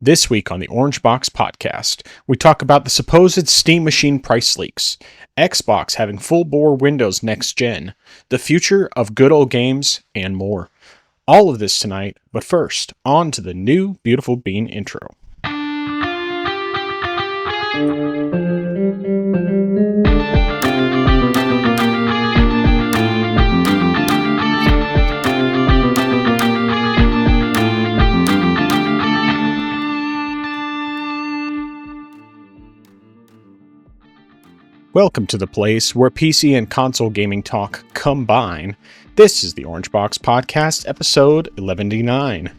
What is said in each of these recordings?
This week on the Orange Box Podcast, we talk about the supposed Steam Machine price leaks, Xbox having full-bore Windows next gen, the future of good old games, and more. All of this tonight, but first, on to the new Beautiful Bean intro. Welcome to the place where PC and console gaming talk combine. This is the Orange Box Podcast, episode 1199.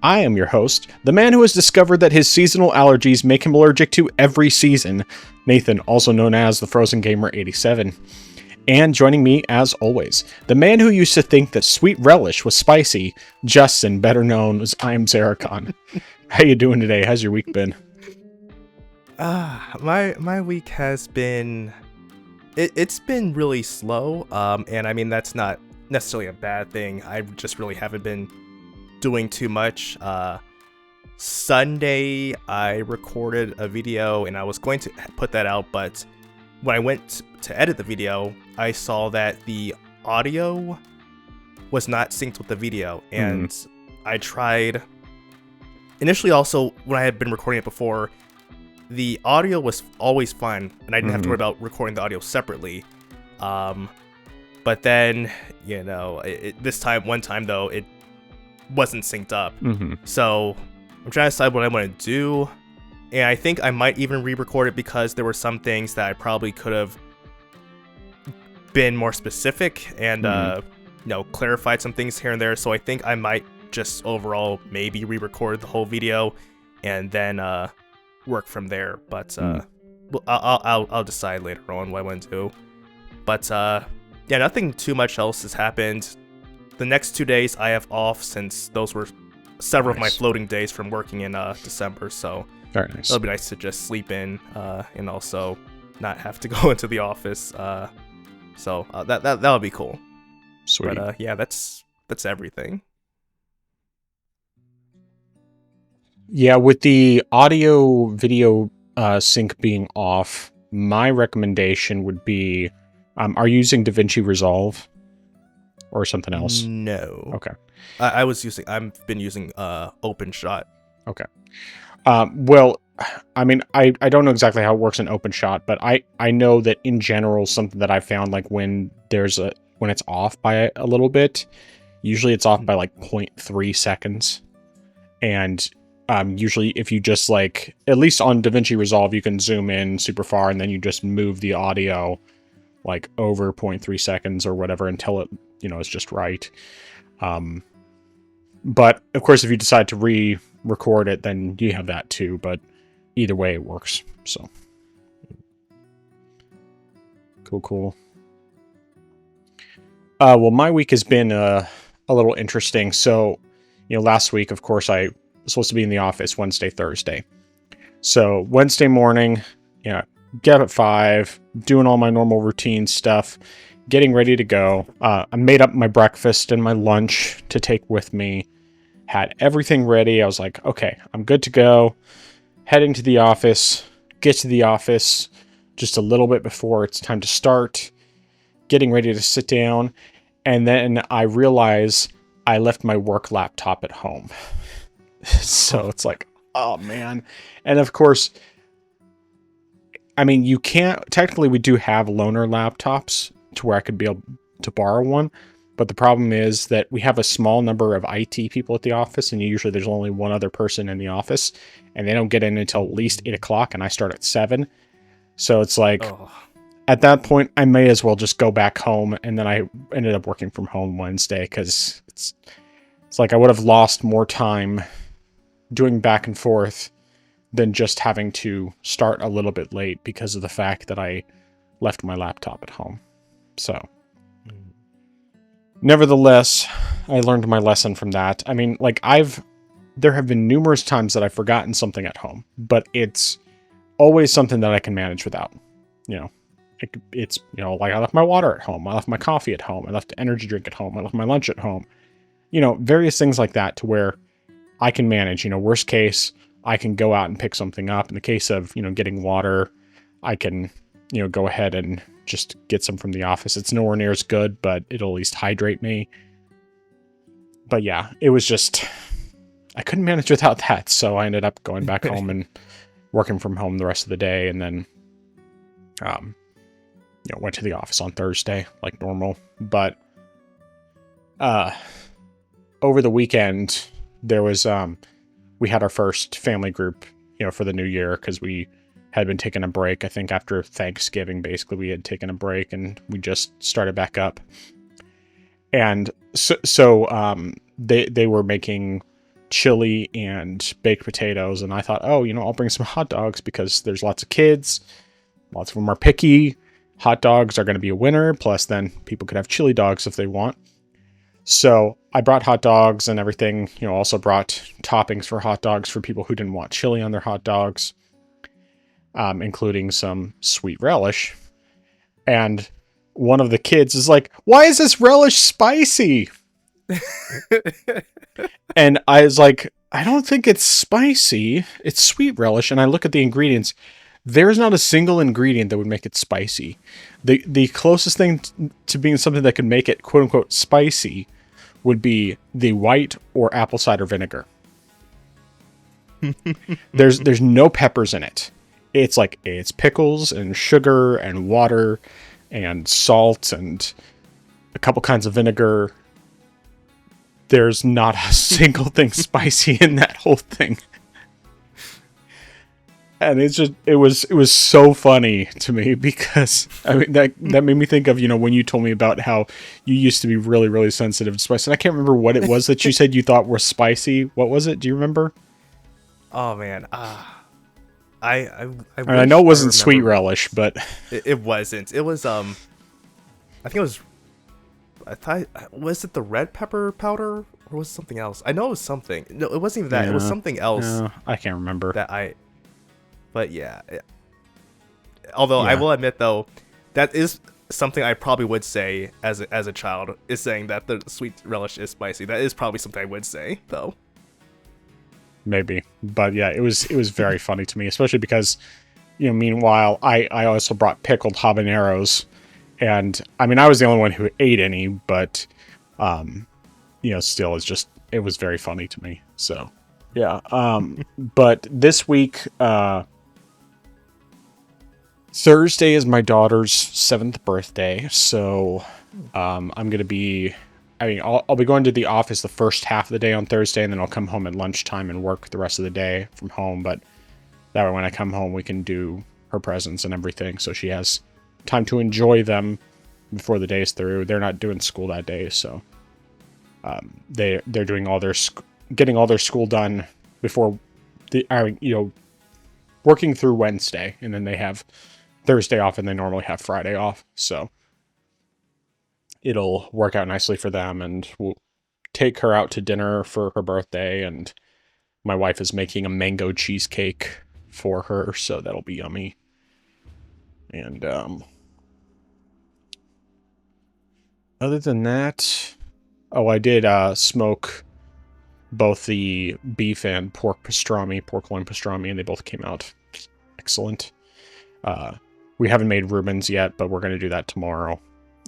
I am your host, the man who has discovered that his seasonal allergies make him allergic to every season, Nathan, also known as the Frozen Gamer 87. And joining me, as always, the man who used to think that sweet relish was spicy, Justin, better known as I am Zaracon. How you doing today? How's your week been? My week has been it's been really slow, and I mean that's not necessarily a bad thing. I just really haven't been doing too much. Sunday I recorded a video and I was going to put that out, but when I went to edit the video, I saw that the audio was not synced with the video, and I tried initially. Also, when I had been recording it before, the audio was always fine, and I didn't have to worry about recording the audio separately. But then, one time though, it wasn't synced up. So I'm trying to decide what I want to do. And I think I might even re-record it because there were some things that I probably could have been more specific and, clarified some things here and there. So I think I might just overall maybe re-record the whole video and then, work from there, but I'll decide later on what I want to do. But nothing too much else has happened. The next 2 days I have off, since those were several of my floating days from working in December, so very nice. It'll be nice to just sleep in and also not have to go into the office, so that'll be cool. Sweet. But that's everything. Yeah, with the audio video sync being off, my recommendation would be, are you using DaVinci Resolve or something else? No. Okay. I've been using OpenShot. Okay. Well, I mean, I don't know exactly how it works in OpenShot, but I know that in general, something that I found, like when it's off by a little bit, usually it's off by like 0.3 seconds. And usually if you just like, at least on DaVinci Resolve, you can zoom in super far and then you just move the audio like over 0.3 seconds or whatever until it, is just right. But of course, if you decide to re-record it, then you have that too. But either way, it works. So cool. Well, my week has been a little interesting. So, last week, of course, I supposed to be in the office Wednesday, Thursday. So Wednesday morning, get up at 5, doing all my normal routine stuff, getting ready to go. I made up my breakfast and my lunch to take with me, had everything ready. I was like, okay, I'm good to go. Heading to the office, get to the office just a little bit before it's time to start, getting ready to sit down. And then I realize I left my work laptop at home. So it's like, oh man. And of course, I mean, you can't, technically we do have loaner laptops to where I could be able to borrow one. But the problem is that we have a small number of IT people at the office, and usually there's only one other person in the office, and they don't get in until at least 8 o'clock, and I start at 7. So it's like, At that point, I may as well just go back home. And then I ended up working from home Wednesday because it's like I would have lost more time doing back and forth than just having to start a little bit late because of the fact that I left my laptop at home. So, nevertheless, I learned my lesson from that. I mean, like there have been numerous times that I've forgotten something at home, but it's always something that I can manage without, it's, like I left my water at home. I left my coffee at home. I left the energy drink at home. I left my lunch at home. Various things like that to where I can manage. Worst case, I can go out and pick something up. In the case of, getting water, I can, go ahead and just get some from the office. It's nowhere near as good, but it'll at least hydrate me. But yeah, it was just, I couldn't manage without that. So I ended up going back home and working from home the rest of the day. And then, went to the office on Thursday like normal. But over the weekend, there was, we had our first family group, for the new year, because we had been taking a break. I think after Thanksgiving, basically, we had taken a break and we just started back up. And so they were making chili and baked potatoes, and I thought, oh, I'll bring some hot dogs because there's lots of kids. Lots of them are picky. Hot dogs are going to be a winner. Plus, then people could have chili dogs if they want. So I brought hot dogs and everything, also brought toppings for hot dogs for people who didn't want chili on their hot dogs, including some sweet relish. And one of the kids is like, why is this relish spicy? And I was like, I don't think it's spicy. It's sweet relish. And I look at the ingredients. There's not a single ingredient that would make it spicy. The closest thing to being something that could make it quote unquote spicy would be the white or apple cider vinegar. There's no peppers in it. It's pickles and sugar and water and salt and a couple kinds of vinegar. There's not a single thing spicy in that whole thing. And it was so funny to me because that made me think of, when you told me about how you used to be really, really sensitive to spice. And I can't remember what it was that you said you thought was spicy. What was it? Do you remember? Oh man. I know it wasn't sweet relish, but it wasn't. It was I think it was. Was it the red pepper powder or was it something else? I know it was something. No, it wasn't even that. It was something else. I can't remember. But yeah. Although I will admit though, that is something I probably would say as a child, is saying that the sweet relish is spicy. That is probably something I would say though. Maybe, but yeah, it was very funny to me, especially because, meanwhile, I also brought pickled habaneros, and I was the only one who ate any, but, still, it was very funny to me. So, yeah. But this week, Thursday is my daughter's 7th birthday, so, I'm gonna be. I'll be going to the office the first half of the day on Thursday, and then I'll come home at lunchtime and work the rest of the day from home. But that way, when I come home, we can do her presents and everything, so she has time to enjoy them before the day's through. They're not doing school that day, so they're doing getting all their school done before working through Wednesday, and then they have Thursday off, and they normally have Friday off, so it'll work out nicely for them, and we'll take her out to dinner for her birthday, and my wife is making a mango cheesecake for her, so that'll be yummy. And other than that, I did smoke both the beef and pork loin pastrami, and they both came out excellent. We haven't made Reuben's yet, but we're going to do that tomorrow.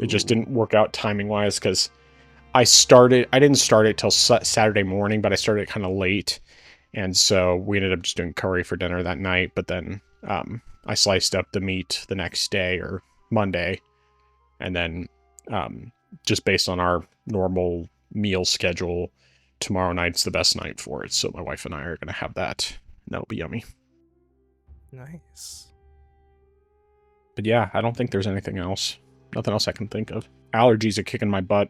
It just didn't work out timing-wise because I didn't start it till Saturday morning, but I started it kind of late. And so we ended up just doing curry for dinner that night. But then I sliced up the meat the next day or Monday. And then just based on our normal meal schedule, tomorrow night's the best night for it. So my wife and I are going to have that. And that'll be yummy. Nice. But yeah, I don't think there's anything else. Nothing else I can think of. Allergies are kicking my butt,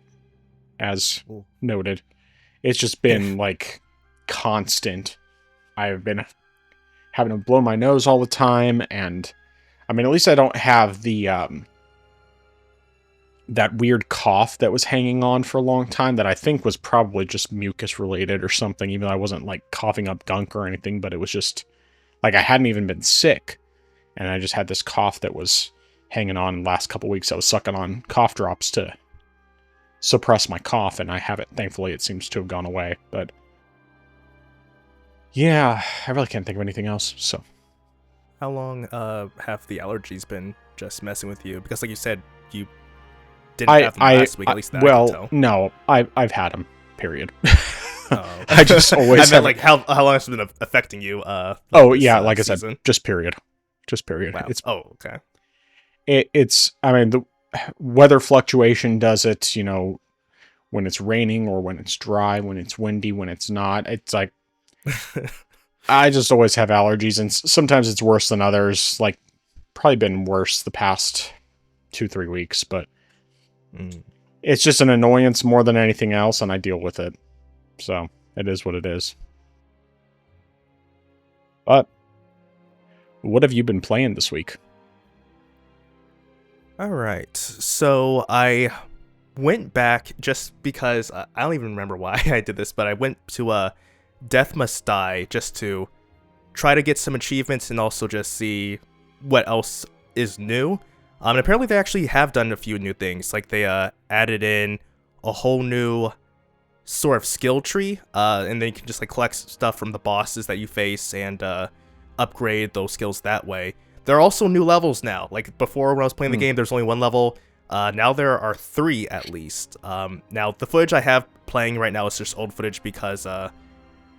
as noted. It's just been, constant. I've been having to blow my nose all the time, and, at least I don't have the, that weird cough that was hanging on for a long time that I think was probably just mucus-related or something, even though I wasn't, coughing up gunk or anything, but it was just, I hadn't even been sick, and I just had this cough that was hanging on. The last couple weeks I was sucking on cough drops to suppress my cough, and I have it. Thankfully, it seems to have gone away. But Yeah, I really can't think of anything else. So How long have the allergies been just messing with you? Because like you said, you didn't have them last week, at least that I can well, tell. no, I've had them. Period. Oh. I just I always meant have. like how long has it been affecting you? Oh This, yeah, like I season? said, just period. Just period. Wow. It's Okay. it's. I mean, the weather fluctuation does it. When it's raining or when it's dry, when it's windy, when it's not. It's like I just always have allergies, and sometimes it's worse than others. Like probably been worse the past 2-3 weeks, but it's just an annoyance more than anything else, and I deal with it. So it is what it is. But what have you been playing this week? All right. So I went back just because I don't even remember why I did this, but I went to Death Must Die just to try to get some achievements and also just see what else is new. And apparently they actually have done a few new things. Like they added in a whole new sort of skill tree, and then you can just like collect stuff from the bosses that you face and upgrade those skills that way. There are also new levels now. Like before, when I was playing the game, there's only one level. Now there are 3 at least. Now the footage I have playing right now is just old footage because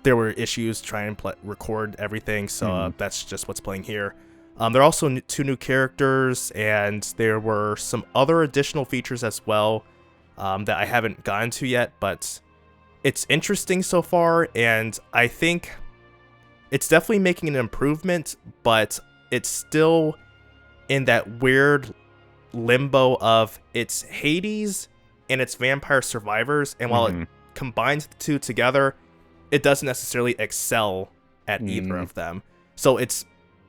there were issues trying to record everything, so that's just what's playing here. There are also 2 new characters, and there were some other additional features as well that I haven't gotten to yet, but it's interesting so far, and I think it's definitely making an improvement, but it's still in that weird limbo of it's Hades and it's Vampire Survivors, and while it combines the 2 together, it doesn't necessarily excel at either of them. So it's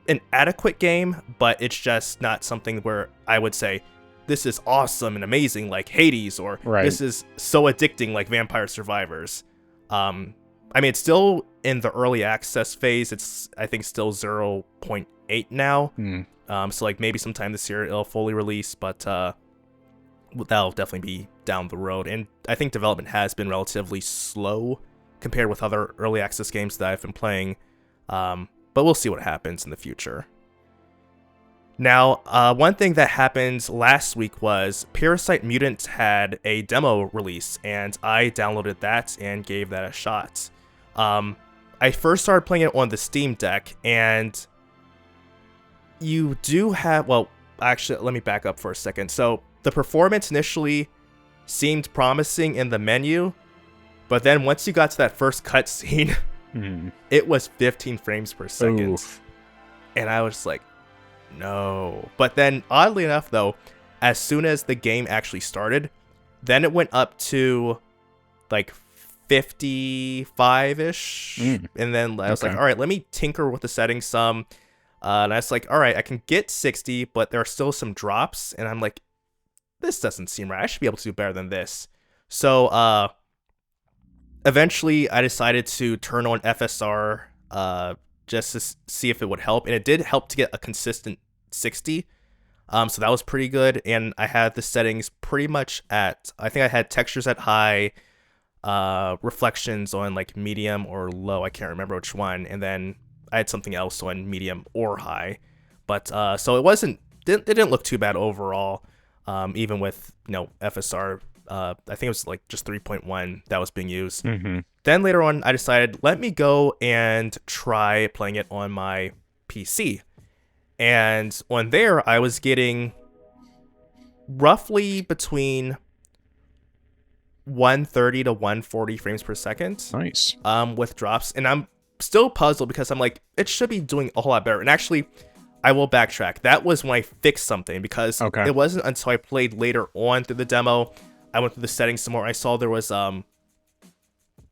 an adequate game, but it's just not something where I would say this is awesome and amazing like Hades, or this is so addicting like Vampire Survivors. I mean, it's still in the early access phase. It's, I think, still 0.8 now. So like maybe sometime this year it'll fully release, but that'll definitely be down the road. And I think development has been relatively slow compared with other early access games that I've been playing. But we'll see what happens in the future. Now, one thing that happened last week was Parasite Mutant had a demo release, and I downloaded that and gave that a shot. I first started playing it on the Steam Deck, and you do have, well, actually, let me back up for a second. So the performance initially seemed promising in the menu, but then once you got to that first cutscene, it was 15 frames per second. Oof. And I was like, no. But then, oddly enough, though, as soon as the game actually started, then it went up to like 55-ish. And then I was like, all right, let me tinker with the settings some. And I was like, all right, I can get 60, but there are still some drops. And I'm like, this doesn't seem right. I should be able to do better than this. So eventually I decided to turn on FSR just to see if it would help. And it did help to get a consistent 60. So that was pretty good. And I had the settings pretty much at, I think I had textures at high, reflections on like medium or low. I can't remember which one. And then I had something else on medium or high. But so it didn't look too bad overall. Even with, FSR, I think it was like just 3.1 that was being used. Then later on, I decided, let me go and try playing it on my PC. And on there, I was getting roughly between 130 to 140 frames per second. Nice. With drops. And I'm still puzzled because I'm like, it should be doing a whole lot better. And actually, I will backtrack. That was when I fixed something, because it wasn't until I played later on through the demo, I went through the settings some more. I saw there was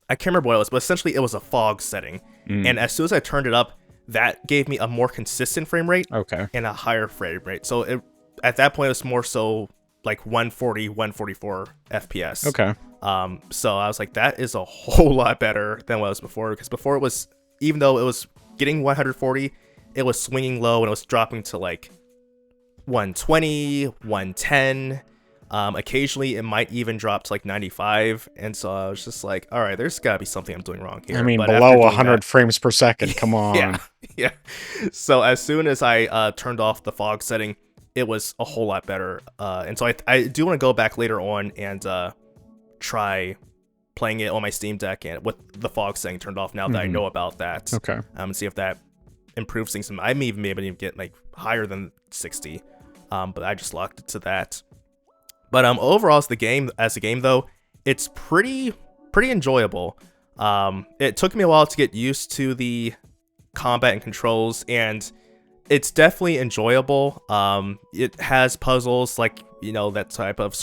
I can't remember what it was, but essentially it was a fog setting. And as soon as I turned it up, that gave me a more consistent frame rate and a higher frame rate. So at that point, it was more so like 140, 144 FPS. So I was like, that is a whole lot better than what it was before, because before it was, even though it was getting 140, it was swinging low and it was dropping to like 120, 110. Occasionally, it might even drop to like 95, and so I was just like, all right, there's got to be something I'm doing wrong here. I mean, but below 100 frames per second. Come yeah, on. yeah. So as soon as I turned off the fog setting, it was a whole lot better. And so I do want to go back later on and try playing it on my Steam Deck and with the fog setting turned off now that I know about that. Okay. And see if that improves things. I may even be able to get like higher than 60. But I just locked it to that. But overall, as a game though, it's pretty enjoyable. It took me a while to get used to the combat and controls, and it's definitely enjoyable. It has puzzles like, you know, that type of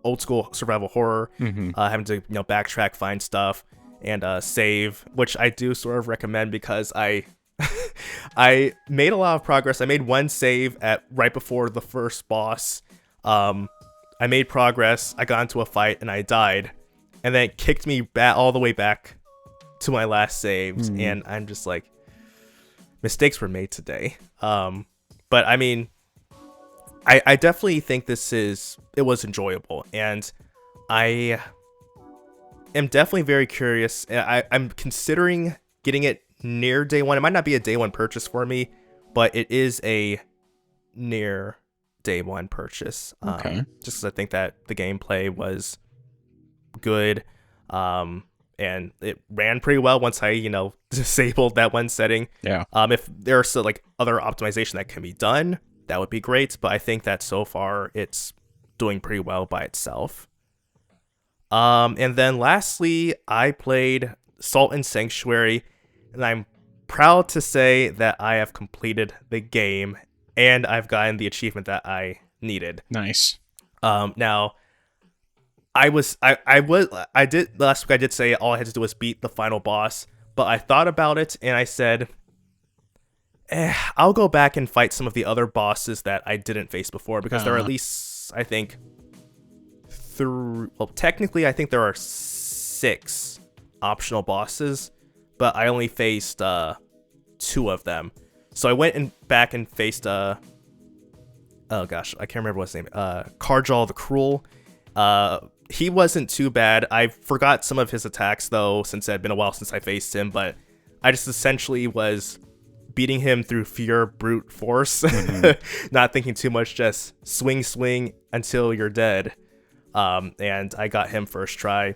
old school survival horror, having to, you know, backtrack, find stuff, and save, which I do sort of recommend because I made a lot of progress. I made one save at right before the first boss. I made progress, I got into a fight, and I died. And then it kicked me all the way back to my last saves, and I'm just like, mistakes were made today. But I mean, I definitely think it was enjoyable, and I am definitely very curious. I'm considering getting it near day one. It might not be a day one purchase for me, but it is a near day one purchase. Okay. Just because I think that the gameplay was good, and it ran pretty well once I, you know, disabled that one setting. Yeah. If there's still like other optimization that can be done, that would be great. But I think that so far it's doing pretty well by itself. And then lastly, I played Salt and Sanctuary, and I'm proud to say that I have completed the game and I've gotten the achievement that I needed. Nice. Now, I did last week. I did say all I had to do was beat the final boss, but I thought about it and I said, I'll go back and fight some of the other bosses that I didn't face before, because there are at least, I think, technically I think there are 6 optional bosses, but I only faced 2 of them. So I went back and faced oh gosh, I can't remember what his name. Karjal the Cruel. He wasn't too bad. I forgot some of his attacks though, since it had been a while since I faced him, but I just essentially was beating him through pure brute force, not thinking too much, just swing until you're dead. And I got him first try.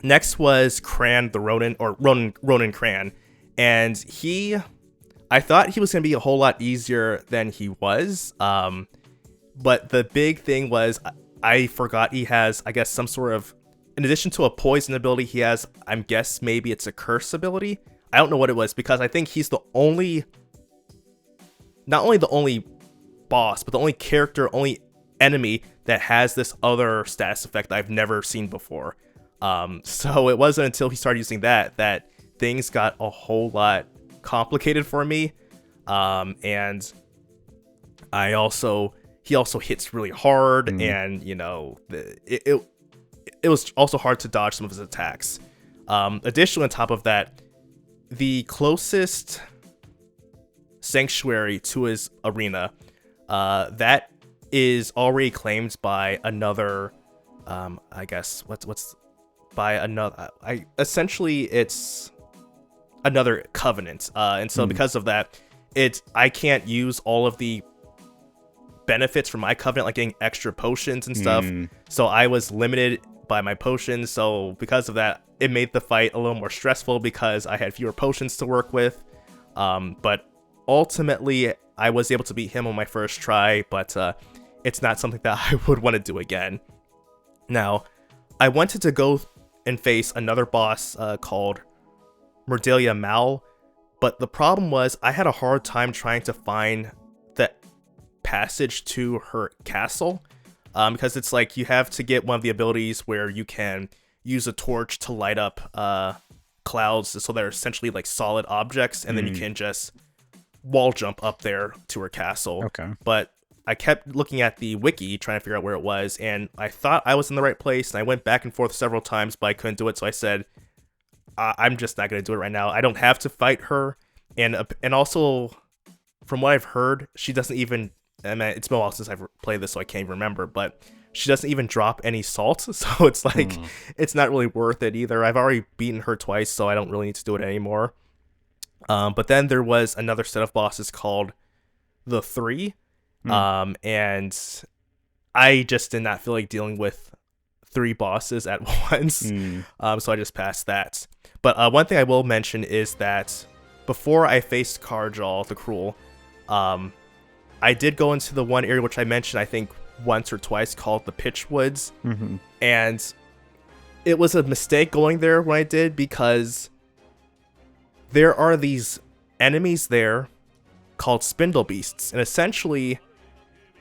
Next was Cran the Ronin, or Ronin Cran, and I thought he was going to be a whole lot easier than he was, but the big thing was I forgot he has, I guess, some sort of, in addition to a poison ability, he has, I guess maybe it's a curse ability. I don't know what it was, because I think he's not only the only boss, but the only enemy that has this other status effect that I've never seen before. So it wasn't until he started using that things got a whole lot complicated for me. And he also hits really hard, and you know, it was also hard to dodge some of his attacks. Additionally, on top of that, the closest sanctuary to his arena, that is already claimed by another, I guess essentially it's another covenant, and so because of that, I can't use all of the benefits from my covenant, like getting extra potions and stuff. So I was limited by my potions, so because of that, it made the fight a little more stressful because I had fewer potions to work with. But ultimately I was able to beat him on my first try, but it's not something that I would want to do again. Now, I wanted to go and face another boss called Merdelia Mal, but the problem was I had a hard time trying to find the passage to her castle, because it's like you have to get one of the abilities where you can use a torch to light up clouds, so they're essentially like solid objects, and then you can just wall jump up there to her castle. Okay. But I kept looking at the wiki trying to figure out where it was, and I thought I was in the right place, and I went back and forth several times, but I couldn't do it, so I said, I'm just not going to do it right now. I don't have to fight her, and also, from what I've heard, she doesn't even I mean, it's been a while since I've played this, so I can't even remember, but she doesn't even drop any salt, so it's like, it's not really worth it either. I've already beaten her twice, so I don't really need to do it anymore. But then there was another set of bosses called the Three, and I just did not feel like dealing with 3 bosses at once, so I just passed that. But one thing I will mention is that before I faced Karjal the Cruel, I did go into the one area which I mentioned, I think, once or twice, called the Pitch Woods. And it was a mistake going there when I did, because there are these enemies there called Spindle Beasts. And essentially,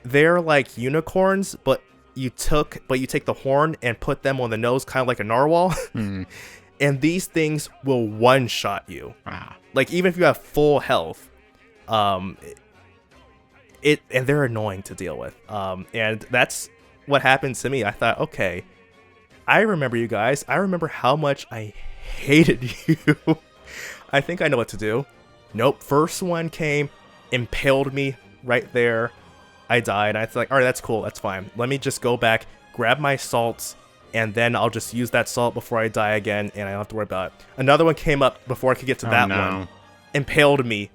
they're like unicorns, but you take the horn and put them on the nose, kind of like a narwhal. And these things will one-shot you. Like, even if you have full health, and they're annoying to deal with. And that's what happened to me. I thought, okay, I remember you guys. I remember how much I hated you. I think I know what to do. Nope. First one came, impaled me right there. I died. I was like, all right, that's cool. That's fine. Let me just go back, grab my salts, and then I'll just use that salt before I die again, and I don't have to worry about it. Another one came up before I could get to that one. Impaled me.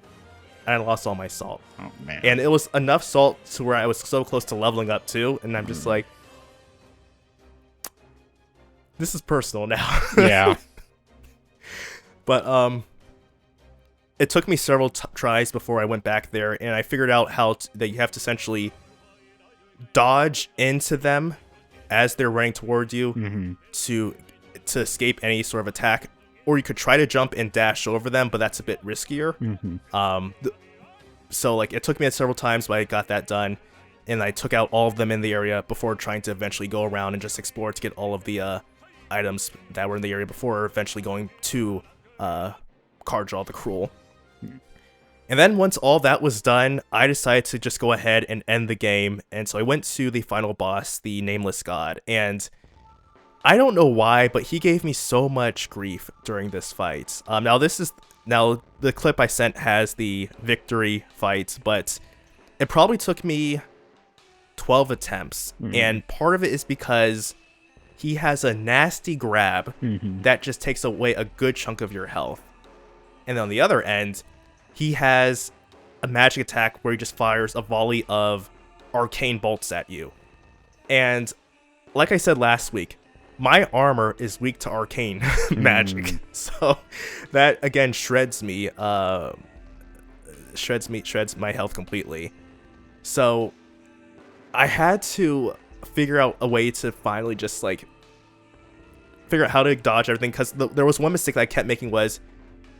And I lost all my salt. Oh, man. And it was enough salt to where I was so close to leveling up too. And I'm just like, this is personal now. Yeah. But it took me several tries before I went back there, and I figured out how that you have to essentially dodge into them as they're running toward you to escape any sort of attack. Or you could try to jump and dash over them, but that's a bit riskier. So like, it took me several times, but I got that done, and I took out all of them in the area before trying to eventually go around and just explore to get all of the items that were in the area before eventually going to Karjal the Cruel. And then once all that was done, I decided to just go ahead and end the game, and so I went to the final boss, the Nameless God, and I don't know why, but he gave me so much grief during this fight. Now the clip I sent has the victory fight, but it probably took me 12 attempts. And part of it is because he has a nasty grab that just takes away a good chunk of your health. And then on the other end, he has a magic attack where he just fires a volley of arcane bolts at you. And like I said last week, my armor is weak to arcane magic, so that again shreds me, shreds my health completely. So I had to figure out a way to finally just like figure out how to dodge everything, because there was one mistake that I kept making was,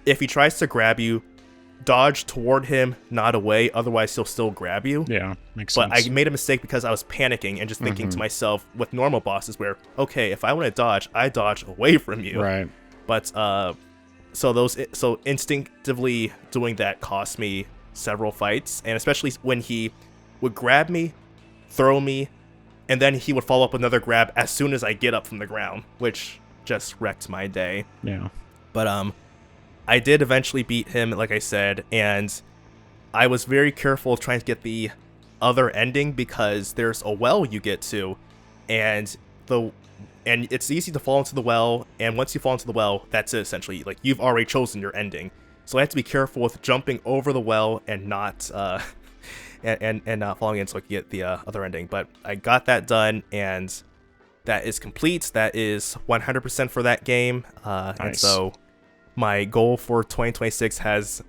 if he tries to grab you, dodge toward him, not away, otherwise he'll still grab you. Yeah, makes sense. But I made a mistake because I was panicking and just thinking to myself with normal bosses where, okay, if I want to dodge, I dodge away from you. Right. But so instinctively doing that cost me several fights, and especially when he would grab me, throw me, and then he would follow up with another grab as soon as I get up from the ground, which just wrecked my day. Yeah. But I did eventually beat him, like I said, and I was very careful trying to get the other ending, because there's a well you get to, and it's easy to fall into the well, and once you fall into the well, that's it essentially. Like, you've already chosen your ending. So I had to be careful with jumping over the well and not and not falling in so I could get the other ending. But I got that done, and that is complete. That is 100% for that game. Nice. And so my goal for 2026 has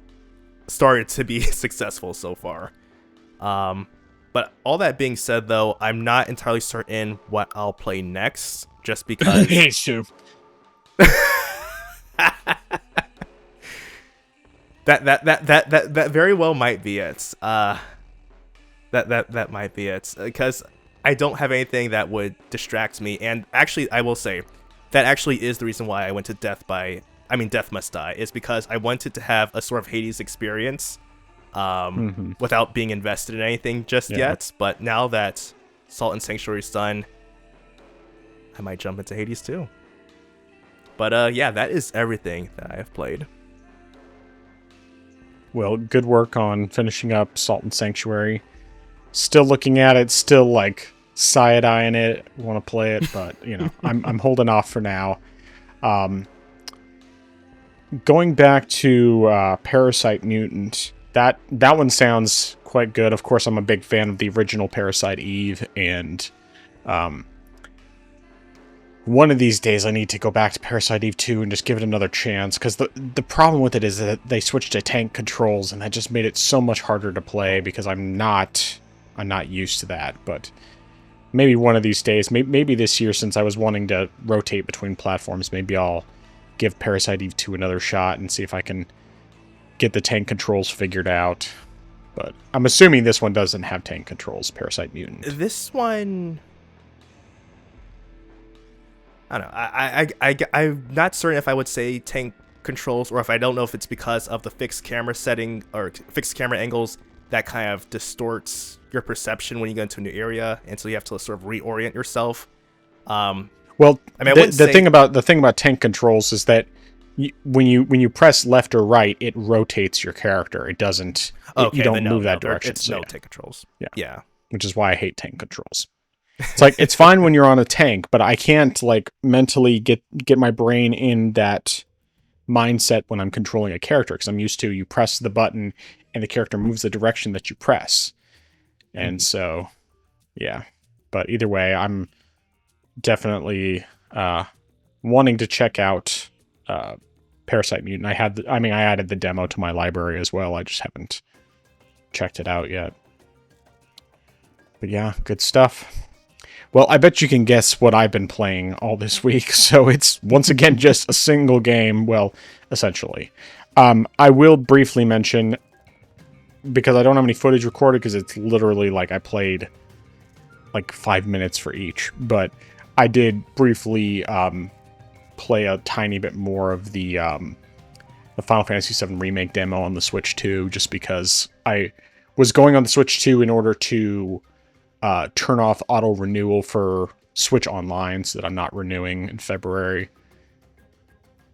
started to be successful so far. But all that being said, though, I'm not entirely certain what I'll play next, just because that very well might be it. That might be it, because I don't have anything that would distract me. And actually, I will say that actually is the reason why I went to Death Must Die, is because I wanted to have a sort of Hades experience without being invested in anything just yet. But now that Salt and Sanctuary is done, I might jump into Hades too. But yeah, that is everything that I have played. Well, good work on finishing up Salt and Sanctuary. Still looking at it, still like side-eyeing it, want to play it, but I'm holding off for now. Going back to Parasite Mutant, that one sounds quite good. Of course, I'm a big fan of the original Parasite Eve, and one of these days I need to go back to Parasite Eve 2 and just give it another chance, because the problem with it is that they switched to tank controls, and that just made it so much harder to play, because I'm not used to that. But maybe one of these days, maybe this year, since I was wanting to rotate between platforms, maybe I'll give Parasite Eve 2 another shot and see if I can get the tank controls figured out. But I'm assuming this one doesn't have tank controls, Parasite Mutant. This one, I don't know. I'm not certain if I would say tank controls, or if I don't know if it's because of the fixed camera setting or fixed camera angles that kind of distorts your perception when you go into a new area, and so you have to sort of reorient yourself. Well, I mean, the thing about tank controls is that when you press left or right, it rotates your character. It doesn't. Okay, you don't move that direction. It's no tank controls. Yeah. Which is why I hate tank controls. It's like, it's fine when you're on a tank, but I can't like mentally get my brain in that mindset when I'm controlling a character, because I'm used to, you press the button and the character moves the direction that you press. And so, yeah. But either way, I'm definitely wanting to check out Parasite Mutant. I added the demo to my library as well. I just haven't checked it out yet. But yeah, good stuff. Well, I bet you can guess what I've been playing all this week. So it's once again just a single game. Well, essentially. I will briefly mention, because I don't have any footage recorded, because it's literally like I played like 5 minutes for each, but I did briefly play a tiny bit more of the Final Fantasy VII Remake demo on the Switch 2, just because I was going on the Switch 2 in order to turn off auto renewal for Switch Online, so that I'm not renewing in February.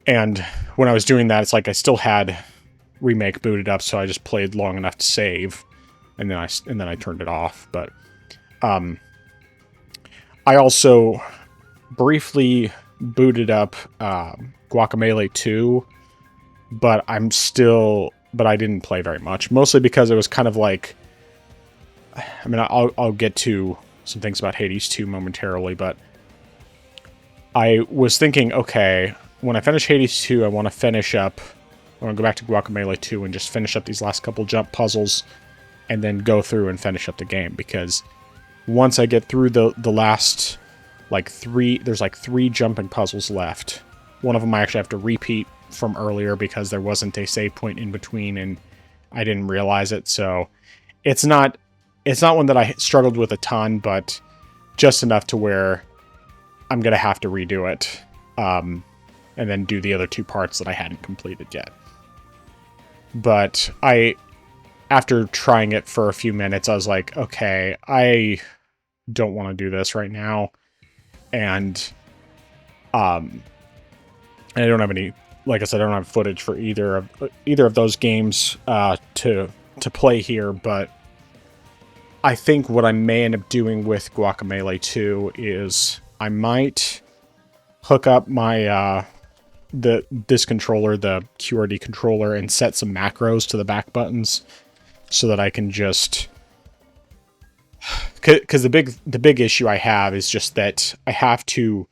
And when I was doing that, it's like I still had Remake booted up, so I just played long enough to save, and then I turned it off. But I also briefly booted up Guacamelee 2, but I didn't play very much, mostly because it was kind of like, I mean, I'll get to some things about Hades 2 momentarily, but I was thinking, okay, when I finish Hades 2, I want to go back to Guacamelee 2 and just finish up these last couple jump puzzles, and then go through and finish up the game, because once I get through the last, there's like 3 jumping puzzles left. One of them I actually have to repeat from earlier, because there wasn't a save point in between, and I didn't realize it, so it's not one that I struggled with a ton, but just enough to where I'm going to have to redo it, and then do the other 2 parts that I hadn't completed yet. But after trying it for a few minutes, I was like, okay, I don't want to do this right now. And I don't have any, like I said, I don't have footage for either of those games to play here, but I think what I may end up doing with Guacamelee 2 is I might hook up my this controller, the QRD controller, and set some macros to the back buttons, so that I can just, because the big issue I have is just that I have to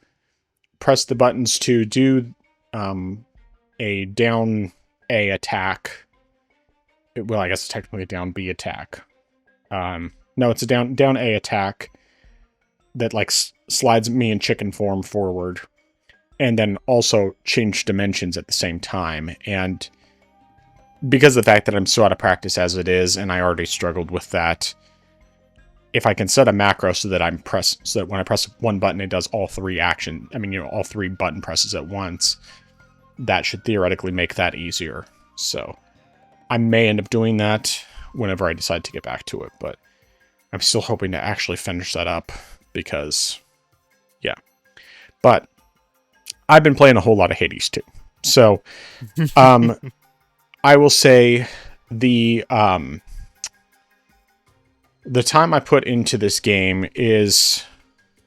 press the buttons to do a down A attack. Well, I guess it's technically a down B attack. No, it's a down A attack that like slides me in chicken form forward, and then also change dimensions at the same time. And because of the fact that I'm so out of practice as it is, and I already struggled with that, if I can set a macro so that when I press one button, it does all 3 all 3 button presses at once, that should theoretically make that easier. So I may end up doing that whenever I decide to get back to it, but I'm still hoping to actually finish that up, because, yeah. But I've been playing a whole lot of Hades 2. So, I will say the the time I put into this game is,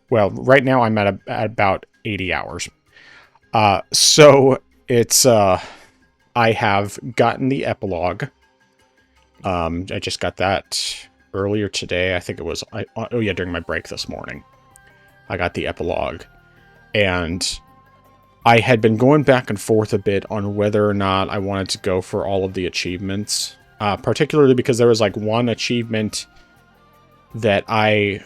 well, right now I'm at about 80 hours. So it's, I have gotten the epilogue. I just got that earlier today. I think it was, during my break this morning. I got the epilogue. And I had been going back and forth a bit on whether or not I wanted to go for all of the achievements. Particularly because there was like one achievement that I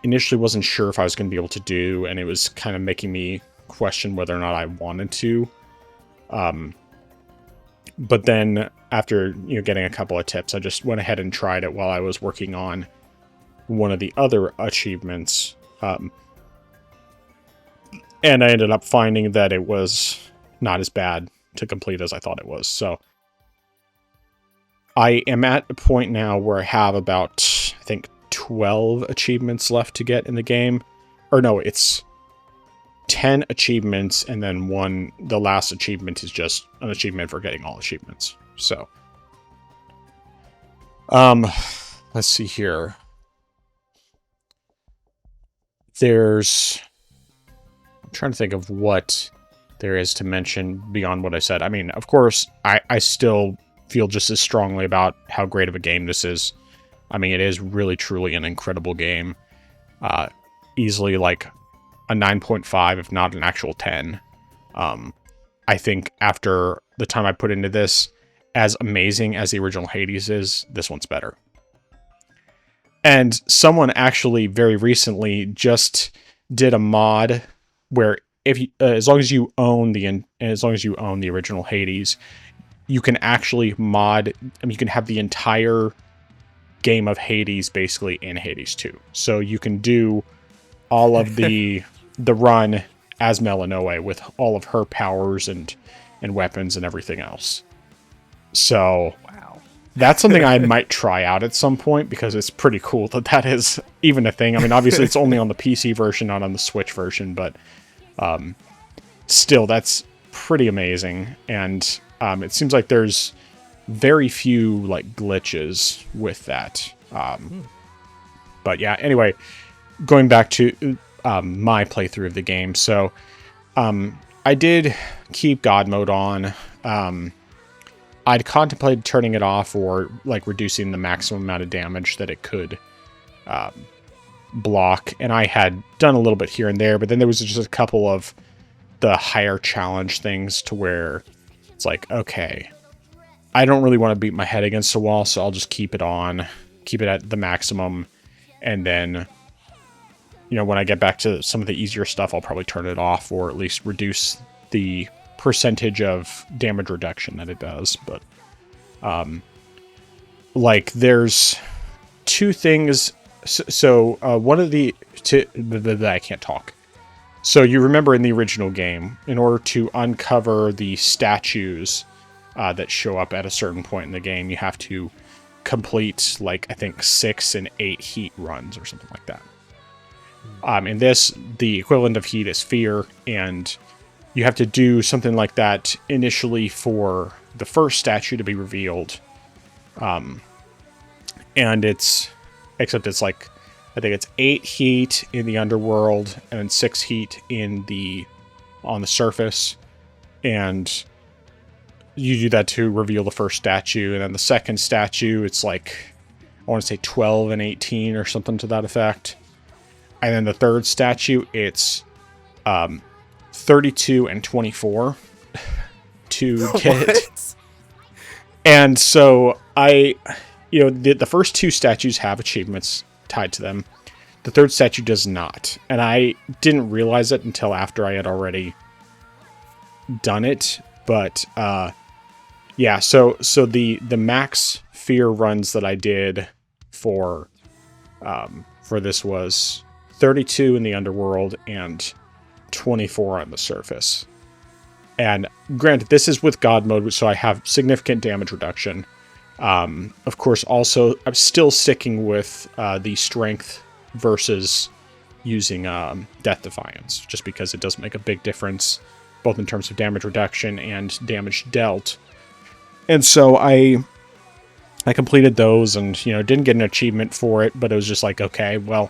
initially wasn't sure if I was going to be able to do, and it was kind of making me question whether or not I wanted to. But then after, getting a couple of tips, I just went ahead and tried it while I was working on one of the other achievements. And I ended up finding that it was not as bad to complete as I thought it was. So I am at a point now where I have about, I think, 12 achievements left to get in the game. Or no, it's 10 achievements, and then the last achievement is just an achievement for getting all achievements. So, let's see here. I'm trying to think of what there is to mention beyond what I said. I mean, of course, I still feel just as strongly about how great of a game this is. I mean, it is really, truly an incredible game. Easily like a 9.5, if not an actual 10. I think after the time I put into this, as amazing as the original Hades is, this one's better. And someone actually very recently just did a mod where as long as you own the original Hades, you can actually mod. You can have the entire game of Hades basically in Hades 2. So you can do all of the run as Melanoe with all of her powers and weapons and everything else. So Wow. That's something I might try out at some point, because it's pretty cool that is even a thing. I mean, obviously it's only on the PC version, not on the Switch version, but still, that's pretty amazing. And it seems like there's very few like glitches with that. But yeah, anyway, going back to my playthrough of the game. So I did keep God mode on. I'd contemplated turning it off or like reducing the maximum amount of damage that it could block. And I had done a little bit here and there, but then there was just a couple of the higher challenge things to where it's like, okay, I don't really want to beat my head against the wall, so I'll just keep it on, keep it at the maximum. And then, when I get back to some of the easier stuff, I'll probably turn it off or at least reduce the percentage of damage reduction that it does. But like there's two things. So one of the I can't talk. So you remember in the original game, in order to uncover the statues that show up at a certain point in the game, you have to complete like I think 6 and 8 heat runs or something like that. In this, the equivalent of heat is fear, and you have to do something like that initially for the first statue to be revealed. And except it's like, I think it's 8 heat in the underworld and then 6 heat on the surface. And you do that to reveal the first statue. And then the second statue, it's like, I want to say 12 and 18 or something to that effect. And then the third statue, it's 32 and 24 to get it. And so the first 2 statues have achievements tied to them. The third statue does not. And I didn't realize it until after I had already done it. But yeah, so the max fear runs that I did for this was 32 in the underworld and 24 on the surface. And granted, this is with God mode, so I have significant damage reduction. Of course, also, I'm still sticking with the strength versus using Death Defiance, just because it does make a big difference, both in terms of damage reduction and damage dealt. And so I I completed those and, you know, didn't get an achievement for it, but it was just like, okay, well,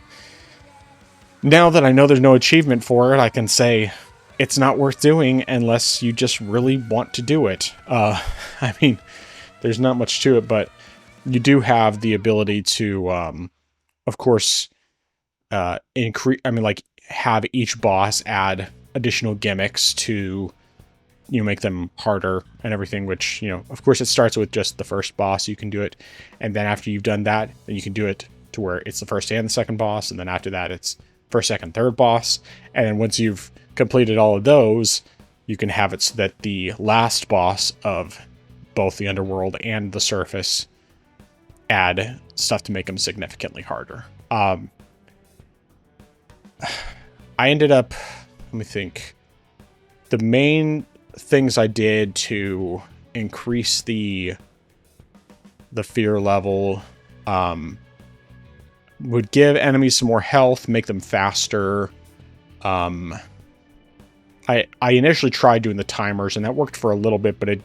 now that I know there's no achievement for it, I can say it's not worth doing unless you just really want to do it. I mean, there's not much to it, but you do have the ability to, of course, increase. I mean, like, have each boss add additional gimmicks to, you know, make them harder and everything. Which, you know, of course, it starts with just the first boss. You can do it, and then after you've done that, then you can do it to where it's the first and the second boss, and then after that, it's first, second, third boss, and then once you've completed all of those, you can have it so that the last boss of both the underworld and the surface add stuff to make them significantly harder. I ended up, let me think, the main things I did to increase the fear level, would give enemies some more health, make them faster. I initially tried doing the timers, and that worked for a little bit, but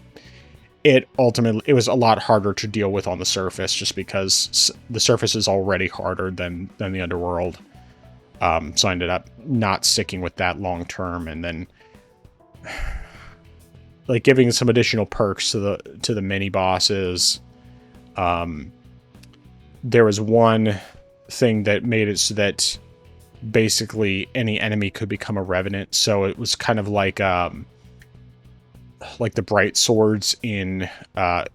it ultimately, it was a lot harder to deal with on the surface, just because the surface is already harder than the underworld. So I ended up not sticking with that long term, and then like giving some additional perks to the mini bosses. There was one thing that made it so that basically any enemy could become a revenant. So it was kind of like the bright swords in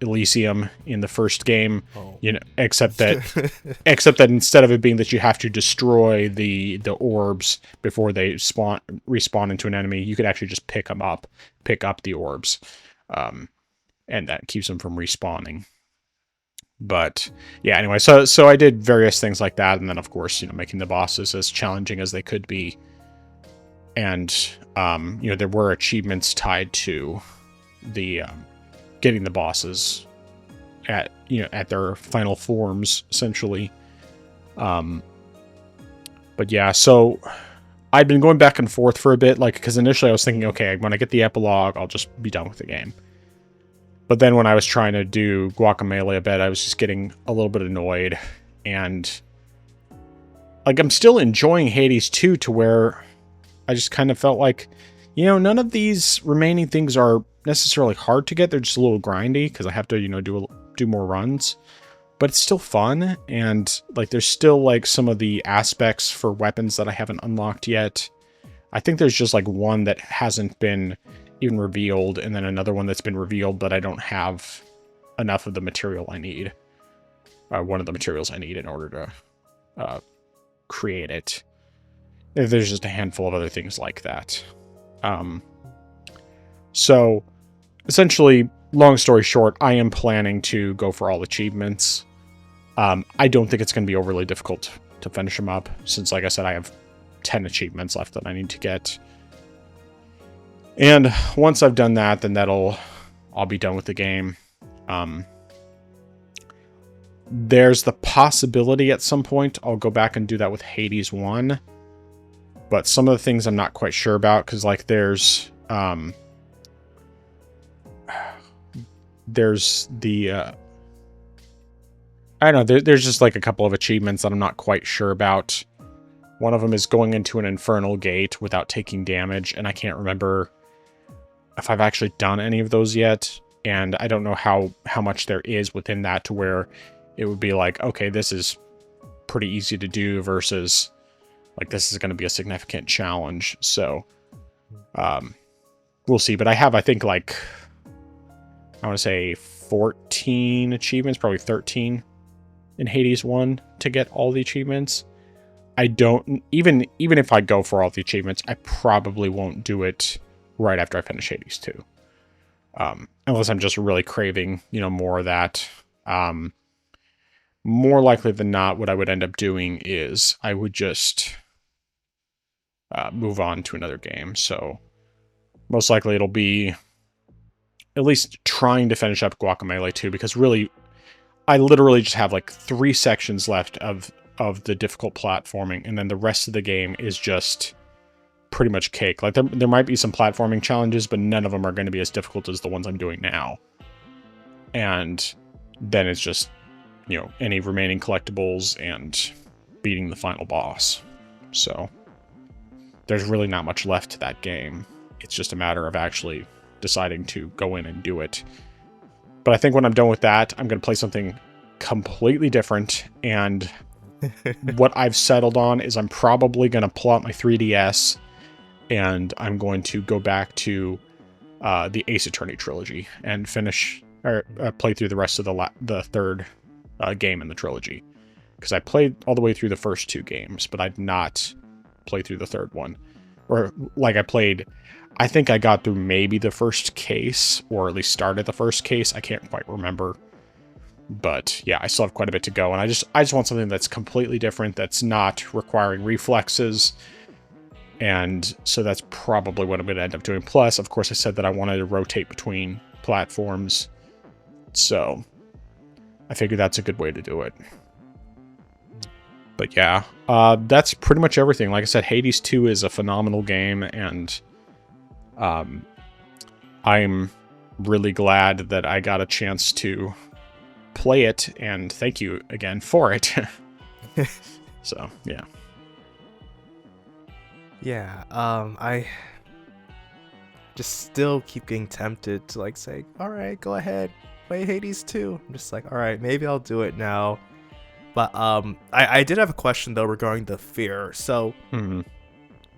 Elysium in the first game, you know, except that instead of it being that you have to destroy the orbs before they respawn into an enemy, you could actually just pick up the orbs, and that keeps them from respawning. But yeah, anyway, so I did various things like that, and then of course, you know, making the bosses as challenging as they could be. And you know, there were achievements tied to the getting the bosses at their final forms, essentially. But yeah, so I'd been going back and forth for a bit, like, because initially I was thinking, okay, when I get the epilogue, I'll just be done with the game. But then when I was trying to do Guacamelee a bit, I was just getting a little bit annoyed. And like, I'm still enjoying Hades 2 to where I just kind of felt like, you know, none of these remaining things are necessarily hard to get. They're just a little grindy because I have to, you know, do more runs. But it's still fun. And like, there's still like some of the aspects for weapons that I haven't unlocked yet. I think there's just like one that hasn't been even revealed, and then another one that's been revealed, but I don't have enough of the material I need. One of the materials I need in order to create it. There's just a handful of other things like that. So essentially, long story short, I am planning to go for all achievements. I don't think it's going to be overly difficult to finish them up, since, like I said, I have 10 achievements left that I need to get. And once I've done that, then I'll be done with the game. There's the possibility at some point I'll go back and do that with Hades 1. But some of the things I'm not quite sure about, because like there's the I don't know, there's just like a couple of achievements that I'm not quite sure about. One of them is going into an infernal gate without taking damage, and I can't remember if I've actually done any of those yet, and I don't know how much there is within that to where it would be like, okay, this is pretty easy to do versus like this is going to be a significant challenge. So we'll see. But I have, I think, like, I want to say 14 achievements, probably 13 in Hades 1 to get all the achievements. I don't, even if I go for all the achievements, I probably won't do it right after I finish Hades 2. Unless I'm just really craving, you know, more of that. More likely than not, what I would end up doing is I would just move on to another game. So most likely it'll be at least trying to finish up Guacamelee 2, because really, I literally just have like 3 sections left of the difficult platforming, and then the rest of the game is just pretty much cake. Like there might be some platforming challenges, but none of them are going to be as difficult as the ones I'm doing now. And then it's just any remaining collectibles and beating the final boss. So there's really not much left to that game. It's just a matter of actually deciding to go in and do it. But I think when I'm done with that, I'm going to play something completely different. And what I've settled on is I'm probably going to pull out my 3DS and I'm going to go back to the Ace Attorney trilogy and finish or play through the rest of the third game in the trilogy. Because I played all the way through the first 2 games, but I'd not play through the third one. Or like I think I got through maybe the first case, or at least started the first case. I can't quite remember. But yeah, I still have quite a bit to go, and I just want something that's completely different, that's not requiring reflexes. And so that's probably what I'm going to end up doing. Plus, of course, I said that I wanted to rotate between platforms. So I figured that's a good way to do it. But yeah, that's pretty much everything. Like I said, Hades 2 is a phenomenal game, and I'm really glad that I got a chance to play it, and thank you again for it. So, yeah. Yeah, I just still keep getting tempted to like say, all right, go ahead, play Hades 2. I'm just like, all right, maybe I'll do it now. But I did have a question though regarding the fear. So,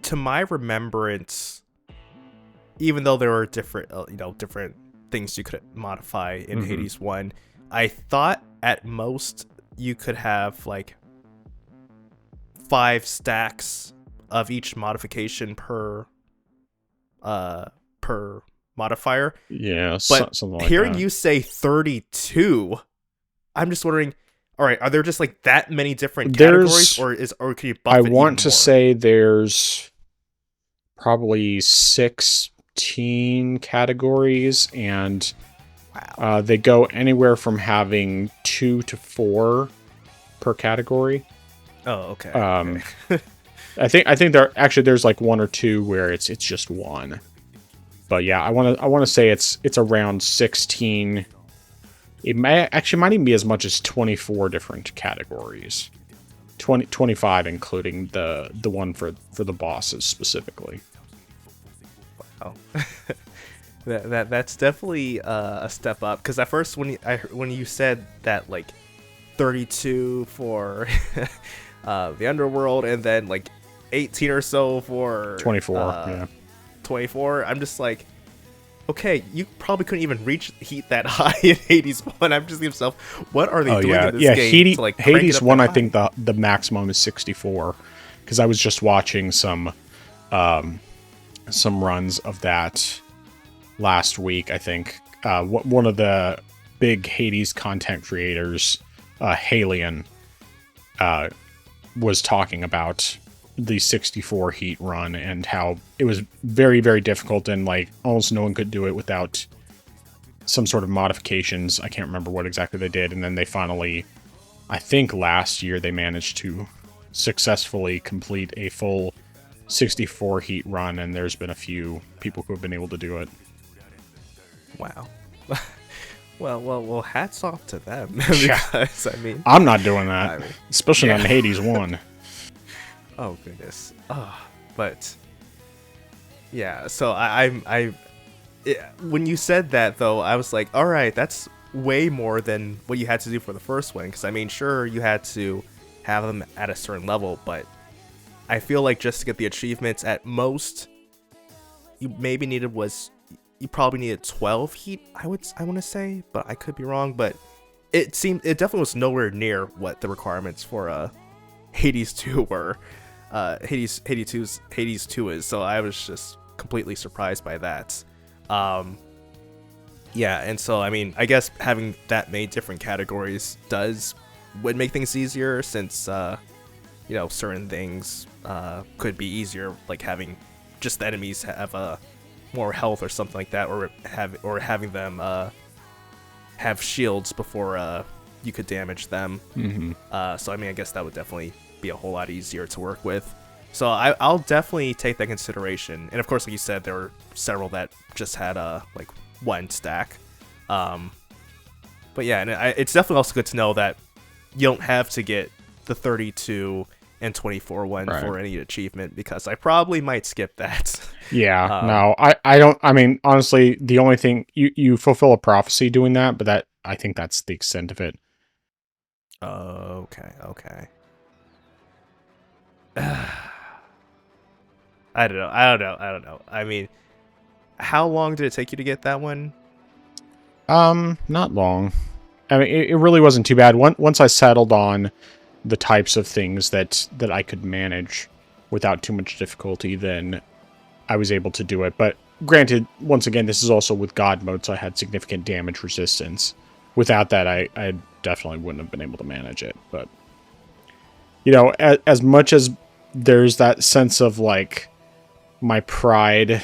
to my remembrance, even though there were different, different things you could modify in Hades 1, I thought at most you could have like 5 stacks of each modification per modifier. Yeah, but something like hearing that. you say 32, I'm just wondering, all right, are there just like that many different categories, or can you buff it even more? I want to say there's probably 16 categories, and wow. They go anywhere from having 2 to 4 per category. Oh, okay. I think there's like 1 or 2 where it's just 1. But yeah, I want to say it's around 16. It might even be as much as 24 different categories. 25 including the one for the bosses specifically. Wow. That's definitely a step up, because at first when you said that like 32 for the underworld and then like 18 or so for 24, 24, I'm just like, okay, you probably couldn't even reach heat that high in Hades 1. I'm just thinking to myself, what are they doing in this game to like Hades 1, I high? think the maximum is 64, because I was just watching some runs of that last week. I think one of the big Hades content creators, Halion, was talking about the 64 heat run and how it was very, very difficult, and like almost no one could do it without some sort of modifications. I can't remember what exactly they did, and then they finally, I think last year, they managed to successfully complete a full 64 heat run, and there's been a few people who have been able to do it. Wow. Well, hats off to them. Because, I mean, I'm not doing that, especially on Hades 1. Oh goodness. But yeah. So I when you said that though, I was like, all right, that's way more than what you had to do for the first one. Because I mean, sure, you had to have them at a certain level, but I feel like just to get the achievements, at most, you probably needed 12 heat. I want to say, but I could be wrong. But it definitely was nowhere near what the requirements for Hades 2 were. Hades 2 is, so I was just completely surprised by that. Yeah, and so I mean, I guess having that many different categories would make things easier, since certain things could be easier, like having just the enemies have more health or something like that, or having them have shields before you could damage them. So I mean, I guess that would definitely be a whole lot easier to work with. So I'll definitely take that consideration. And of course, like you said, there were several that just had like 1 stack. But yeah, and it's definitely also good to know that you don't have to get the 32 and 24 one for any achievement, because I probably might skip that. Yeah, no, I don't. I mean, honestly, the only thing you fulfill a prophecy doing that, but that I think that's the extent of it. Okay. I don't know. I mean, how long did it take you to get that one? Not long. I mean, it really wasn't too bad. Once I settled on the types of things that I could manage without too much difficulty, then I was able to do it. But granted, once again, this is also with God mode, so I had significant damage resistance. Without that, I definitely wouldn't have been able to manage it. But, you know, as much as there's that sense of, like, my pride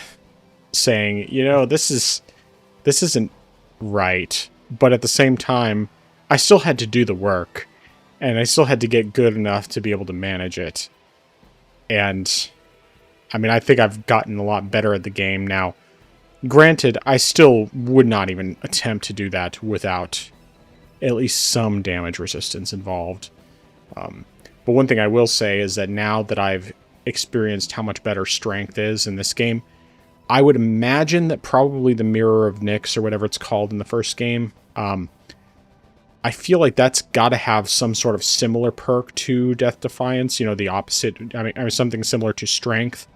saying, you know, this isn't right, but at the same time, I still had to do the work, and I still had to get good enough to be able to manage it. And I mean, I think I've gotten a lot better at the game now. Granted, I still would not even attempt to do that without at least some damage resistance involved. But one thing I will say is that now that I've experienced how much better strength is in this game, I would imagine that probably the Mirror of Nyx, or whatever it's called in the first game, I feel like that's got to have some sort of similar perk to Death Defiance. You know, the opposite. I mean something similar to Strength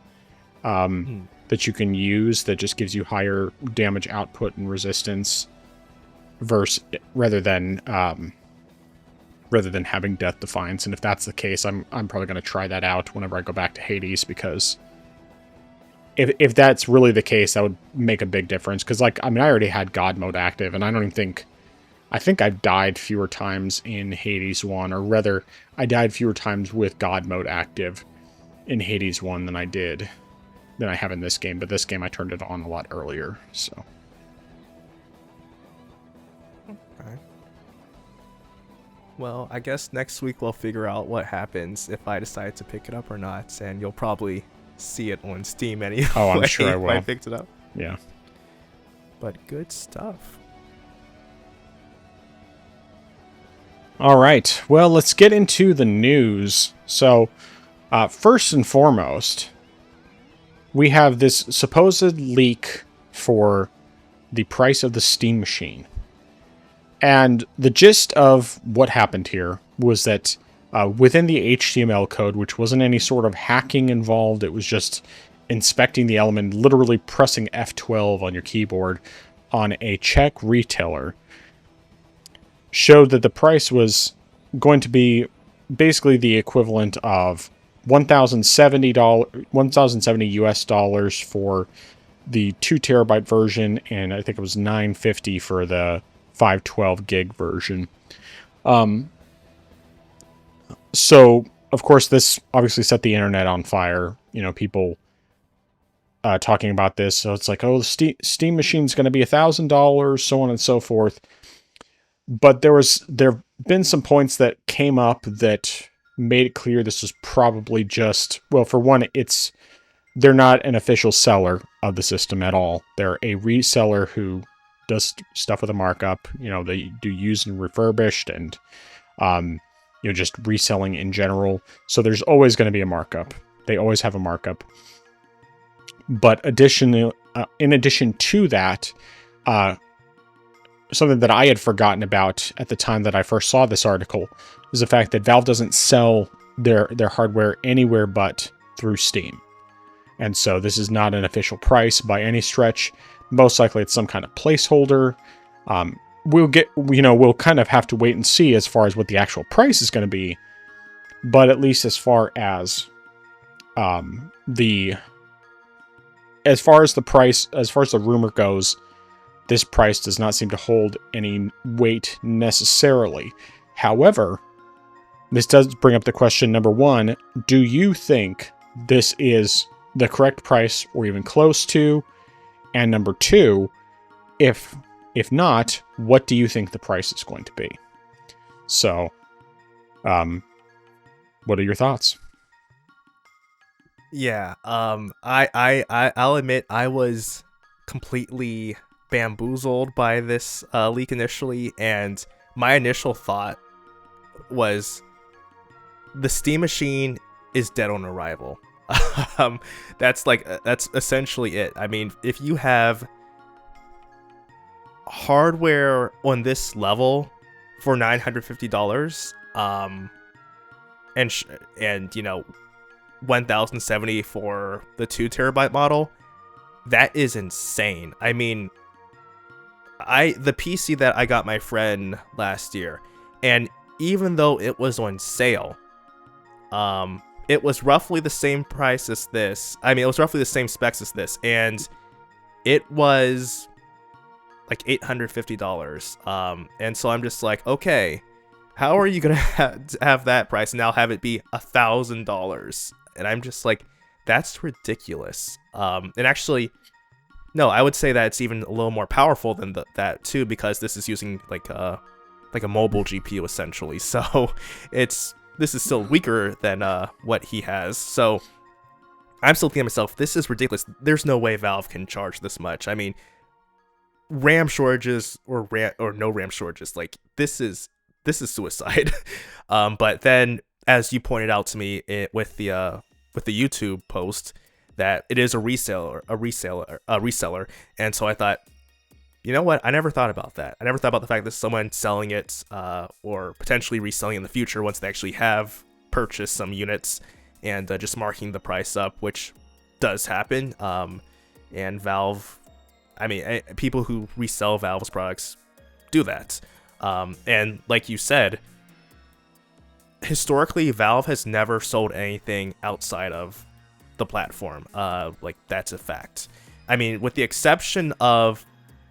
that you can use that just gives you higher damage output and resistance, rather than having Death Defiance. And if that's the case, I'm probably going to try that out whenever I go back to Hades, because if that's really the case, that would make a big difference. Because, like, I mean, I already had God mode active, and I don't even think... I think I've died fewer times in Hades 1, or rather, I died fewer times with God mode active in Hades 1 than I have in this game. But this game, I turned it on a lot earlier, so... Okay. Well, I guess next week we'll figure out what happens if I decide to pick it up or not, and you'll probably see it on Steam anyway. Oh, I'm sure I will. If I picked it up. Yeah. But good stuff. All right. Well, let's get into the news. So, first and foremost, we have this supposed leak for the price of the Steam Machine. And the gist of what happened here was that within the HTML code, which wasn't any sort of hacking involved, it was just inspecting the element, literally pressing F12 on your keyboard on a Czech retailer, showed that the price was going to be basically the equivalent of $1,070 US dollars for the 2 terabyte version, and I think it was $950 for the 512 gig version. So, of course, this obviously set the internet on fire. You know, people talking about this. So it's like, oh, the Steam Machine's going to be $1,000, so on and so forth. But there have been some points that came up that made it clear this was probably just, well, for one, they're not an official seller of the system at all. They're a reseller who does stuff with a markup. You know, they do used and refurbished, and just reselling in general. So there's always going to be a markup. They always have a markup. But in addition to that, something that I had forgotten about at the time that I first saw this article is the fact that Valve doesn't sell their hardware anywhere but through Steam. And so this is not an official price by any stretch. Most likely it's some kind of placeholder. We'll kind of have to wait and see as far as what the actual price is going to be. But at least as far as the rumor goes, this price does not seem to hold any weight necessarily. However, this does bring up the question, number one, do you think this is the correct price or even close to? And number two, if not, what do you think the price is going to be? So, what are your thoughts? Yeah, I'll admit I was completely bamboozled by this leak initially, and my initial thought was the Steam Machine is dead on arrival. That's essentially it. I mean, if you have hardware on this level for $950, and you know, 1,070 for the 2 TB model, that is insane. I mean, the PC that I got my friend last year, and even though it was on sale, it was roughly the same price as this. I mean, it was roughly the same specs as this, and it was like $850. And so I'm just like, okay, how are you gonna have that price and now have it be $1,000? And I'm just like, that's ridiculous. And actually, no, I would say that it's even a little more powerful than that too, because this is using like a mobile GPU essentially. So this is still weaker than what he has. So I'm still thinking to myself, this is ridiculous. There's no way Valve can charge this much. I mean, RAM shortages or no RAM shortages, like this is suicide. But then, as you pointed out to me with the YouTube post, that it is a reseller, and so I thought, you know what? I never thought about that. I never thought about the fact that someone selling it, or potentially reselling in the future once they actually have purchased some units, and just marking the price up, which does happen. And Valve, I mean, people who resell Valve's products do that. And like you said, historically, Valve has never sold anything outside of the platform. Like, that's a fact. I mean, with the exception of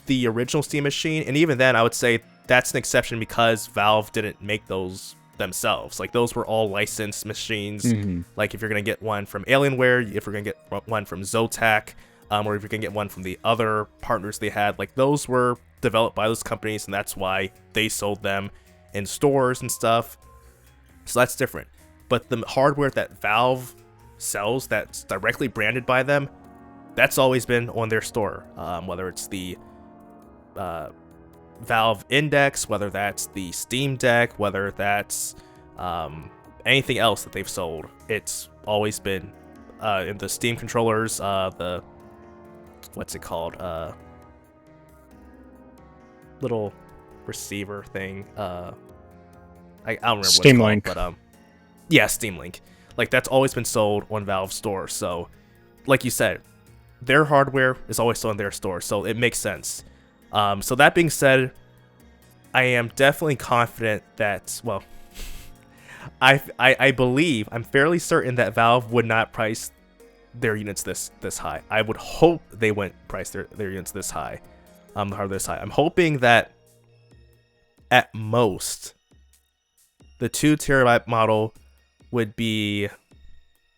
the original Steam Machine, and even then I would say that's an exception because Valve didn't make those themselves. Like, those were all licensed machines. Like, if you're gonna get one from Alienware, if you're gonna get one from Zotac, or if you're gonna get one from the other partners they had, like, those were developed by those companies, and that's why they sold them in stores and stuff. So that's different. But the hardware that Valve sells that's directly branded by them, that's always been on their store. Whether it's the Valve Index, whether that's the Steam Deck, whether that's anything else that they've sold, it's always been in the Steam controllers, the what's it called, little receiver thing, I don't remember Steam what it's Link. called, but yeah, Steam Link. Like, that's always been sold on Valve's store. So, like you said, their hardware is always sold in their store, so it makes sense. So that being said, I am definitely confident that, well, I believe, I'm fairly certain that Valve would not price their units this high. I would hope they wouldn't price their units this high, the hardware this high. I'm hoping that at most the 2 TB model would be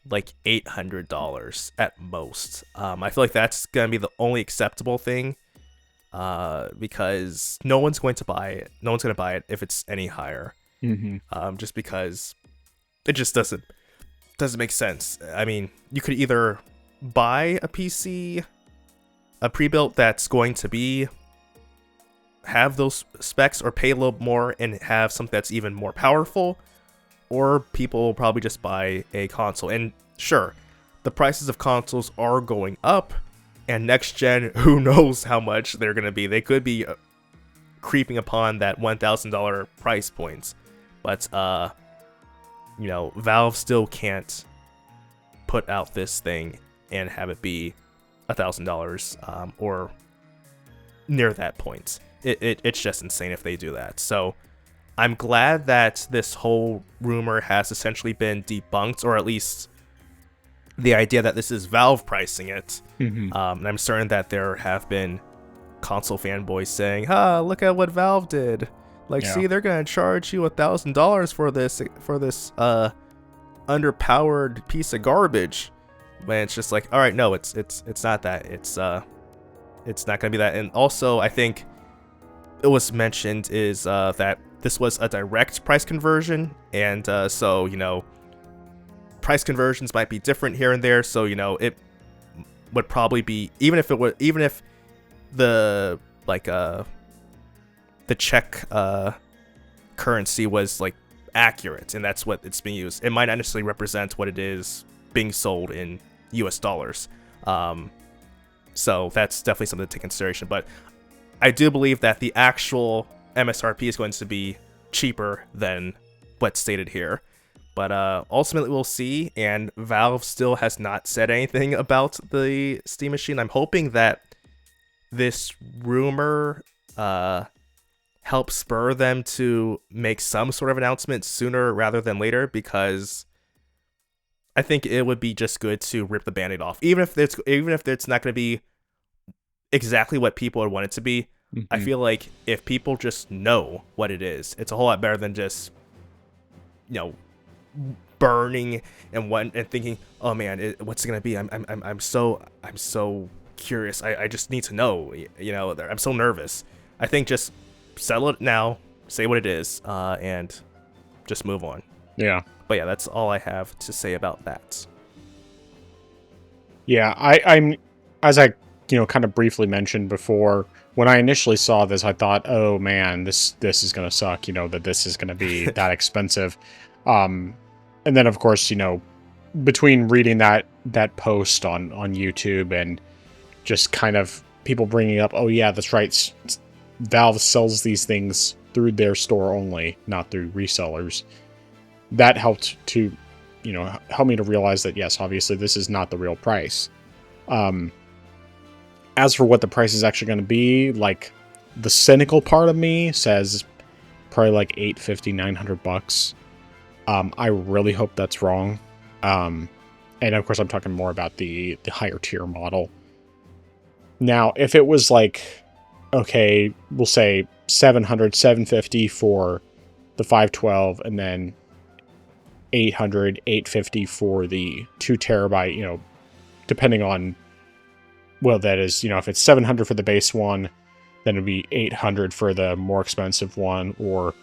like $800 at most. I feel like that's gonna be the only acceptable thing, because no one's going to buy it. No one's gonna buy it if it's any higher. Just because it just doesn't make sense. I mean, you could either buy a PC, a pre-built that's going to have those specs, or pay a little more and have something that's even more powerful, or people will probably just buy a console. And sure, the prices of consoles are going up, and next gen, who knows how much they're going to be. They could be creeping upon that $1,000 price points. But, you know, Valve still can't put out this thing and have it be $1,000, or near that point. It's just insane if they do that. So I'm glad that this whole rumor has essentially been debunked, or at least the idea that this is Valve pricing it. And I'm certain that there have been console fanboys saying, look at what Valve did. Like, see, they're going to charge you $1,000 for this underpowered piece of garbage. When it's just like, all right, no, it's not that. It's not going to be that. And also, I think it was mentioned is that this was a direct price conversion, and so, you know, price conversions might be different here and there. So, you know, it would probably be, even if the like the Czech currency was like accurate, and that's what it's being used. It might not necessarily represent what it is being sold in US dollars. So that's definitely something to take consideration. But I do believe that the actual MSRP is going to be cheaper than what's stated here. But ultimately, we'll see. And Valve still has not said anything about the Steam Machine. I'm hoping that this rumor helps spur them to make some sort of announcement sooner rather than later, because I think it would be just good to rip the Band-Aid off, even if it's not going to be exactly what people would want it to be. Mm-hmm. I feel like if people just know what it is, it's a whole lot better than just, burning and thinking, oh man, what's it going to be? I'm so curious. I just need to know. I'm so nervous. I think just settle it now, say what it is, and just move on. Yeah. But yeah, that's all I have to say about that. Yeah, I'm as I kind of briefly mentioned before, when I initially saw this, I thought, oh man, this is gonna suck. That this is gonna be that expensive. And then of course, between reading that post on YouTube and just kind of people bringing up, oh yeah, that's right, Valve sells these things through their store only, not through resellers. That helped to, help me to realize that, yes, obviously this is not the real price. As for what the price is actually going to be, like, the cynical part of me says probably like $850, $900. I really hope that's wrong. And of course, I'm talking more about the higher tier model. Now, if it was like, okay, we'll say $700, $750 for the 512, and then $800, $850 for the 2 terabyte, depending on, well, that is, if it's $700 for the base one, then it'd be $800 for the more expensive one, or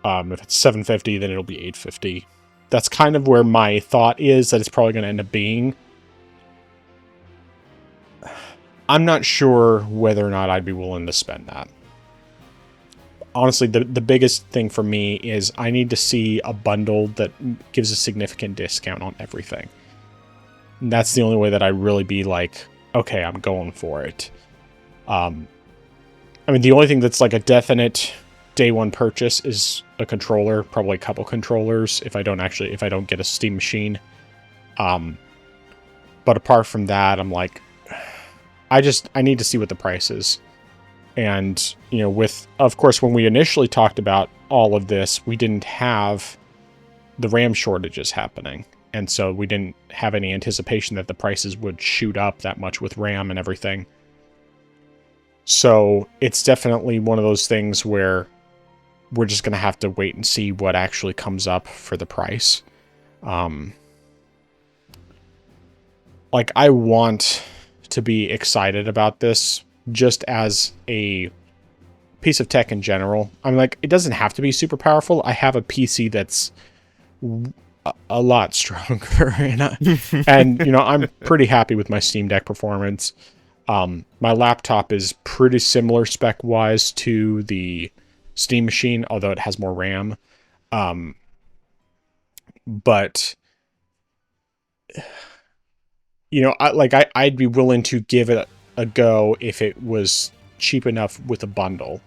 if it's $750, then it'll be $850. That's kind of where my thought is that it's probably going to end up being. I'm not sure whether or not I'd be willing to spend that. Honestly, the biggest thing for me is I need to see a bundle that gives a significant discount on everything. And that's the only way that I really be like, okay, I'm going for it. The only thing that's like a definite day one purchase is a controller, probably a couple controllers if I don't get a Steam Machine. But apart from that, I'm like, I need to see what the price is. And, of course, when we initially talked about all of this, we didn't have the RAM shortages happening. And so we didn't have any anticipation that the prices would shoot up that much with RAM and everything. So it's definitely one of those things where we're just going to have to wait and see what actually comes up for the price. I want to be excited about this just as a piece of tech in general. It doesn't have to be super powerful. I have a PC that's a lot stronger, and I'm pretty happy with my Steam Deck performance. My laptop is pretty similar spec-wise to the Steam Machine, although it has more RAM. But I'd be willing to give it a go if it was cheap enough with a bundle.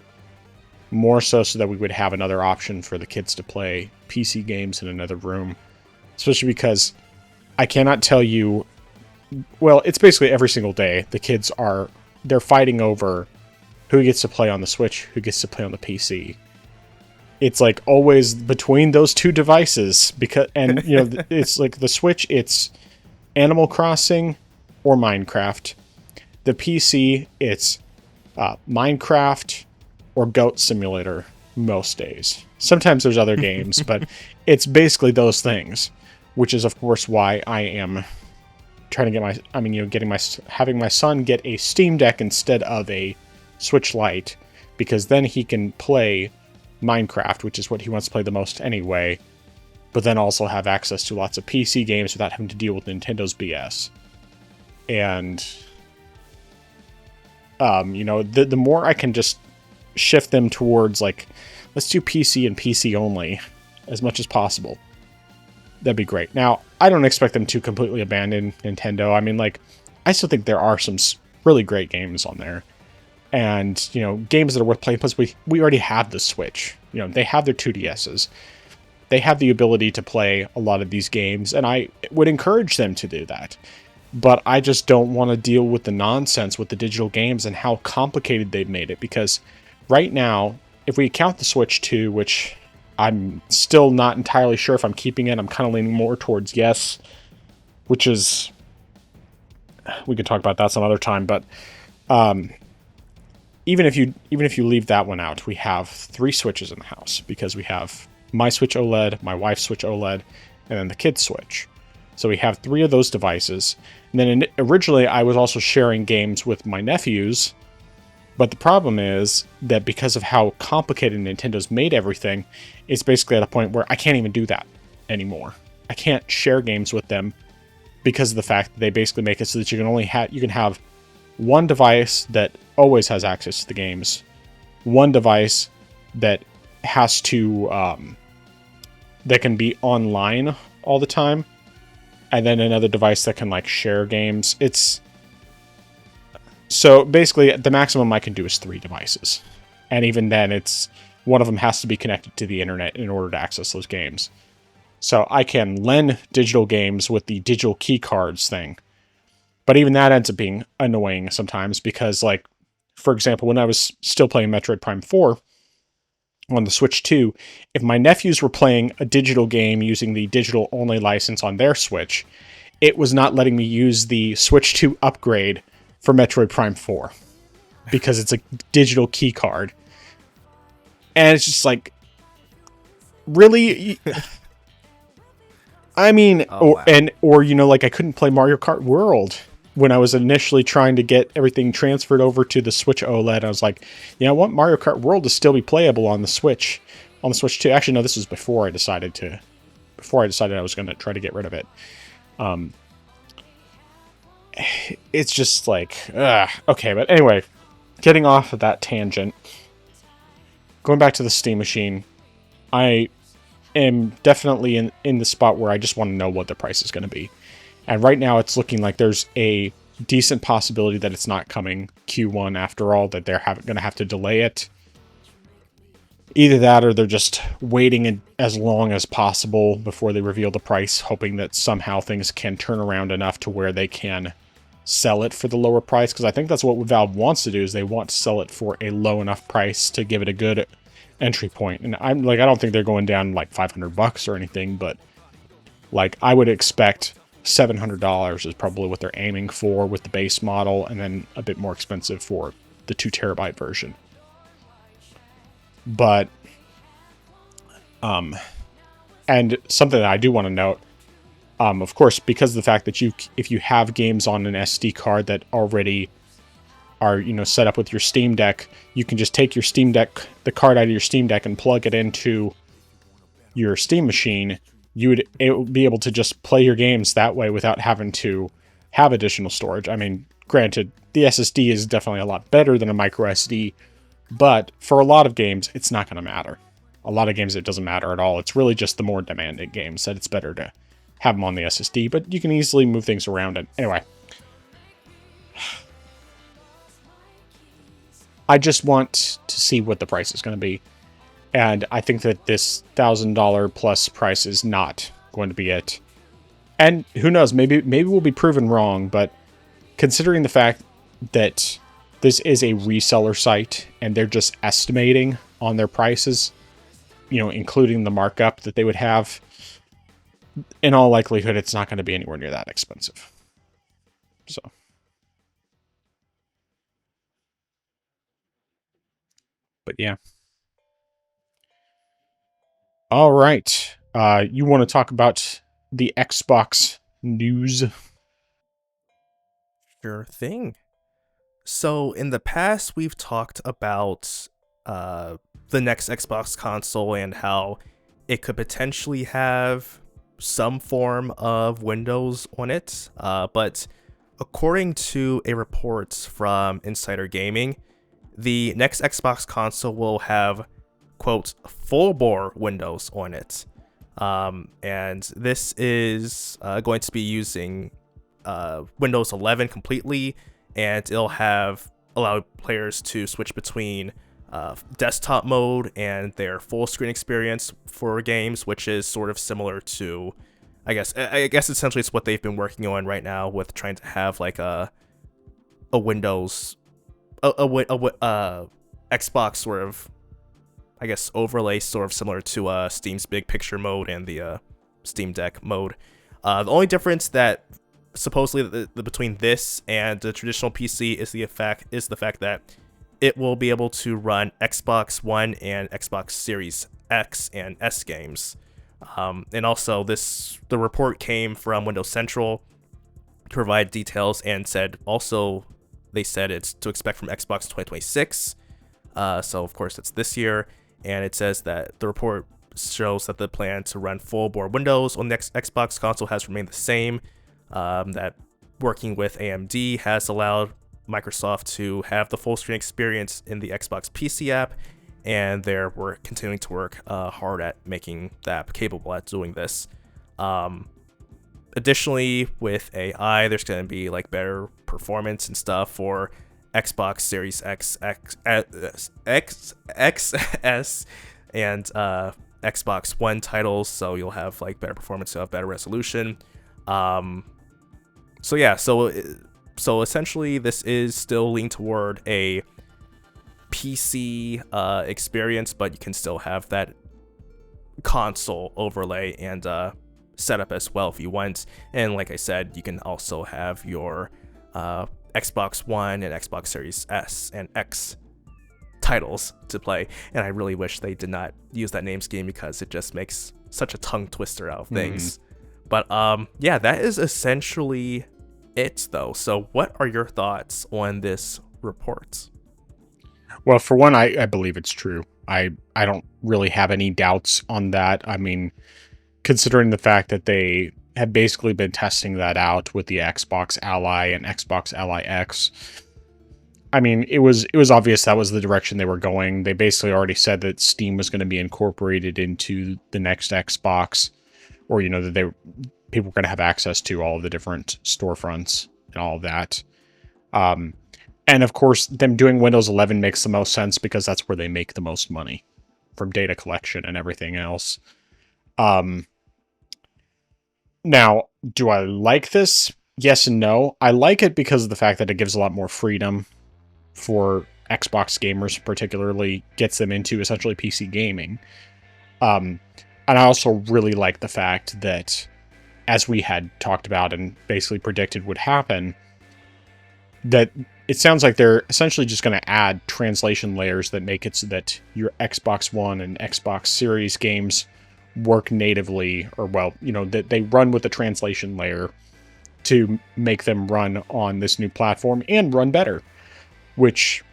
More so that we would have another option for the kids to play PC games in another room. Especially because I cannot tell you... Well, it's basically every single day the kids they're fighting over who gets to play on the Switch, who gets to play on the PC. It's like always between those two devices, it's like the Switch, it's Animal Crossing or Minecraft. The PC, it's Minecraft or Goat Simulator most days. Sometimes there's other games, but it's basically those things, which is of course why I am trying to get having my son get a Steam Deck instead of a Switch Lite, because then he can play Minecraft, which is what he wants to play the most anyway, but then also have access to lots of PC games without having to deal with Nintendo's BS. And the more I can just shift them towards like let's do PC and PC only as much as possible. That'd be great. Now, I don't expect them to completely abandon Nintendo. I mean, like, I still think there are some really great games on there. And, you know, games that are worth playing. Plus, we already have the Switch. You know, they have their 2DSs. They have the ability to play a lot of these games, and I would encourage them to do that. But I just don't want to deal with the nonsense with the digital games and how complicated they've made it. Because right now, if we count the Switch 2, which I'm still not entirely sure if I'm keeping it, I'm kind of leaning more towards yes, which is, we could talk about that some other time. But even if you leave that one out, we have 3 Switches in the house, because we have my Switch OLED, my wife's Switch OLED, and then the kid's Switch. So we have 3 of those devices. And then originally I was also sharing games with my nephews, but the problem is that because of how complicated Nintendo's made everything, it's basically at a point where I can't even do that anymore. I can't share games with them because of the fact that they basically make it so that you can have one device that always has access to the games, one device that has to that can be online all the time, and then another device that can like share games. So basically the maximum I can do is 3 devices, and even then it's one of them has to be connected to the internet in order to access those games. So I can lend digital games with the digital key cards thing, but even that ends up being annoying sometimes, because, like, for example, when I was still playing Metroid Prime 4 on the Switch 2, if my nephews were playing a digital game using the digital only license on their Switch, it was not letting me use the Switch 2 upgrade for Metroid Prime 4 because it's a digital key card. And it's just like, really? I mean, or you know, like, I couldn't play Mario Kart World when I was initially trying to get everything transferred over to the Switch OLED. I was like, you know, I want Mario Kart World to still be playable on the Switch 2. Actually, no, this was before I decided I was going to try to get rid of it. It's just like, okay. But anyway, getting off of that tangent, going back to the Steam machine, I am definitely in the spot where I just want to know what the price is going to be. And right now it's looking like there's a decent possibility that it's not coming Q1 after all, that they're going to have to delay it. Either that, or they're just waiting as long as possible before they reveal the price, hoping that somehow things can turn around enough to where they can sell it for the lower price. Because I think that's what Valve wants to do, is they want to sell it for a low enough price to give it a good entry point. And I don't think they're going down like $500 or anything, but like, I would expect $700 is probably what they're aiming for with the base model, and then a bit more expensive for the 2 terabyte version. But and something that I do want to note, of course, because of the fact that if you have games on an SD card that already are, you know, set up with your Steam Deck, you can just take your Steam Deck, the card out of your Steam Deck, and plug it into your Steam machine. It would be able to just play your games that way without having to have additional storage. I mean, granted, the SSD is definitely a lot better than a micro SD, but for a lot of games, it's not going to matter. A lot of games, it doesn't matter at all. It's really just the more demanding games that it's better to have them on the SSD, but you can easily move things around. And anyway, I just want to see what the price is going to be. And I think that this $1,000 plus price is not going to be it. And who knows, maybe we'll be proven wrong, but considering the fact that this is a reseller site and they're just estimating on their prices, you know, including the markup that they would have, in all likelihood, it's not going to be anywhere near that expensive. So. But yeah. All right. You want to talk about the Xbox news? Sure thing. So in the past, we've talked about the next Xbox console and how it could potentially have some form of Windows on it. But according to a report from Insider Gaming, the next Xbox console will have quote, full bore Windows on it. And this is going to be using Windows 11 completely, and it'll allow players to switch between desktop mode and their full screen experience for games, which is sort of similar to, I guess essentially it's what they've been working on right now with trying to have like a Windows, Xbox sort of, I guess, overlay, sort of similar to Steam's big picture mode and the Steam Deck mode. The only difference that supposedly between this and the traditional PC is the fact that it will be able to run Xbox One and Xbox Series X and S games. And also the report came from Windows Central to provide details, and they said it's to expect from Xbox 2026. So of course it's this year, and it says that the report shows that the plan to run full bore Windows on the Xbox console has remained the same. That working with AMD has allowed Microsoft to have the full screen experience in the Xbox PC app, and they're continuing to work hard at making the app capable at doing this. Additionally, with AI, there's going to be like better performance and stuff for Xbox Series X, XS, and Xbox One titles, so you'll have like better performance, you'll have better resolution. So essentially, this is still leaning toward a PC experience, but you can still have that console overlay and setup as well if you want. And like I said, you can also have your Xbox One and Xbox Series S and X titles to play. And I really wish they did not use that name scheme, because it just makes such a tongue twister out of things. But yeah, that is essentially it, though. So what are your thoughts on this report? Well, for one, I believe it's true. I don't really have any doubts on that. I mean, considering the fact that they have basically been testing that out with the Xbox Ally and Xbox Ally X, I mean, it was obvious that was the direction they were going. They basically already said that Steam was going to be incorporated into the next Xbox, or, you know, that people were going to have access to all of the different storefronts and all of that. And of course, them doing Windows 11 makes the most sense, because that's where they make the most money from data collection and everything else. Now, do I like this? Yes and no. I like it because of the fact that it gives a lot more freedom for Xbox gamers, particularly gets them into essentially PC gaming. And I also really like the fact that, as we had talked about and basically predicted would happen, that it sounds like they're essentially just going to add translation layers that make it so that your Xbox One and Xbox Series games work natively, or, well, you know, that they run with the translation layer to make them run on this new platform and run better, which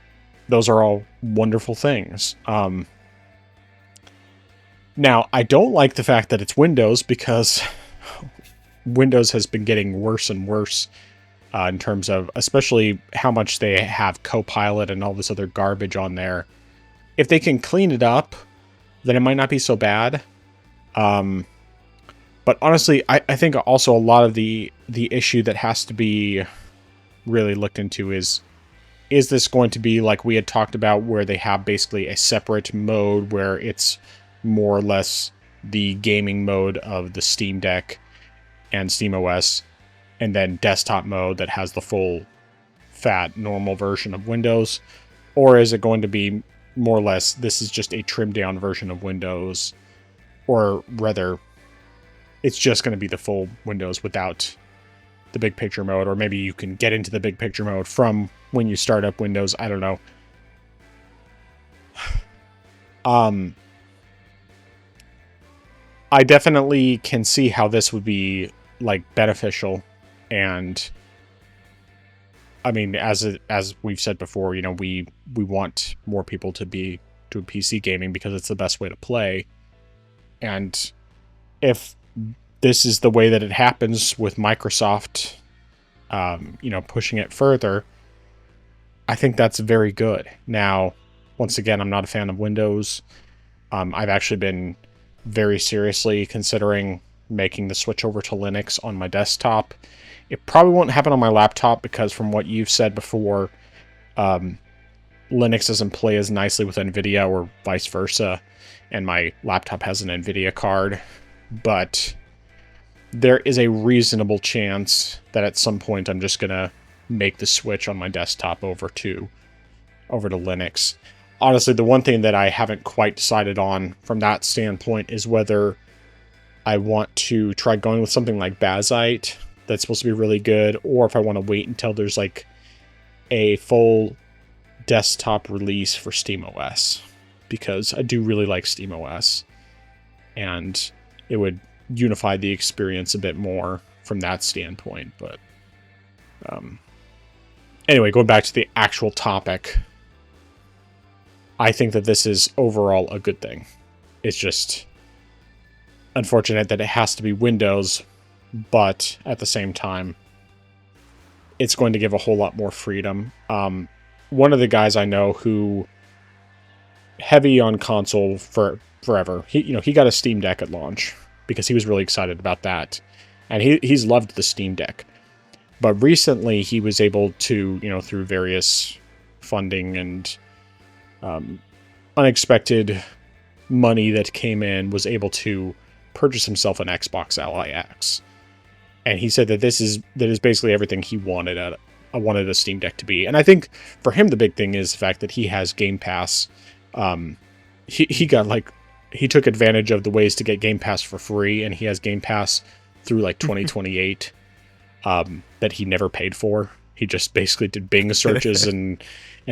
those are all wonderful things. Now, I don't like the fact that it's Windows, because Windows has been getting worse and worse in terms of, especially how much they have Copilot and all this other garbage on there. If they can clean it up, then it might not be so bad. But honestly, I think also a lot of the issue that has to be really looked into is this going to be like we had talked about, where they have basically a separate mode where it's more or less the gaming mode of the Steam Deck and SteamOS, and then desktop mode that has the full fat normal version of Windows? Or is it going to be more or less this is just a trimmed down version of Windows, or rather it's just going to be the full Windows without the big picture mode? Or maybe you can get into the big picture mode from when you start up Windows. I don't know. I definitely can see how this would be like beneficial, and I mean, as we've said before, you know, we want more people to be doing PC gaming because it's the best way to play. And if this is the way that it happens with Microsoft, you know, pushing it further, I think that's very good. Now, once again, I'm not a fan of Windows. I've actually been very seriously considering making the switch over to Linux on my desktop. It probably won't happen on my laptop because from what you've said before, Linux doesn't play as nicely with NVIDIA or vice versa, and my laptop has an NVIDIA card. But there is a reasonable chance that at some point I'm just going to make the switch on my desktop over to Linux. Honestly, the one thing that I haven't quite decided on from that standpoint is whether I want to try going with something like Bazite that's supposed to be really good, or if I want to wait until there's like a full desktop release for SteamOS, because I do really like SteamOS, and it would unify the experience a bit more from that standpoint. But anyway, going back to the actual topic, I think that this is overall a good thing. It's just unfortunate that it has to be Windows, but at the same time, it's going to give a whole lot more freedom. One of the guys I know who heavy on console for forever, he got a Steam Deck at launch because he was really excited about that, and he's loved the Steam Deck. But recently, he was able to, through various funding and unexpected money that came in, was able to purchase himself an Xbox LIX. And he said that that is basically everything he wanted a Steam Deck to be. And I think for him the big thing is the fact that he has Game Pass. He took advantage of the ways to get Game Pass for free, and he has Game Pass through like 2028 that he never paid for. He just basically did Bing searches and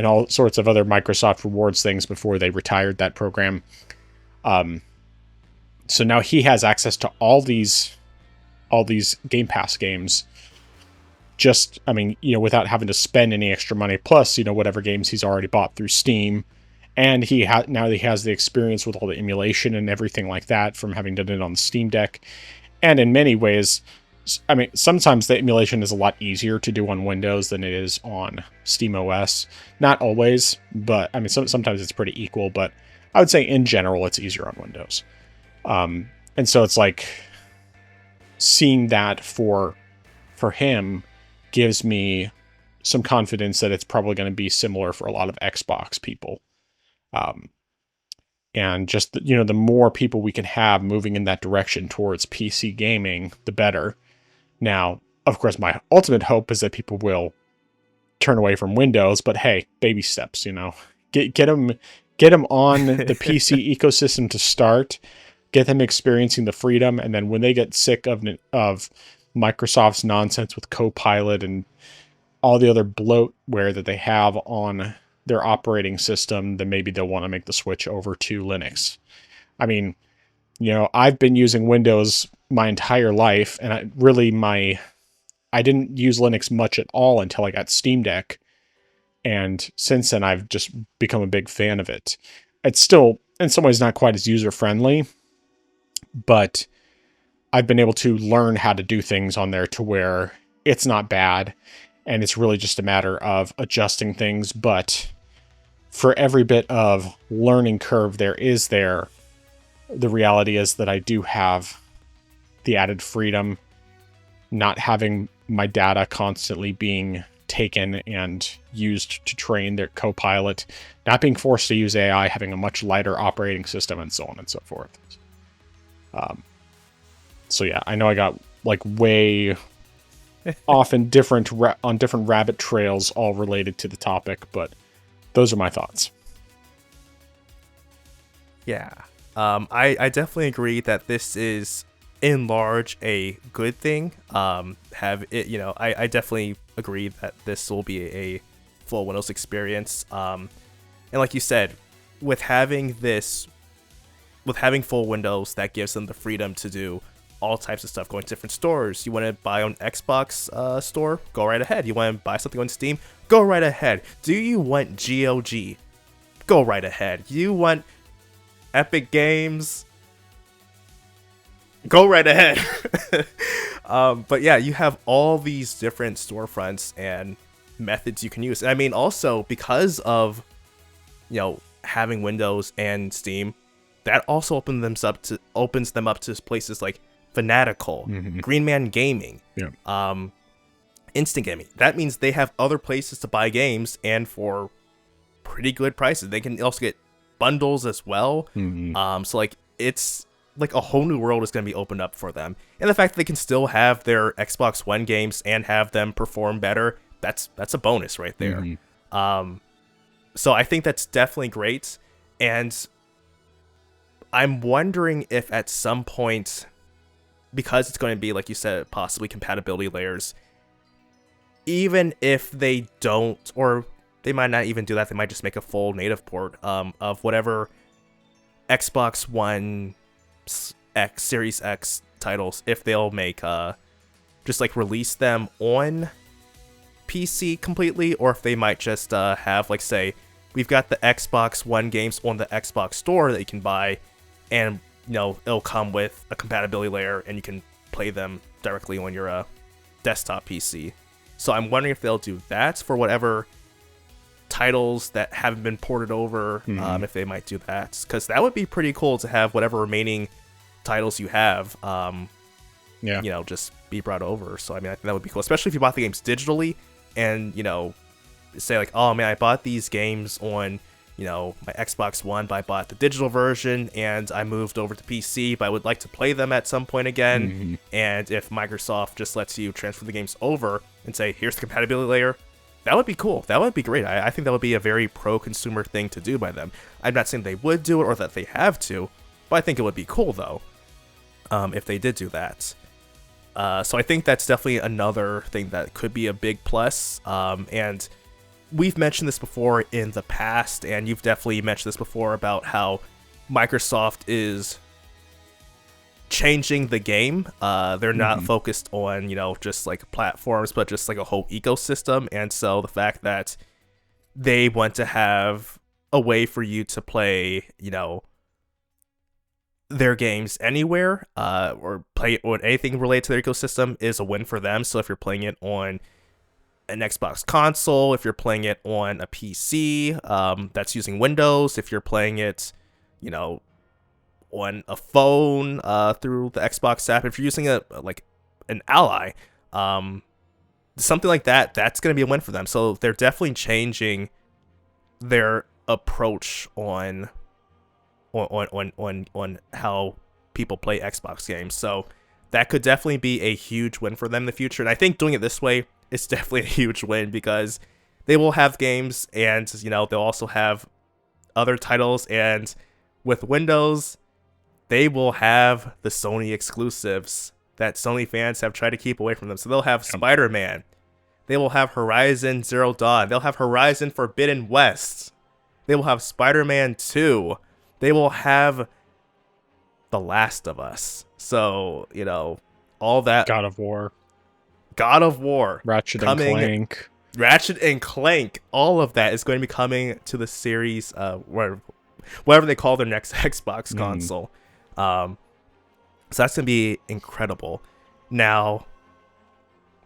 all sorts of other Microsoft rewards things before they retired that program. So now he has access to all these Game Pass games, without having to spend any extra money. Plus, whatever games he's already bought through Steam, and now he has the experience with all the emulation and everything like that from having done it on the Steam Deck. And in many ways, sometimes the emulation is a lot easier to do on Windows than it is on SteamOS. Not always, but sometimes it's pretty equal. But I would say in general, it's easier on Windows. And so it's like seeing that for him gives me some confidence that it's probably going to be similar for a lot of Xbox people. And just, the more people we can have moving in that direction towards PC gaming, the better. Now, of course, my ultimate hope is that people will turn away from Windows, but hey, baby steps, get them on the PC ecosystem to start, get them experiencing the freedom. And then when they get sick of Microsoft's nonsense with Copilot and all the other bloatware that they have on their operating system, then maybe they'll want to make the switch over to Linux. I've been using Windows my entire life, and I didn't use Linux much at all until I got Steam Deck. And since then, I've just become a big fan of it. It's still, in some ways, not quite as user-friendly, but I've been able to learn how to do things on there to where it's not bad, and it's really just a matter of adjusting things. But for every bit of learning curve the reality is that I do have the added freedom, not having my data constantly being taken and used to train their Copilot, not being forced to use AI, having a much lighter operating system, and so on and so forth. So yeah, I know I got like way off in different rabbit trails, all related to the topic, but those are my thoughts. Yeah. I definitely agree that this is in large a good thing. I definitely agree that this will be a full Windows experience. And like you said, with having full Windows, that gives them the freedom to do all types of stuff, going to different stores. You want to buy on Xbox store? Go right ahead. You want to buy something on Steam? Go right ahead. Do you want GOG? Go right ahead. You want Epic Games? Go right ahead. But yeah, you have all these different storefronts and methods you can use. And also because of having Windows and Steam, that also opens them up to places like Fanatical, Green Man Gaming, Instant Gaming. That means they have other places to buy games, and for pretty good prices. They can also get bundles as well. So like it's like a whole new world is going to be opened up for them, and the fact that they can still have their Xbox One games and have them perform better, that's a bonus right there. So I think that's definitely great, and I'm wondering if at some point, because it's going to be, like you said, possibly compatibility layers, even if they don't, or they might not even do that, they might just make a full native port of whatever Xbox One X, Series X titles, if they'll make just like release them on PC completely, or if they might just have, like, say, we've got the Xbox One games on the Xbox store that you can buy, and it'll come with a compatibility layer and you can play them directly on your desktop PC. So I'm wondering if they'll do that for whatever titles that haven't been ported over, if they might do that, because that would be pretty cool to have whatever remaining titles you have just be brought over. So I mean, I think that would be cool, especially if you bought the games digitally and say like, oh man, I bought these games on my Xbox One, but I bought the digital version and I moved over to PC, but I would like to play them at some point again. And if Microsoft just lets you transfer the games over and say, here's the compatibility layer, that would be cool. That would be great. I think that would be a very pro-consumer thing to do by them. I'm not saying they would do it or that they have to, but I think it would be cool though, if they did do that. So I think that's definitely another thing that could be a big plus. And we've mentioned this before in the past, and you've definitely mentioned this before about how Microsoft is changing the game. They're not focused on, just like platforms, but just like a whole ecosystem. And so the fact that they want to have a way for you to play, their games anywhere, or play on anything related to their ecosystem is a win for them. So if you're playing it on an Xbox console, if you're playing it on a PC that's using Windows, if you're playing it, on a phone through the Xbox app, if you're using an Ally, something like that, that's going to be a win for them. So they're definitely changing their approach on how people play Xbox games. So that could definitely be a huge win for them in the future. And I think doing it this way is definitely a huge win, because they will have games and, they'll also have other titles. And with Windows, they will have the Sony exclusives that Sony fans have tried to keep away from them. So they'll have Spider-Man. They will have Horizon Zero Dawn. They'll have Horizon Forbidden West. They will have Spider-Man 2. They will have The Last of Us. So, all that. God of War. Ratchet and Clank. Ratchet and Clank. All of that is going to be coming to the series, whatever they call their next Xbox console. So that's going to be incredible. Now,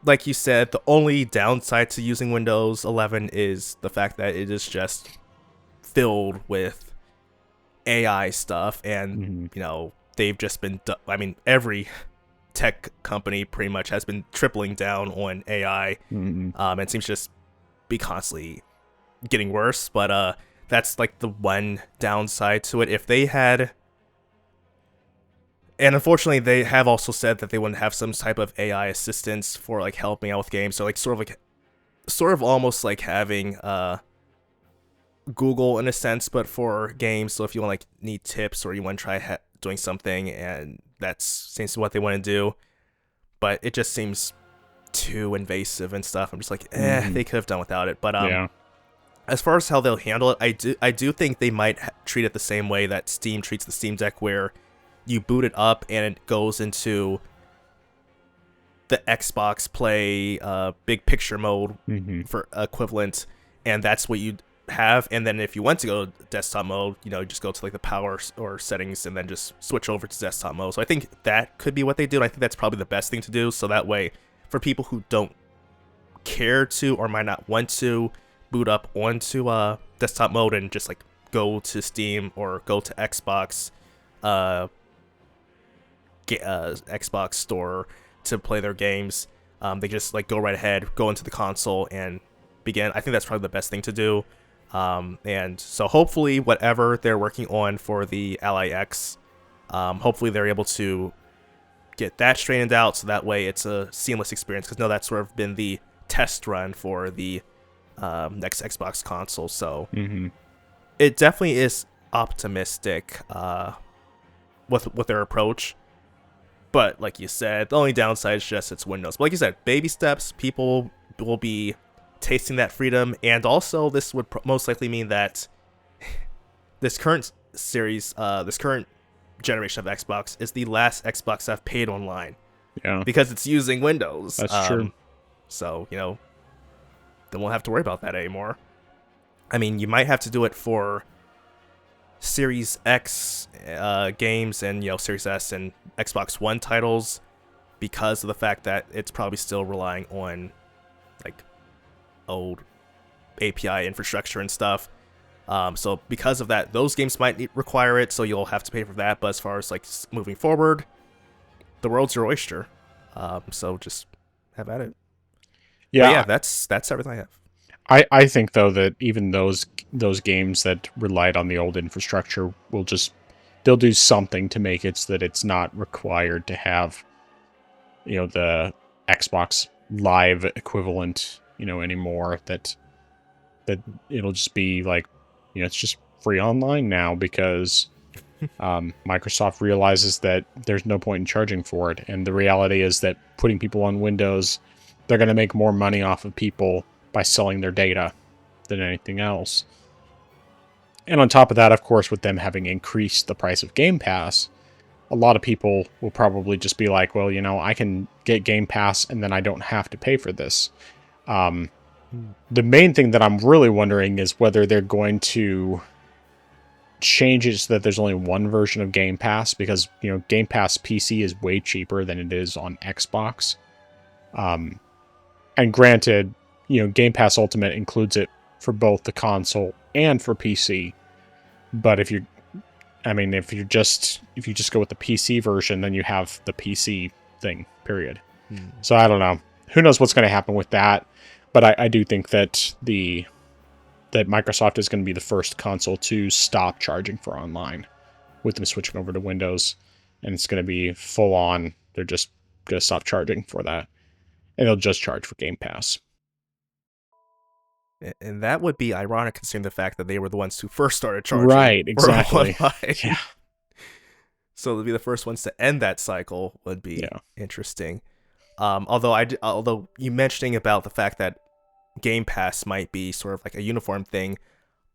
like you said, the only downside to using Windows 11 is the fact that it is just filled with AI stuff. And, they've just been, every tech company pretty much has been tripling down on AI. It seems to just be constantly getting worse. But that's like the one downside to it. If they had, and unfortunately they have also said that they wouldn't have some type of AI assistance for like helping out with games. So like sort of almost like having Google in a sense, but for games. So if you want need tips or you want to try doing something, and that seems what they want to do, but it just seems too invasive and stuff. I'm just like, they could have done without it. But as far as how they'll handle it, I do think they might treat it the same way that Steam treats the Steam Deck, where you boot it up and it goes into the Xbox Play big picture mode for equivalent, and that's what you have. And then if you want to go to desktop mode, just go to like the power or settings and then just switch over to desktop mode. So I think that could be what they do, and I think that's probably the best thing to do. So that way, for people who don't care to or might not want to boot up onto desktop mode and just like go to Steam or go to Xbox uh, Xbox store to play their games. They just like go right ahead, go into the console and begin. I think that's probably the best thing to do. And so hopefully whatever they're working on for the Ally X, hopefully they're able to get that straightened out so that way it's a seamless experience, because no, that's sort of been the test run for the next Xbox console. So it definitely is optimistic with their approach. But like you said, the only downside is just it's Windows. But like you said, baby steps, people will be tasting that freedom. And also this would most likely mean that this current series, this current generation of Xbox is the last Xbox I've paid online. Yeah. Because it's using Windows. That's true. So, you know, then we'll have to worry about that anymore. I mean, you might have to do it for Series X games and, you know, Series S and Xbox One titles, because of the fact that it's probably still relying on like old API infrastructure and stuff. So because of that, those games might require it, so you'll have to pay for that. But as far as like moving forward, the world's your oyster. So just have at it. Yeah, but yeah, that's everything I have. I think though that even those games that relied on the old infrastructure they'll do something to make it so that it's not required to have, you know, the Xbox Live equivalent, you know, anymore. That it'll just be like, you know, it's just free online now because Microsoft realizes that there's no point in charging for it. And the reality is that putting people on Windows, they're going to make more money off of people by selling their data than anything else. And on top of that, of course, with them having increased the price of Game Pass, a lot of people will probably just be like, well, you know, I can get Game Pass and then I don't have to pay for this. The main thing that I'm really wondering is whether they're going to change it so that there's only one version of Game Pass, because, you know, Game Pass PC is way cheaper than it is on Xbox. And granted, you know, Game Pass Ultimate includes it for both the console and for PC. But if you just go with the PC version, then you have the PC thing, period. So I don't know. Who knows what's going to happen with that? But I do think that that Microsoft is going to be the first console to stop charging for online, with them switching over to Windows, and it's going to be full on. They're just going to stop charging for that, and they'll just charge for Game Pass. And that would be ironic considering the fact that they were the ones who first started charging. Right, exactly. Yeah. So to be the first ones to end that cycle would be interesting. Although you mentioning about the fact that Game Pass might be sort of like a uniform thing,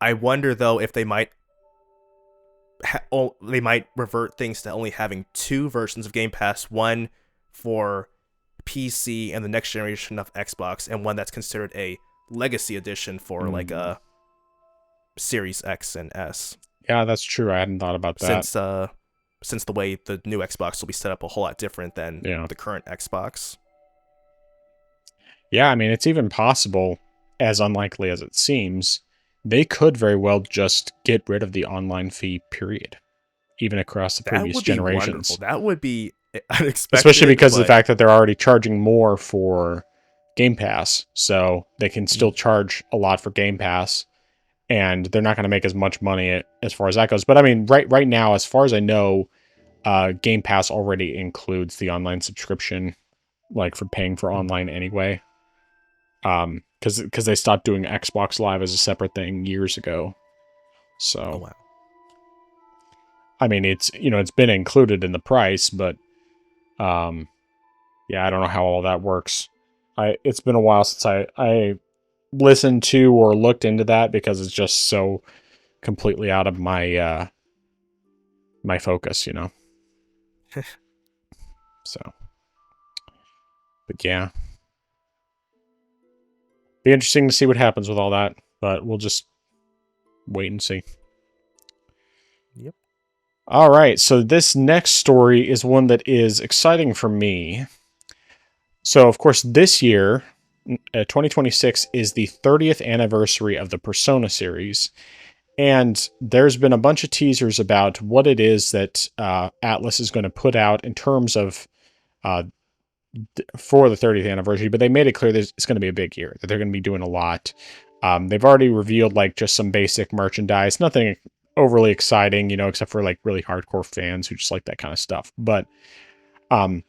I wonder though if they might revert things to only having two versions of Game Pass, one for PC and the next generation of Xbox, and one that's considered a legacy edition for like a Series X and S. Yeah, that's true. I hadn't thought about that. Since the way the new Xbox will be set up a whole lot different than the current Xbox. Yeah, I mean, it's even possible, as unlikely as it seems, they could very well just get rid of the online fee, period, even across the previous generations. Wonderful. That would be unexpected. Especially because of the fact that they're already charging more for Game Pass, so they can still charge a lot for Game Pass, and they're not going to make as much money as far as that goes. But I mean, right now, as far as I know, Game Pass already includes the online subscription, like for paying for online anyway. Because they stopped doing Xbox Live as a separate thing years ago. So, wow. I mean, it's been included in the price, but yeah, I don't know how all that works. It's been a while since I listened to or looked into that, because it's just so completely out of my my focus, you know. So, but yeah, be interesting to see what happens with all that, but we'll just wait and see. Yep. All right, so this next story is one that is exciting for me. So, of course, this year, 2026, is the 30th anniversary of the Persona series. And there's been a bunch of teasers about what it is that Atlas is going to put out in terms of uh, for the 30th anniversary, but they made it clear that it's going to be a big year, that they're going to be doing a lot. They've already revealed like just some basic merchandise, nothing overly exciting, except for like really hardcore fans who just like that kind of stuff. But um,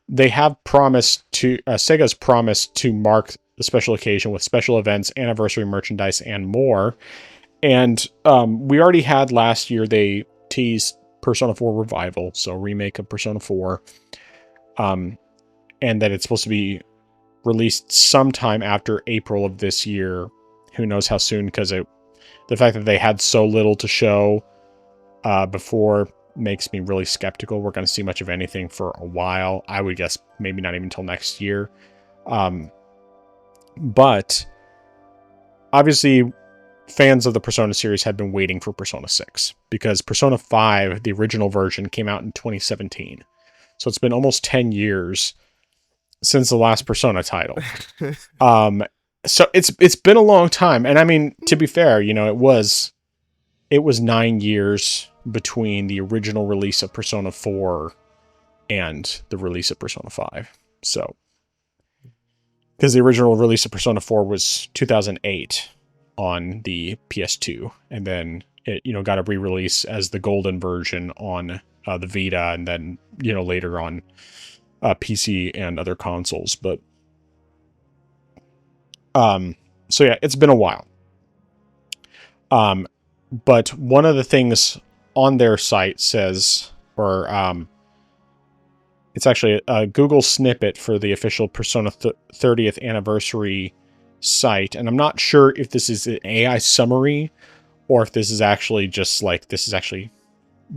they have promised to, Sega's promised to mark the special occasion with special events, anniversary merchandise, and more. And we already had last year, they teased Persona 4 Revival, so remake of Persona 4. And that it's supposed to be released sometime after April of this year. Who knows how soon, because the fact that they had so little to show before makes me really skeptical we're going to see much of anything for a while. I would guess maybe not even until next year. But obviously, fans of the Persona series had been waiting for Persona 6, because Persona 5, the original version, came out in 2017. So it's been almost 10 years since the last Persona title. So it's been a long time. And I mean, to be fair, it was 9 years between the original release of Persona 4 and the release of Persona 5. So, because the original release of Persona 4 was 2008 on the PS2, and then it, got a re-release as the golden version on the Vita, and then, later on PC and other consoles. But so yeah, it's been a while. But one of the things on their site says, or it's actually a Google snippet for the official Persona 30th anniversary site, and I'm not sure if this is an AI summary or if this is actually just like, this is actually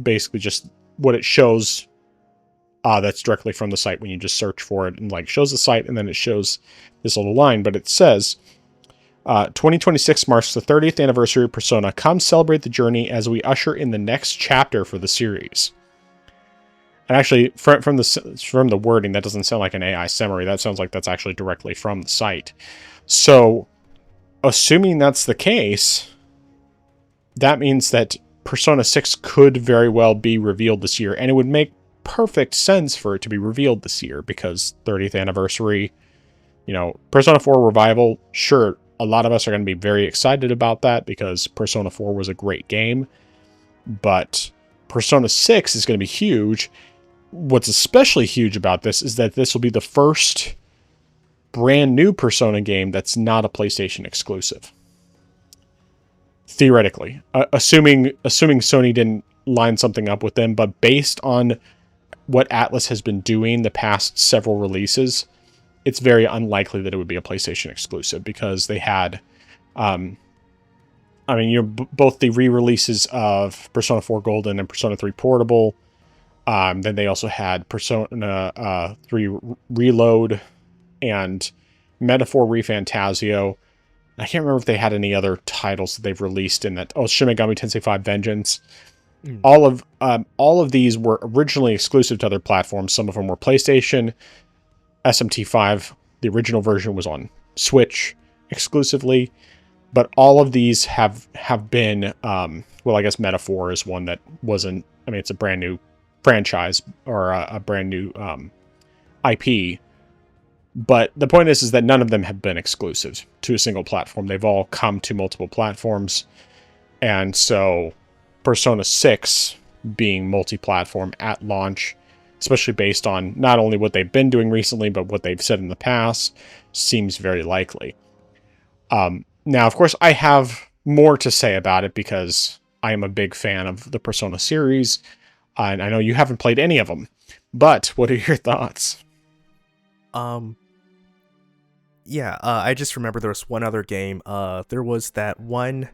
basically just what it shows. That's directly from the site when you just search for it, and like shows the site, and then it shows this little line. But it says, 2026 marks the 30th anniversary of Persona. Come celebrate the journey as we usher in the next chapter for the series. And actually, from the wording, that doesn't sound like an AI summary. That sounds like that's actually directly from the site. So, assuming that's the case, that means that Persona 6 could very well be revealed this year, and it would make perfect sense for it to be revealed this year, because 30th anniversary, Persona 4 Revival, sure, a lot of us are going to be very excited about that because Persona 4 was a great game, but Persona 6 is going to be huge. What's especially huge about this is that this will be the first brand new Persona game that's not a PlayStation exclusive. Theoretically, assuming Sony didn't line something up with them, but based on what Atlas has been doing the past several releases, it's very unlikely that it would be a PlayStation exclusive, because they had, both the re-releases of Persona 4 Golden and Persona 3 Portable. Then they also had Persona 3 Reload and Metaphor ReFantazio. I can't remember if they had any other titles that they've released in that. Oh, Shin Megami Tensei 5 Vengeance. All of these were originally exclusive to other platforms. Some of them were PlayStation. SMT5, the original version, was on Switch exclusively. But all of these have been, I guess Metaphor is one that wasn't. It's a brand new franchise, or a brand new IP. But the point is that none of them have been exclusive to a single platform. They've all come to multiple platforms. And so Persona 6 being multi-platform at launch, especially based on not only what they've been doing recently, but what they've said in the past, seems very likely. Now, of course, I have more to say about it because I am a big fan of the Persona series, and I know you haven't played any of them. But what are your thoughts? I just remember there was one other game. There was that one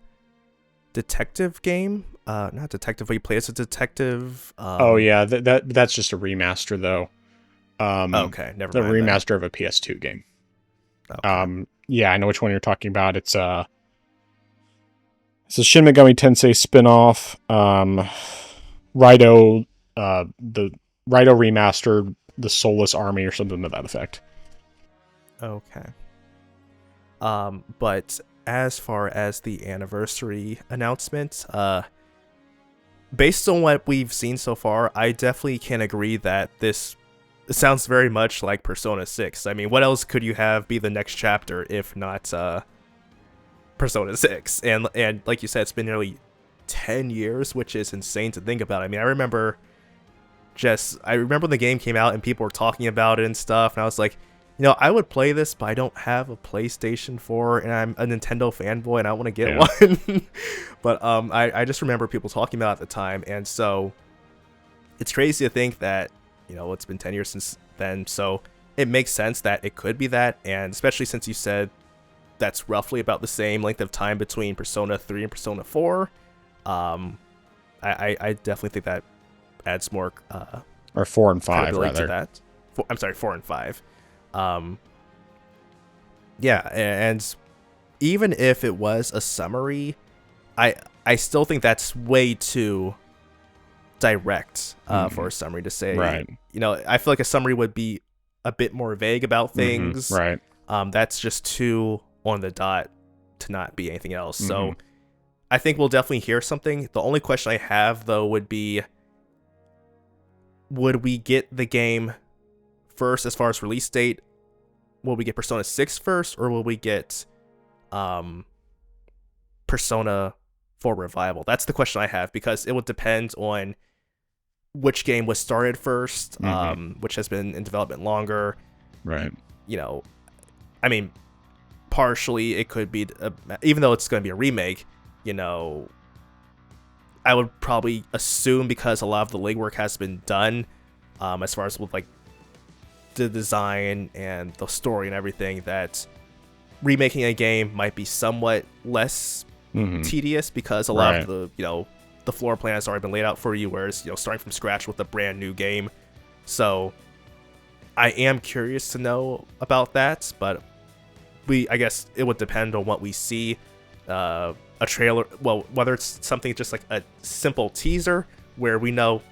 detective game. Not detective, but you play as a detective. That's just a remaster, though. Okay, never mind. The remaster of a PS2 game. Okay. Yeah, I know which one you're talking about. It's a Shin Megami Tensei spin-off. Raito, the Raito remastered, the Soulless Army, or something to that effect. Okay. But as far as the anniversary announcement, based on what we've seen so far, I definitely can agree that this sounds very much like Persona 6. I mean, what else could you have be the next chapter if not Persona 6? And like you said, it's been nearly 10 years, which is insane to think about. I mean, I remember when the game came out and people were talking about it and stuff, and I was like, I would play this, but I don't have a PlayStation 4, and I'm a Nintendo fanboy, and I want to get one. But I just remember people talking about it at the time, and so it's crazy to think that, it's been 10 years since then, so it makes sense that it could be that, and especially since you said that's roughly about the same length of time between Persona 3 and Persona 4, I definitely think that adds more or 4 and 5 credibility rather. to that. I'm sorry, 4 and 5. Yeah, and even if it was a summary, I still think that's way too direct for a summary to say. Right. I feel like a summary would be a bit more vague about things. Right. That's just too on the dot to not be anything else. So I think we'll definitely hear something. The only question I have, though, would be, would we get the game first as far as release date? Will we get Persona 6 first, or will we get Persona 4 Revival? That's the question I have, because it would depend on which game was started first, which has been in development longer. Right. I mean, partially it could be, even though it's going to be a remake, I would probably assume, because a lot of the legwork has been done, as far as with like the design and the story and everything, that remaking a game might be somewhat less tedious, because a lot of the floor plan has already been laid out for you, whereas starting from scratch with a brand new game. So I am curious to know about that, but I guess it would depend on what we see. A trailer, well, whether it's something just like a simple teaser where we know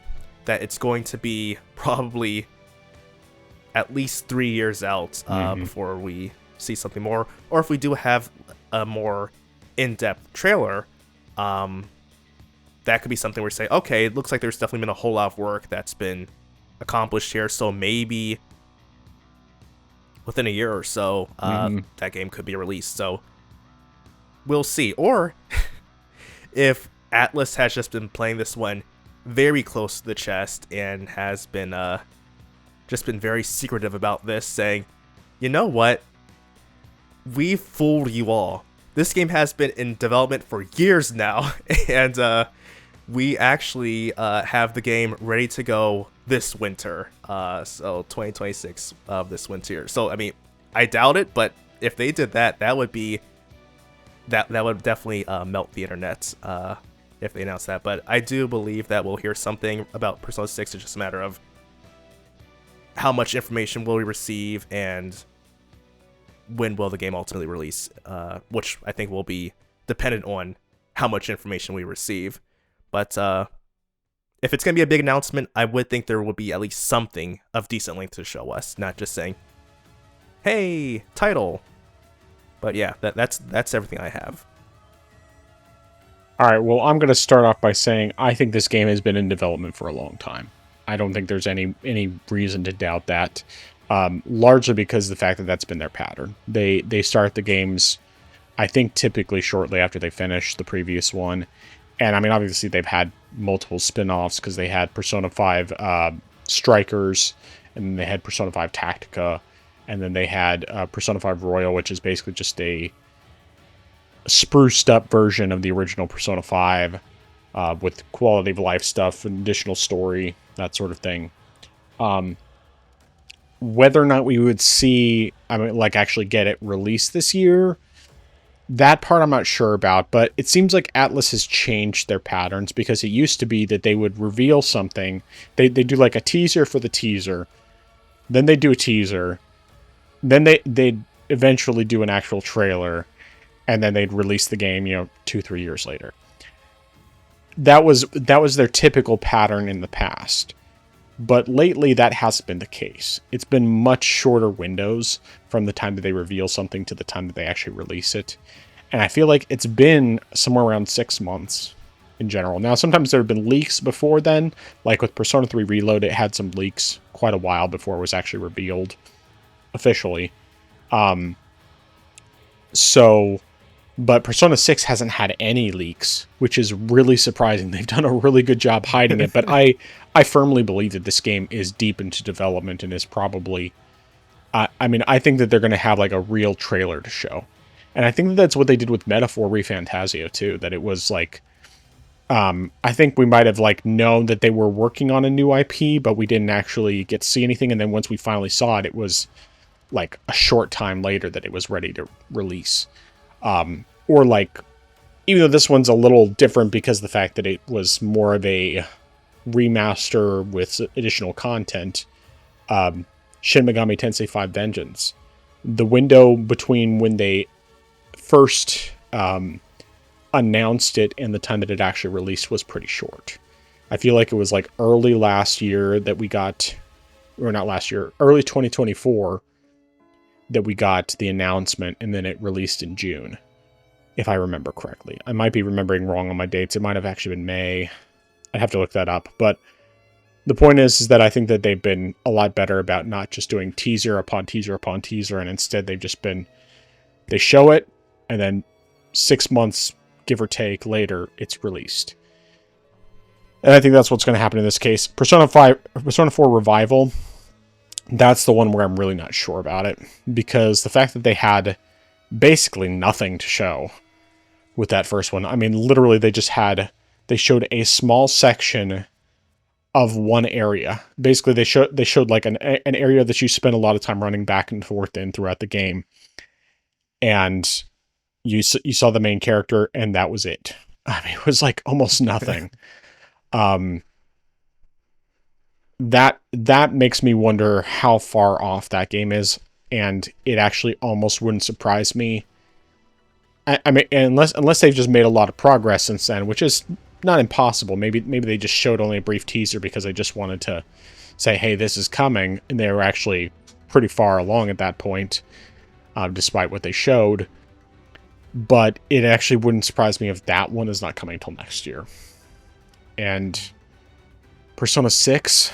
that it's going to be probably at least 3 years out before we see something more, or if we do have a more in-depth trailer, that could be something where we say, okay, it looks like there's definitely been a whole lot of work that's been accomplished here, so maybe within a year or so, that game could be released. So we'll see. Or if Atlas has just been playing this one very close to the chest and has been just been very secretive about this, saying, you know what, we fooled you all. This game has been in development for years now, and we actually have the game ready to go this winter, so 2026 of this winter. So I mean, I doubt it, but if they did that, that would be that would definitely melt the internet if they announced that. But I do believe that we'll hear something about Persona 6. It's just a matter of how much information will we receive and when will the game ultimately release, which I think will be dependent on how much information we receive. But if it's going to be a big announcement, I would think there would be at least something of decent length to show us, not just saying, hey, title. But yeah, that's everything I have. All right, well, I'm going to start off by saying I think this game has been in development for a long time. I don't think there's any reason to doubt that, largely because of the fact that that's been their pattern. They start the games, I think, typically shortly after they finish the previous one. And I mean, obviously, they've had multiple spin-offs because they had Persona 5 Strikers, and then they had Persona 5 Tactica, and then they had Persona 5 Royal, which is basically just a spruced up version of the original Persona 5 with quality of life stuff, and additional story, that sort of thing. Whether or not we would see, I mean, like actually get it released this year, that part I'm not sure about, but it seems like Atlas has changed their patterns, because it used to be that they would reveal something. They do like a teaser for the teaser, then they do a teaser, then they'd eventually do an actual trailer, and then they'd release the game, 2-3 years later. That was their typical pattern in the past. But lately, that hasn't been the case. It's been much shorter windows from the time that they reveal something to the time that they actually release it. And I feel like it's been somewhere around 6 months in general. Now, sometimes there have been leaks before then. Like with Persona 3 Reload, it had some leaks quite a while before it was actually revealed officially. But Persona 6 hasn't had any leaks, which is really surprising. They've done a really good job hiding it, but I firmly believe that this game is deep into development and is probably... I think that they're going to have like a real trailer to show. And I think that that's what they did with Metaphor ReFantazio too, that it was like... I think we might have like known that they were working on a new IP, but we didn't actually get to see anything. And then once we finally saw it, it was like a short time later that it was ready to release. Or like, even though this one's a little different because of the fact that it was more of a remaster with additional content, Shin Megami Tensei 5 Vengeance, the window between when they first announced it and the time that it actually released was pretty short. I feel like it was like early last year that we got, or not last year, early 2024 that we got the announcement, and then it released in June, if I remember correctly. I might be remembering wrong on my dates. It might have actually been May. I'd have to look that up. But the point is that I think that they've been a lot better about not just doing teaser upon teaser upon teaser, and instead they've just been, they show it, and then 6 months, give or take, later, it's released. And I think that's what's going to happen in this case. Persona 4 Revival, that's the one where I'm really not sure about it, because the fact that they had basically nothing to show with that first one. I mean, literally they showed a small section of one area. Basically they showed like an area that you spend a lot of time running back and forth in throughout the game. And you saw the main character, and that was it. I mean, it was like almost nothing. That makes me wonder how far off that game is, and it actually almost wouldn't surprise me. I mean, unless they've just made a lot of progress since then, which is not impossible. Maybe they just showed only a brief teaser because they just wanted to say, hey, this is coming, and they were actually pretty far along at that point, despite what they showed. But it actually wouldn't surprise me if that one is not coming until next year. And Persona 6,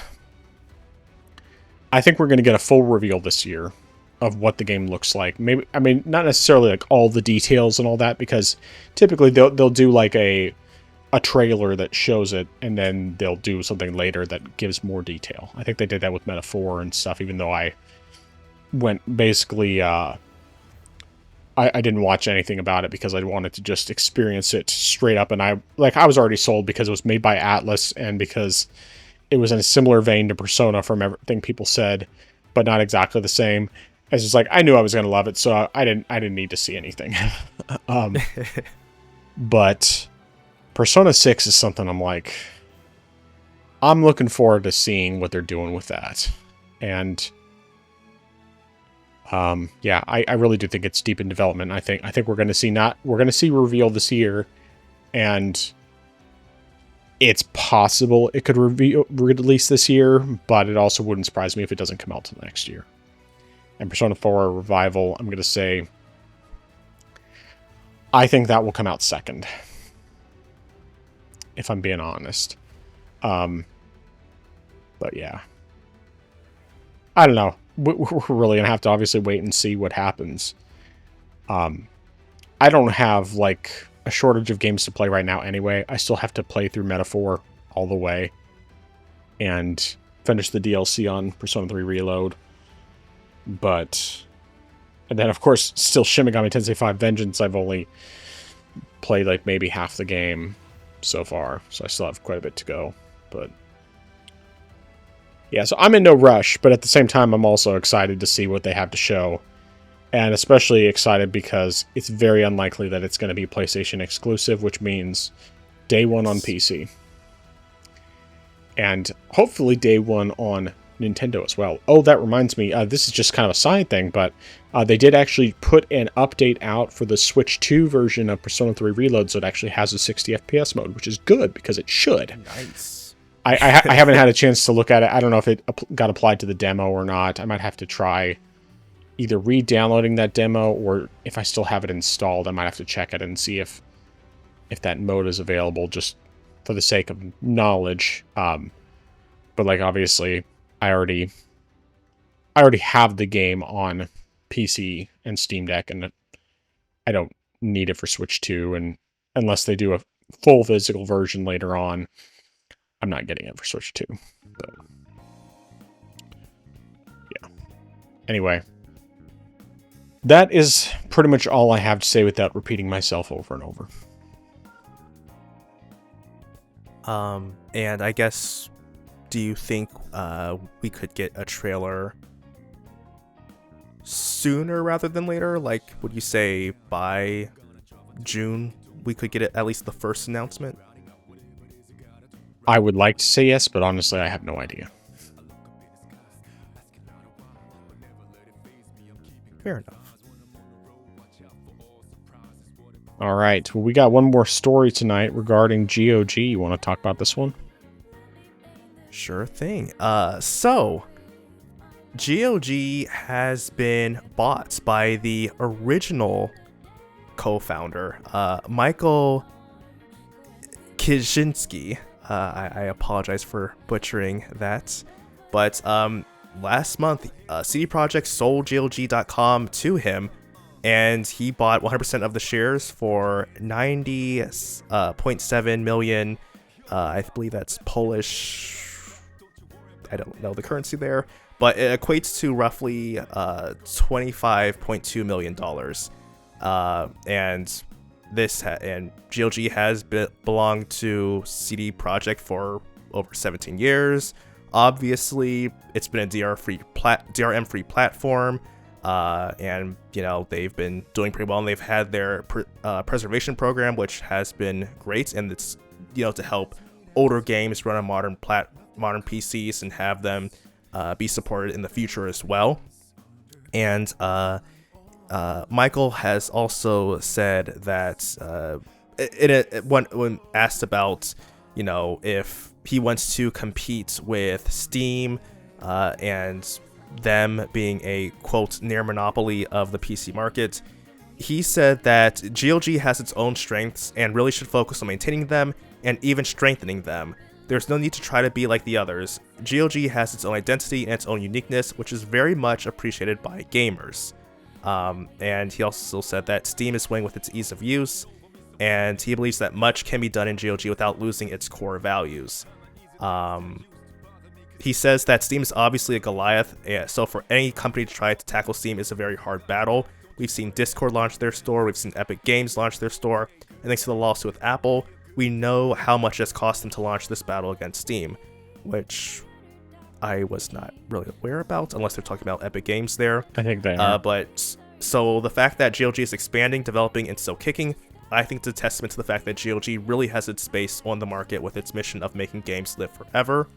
I think we're going to get a full reveal this year of what the game looks like. Maybe, I mean, not necessarily like all the details and all that, because typically they'll do like a trailer that shows it, and then they'll do something later that gives more detail. I think they did that with Metaphor and stuff, even though I went basically... I didn't watch anything about it because I wanted to just experience it straight up, and I was already sold because it was made by Atlas and because it was in a similar vein to Persona from everything people said, but not exactly the same. It's just like I knew I was going to love it, so I didn't need to see anything. But Persona 6 is something I'm looking forward to seeing what they're doing with that. And yeah, I really do think it's deep in development. I think we're going to see reveal this year, and it's possible it could release this year, but it also wouldn't surprise me if it doesn't come out till next year. And Persona 4 Revival, I'm going to say, I think that will come out second, if I'm being honest. But yeah, I don't know. We're really going to have to obviously wait and see what happens. I don't have, like, a shortage of games to play right now anyway. I still have to play through Metaphor all the way and finish the DLC on Persona 3 Reload. But... And then, of course, still Shin Megami Tensei 5 Vengeance. I've only played, like, maybe half the game so far. So I still have quite a bit to go. But... yeah, so I'm in no rush, but at the same time, I'm also excited to see what they have to show. And especially excited because it's very unlikely that it's going to be PlayStation exclusive, which means day one on PC. And hopefully day one on Nintendo as well. Oh, that reminds me, this is just kind of a side thing, but they did actually put an update out for the Switch 2 version of Persona 3 Reload, so it actually has a 60 FPS mode, which is good, because it should. Nice. I haven't had a chance to look at it. I don't know if it got applied to the demo or not. I might have to try either re-downloading that demo, or if I still have it installed, I might have to check it and see if that mode is available, just for the sake of knowledge. But like, obviously, I already have the game on PC and Steam Deck, and I don't need it for Switch 2, and unless they do a full physical version later on, I'm not getting it for Switch 2. But yeah. Anyway, that is pretty much all I have to say without repeating myself over and over. And I guess, do you think we could get a trailer sooner rather than later? Like, would you say by June we could get at least the first announcement? I would like to say yes, but honestly, I have no idea. Fair enough. All right. Well, we got one more story tonight regarding GOG. You want to talk about this one? Sure thing. So GOG has been bought by the original co-founder, Michael Kicinski. I apologize for butchering that, but last month, CD Projekt sold GOG.com to him, and he bought 100% of the shares for 90.7 million. I believe that's Polish. I don't know the currency there, but it equates to roughly $25.2 million. And GOG has belonged to CD Projekt for over 17 years. Obviously, it's been a DRM-free platform, and they've been doing pretty well. And they've had their preservation program, which has been great, and it's to help older games run on modern PCs and have them be supported in the future as well. And Michael has also said that when asked about if he wants to compete with Steam and them being a quote near monopoly of the PC market, he said that GOG has its own strengths and really should focus on maintaining them and even strengthening them. There's no need to try to be like the others. GOG has its own identity and its own uniqueness, which is very much appreciated by gamers. And he also said that Steam is winning with its ease of use, and he believes that much can be done in GOG without losing its core values. He says that Steam is obviously a Goliath, so for any company to try to tackle Steam is a very hard battle. We've seen Discord launch their store, we've seen Epic Games launch their store, and thanks to the lawsuit with Apple, we know how much it's cost them to launch this battle against Steam, which I was not really aware about, unless they're talking about Epic Games there. I think they are. But so the fact that GOG is expanding, developing, and still kicking, I think it's a testament to the fact that GOG really has its space on the market with its mission of making games live forever.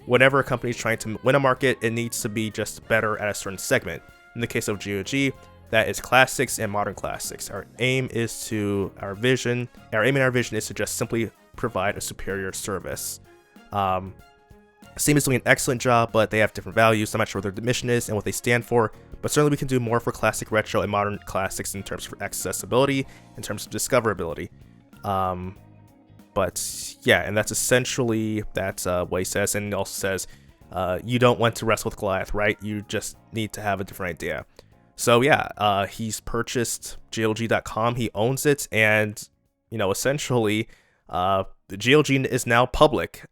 Whenever a company is trying to win a market, it needs to be just better at a certain segment. In the case of GOG, that is classics and modern classics. Our aim and our vision is to just simply provide a superior service. Steam is doing an excellent job, but they have different values. I'm not sure what their mission is and what they stand for, but certainly we can do more for classic retro and modern classics in terms of accessibility, in terms of discoverability. But yeah, and that's essentially what he says. And he also says, you don't want to wrestle with Goliath, right? You just need to have a different idea. So yeah, he's purchased GOG.com, he owns it, and essentially the GOG is now public.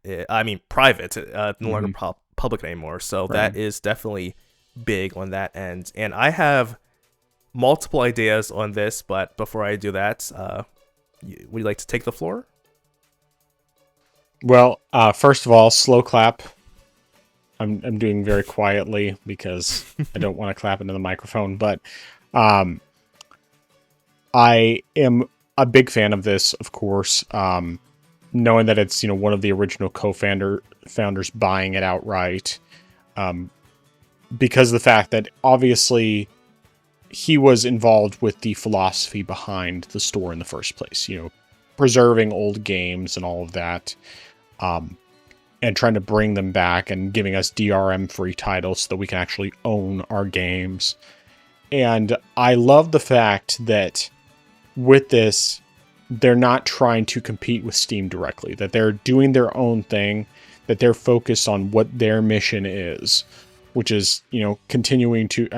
Private, no longer public anymore. So Right. That is definitely big on that end. And I have multiple ideas on this, but before I do that, would you like to take the floor? Well, first of all, slow clap. I'm doing very quietly because I don't want to clap into the microphone, but I am a big fan of this, of course. Knowing that it's one of the original founders buying it outright, because of the fact that obviously he was involved with the philosophy behind the store in the first place. Preserving old games and all of that. And trying to bring them back and giving us DRM-free titles so that we can actually own our games. And I love the fact that with this, they're not trying to compete with Steam directly, that they're doing their own thing, that they're focused on what their mission is, which is, continuing to,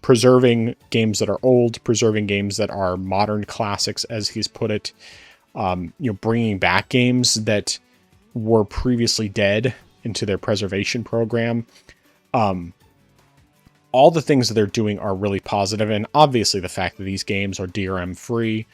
preserving games that are old, preserving games that are modern classics, as he's put it, bringing back games that were previously dead into their preservation program. All the things that they're doing are really positive, and obviously the fact that these games are DRM free.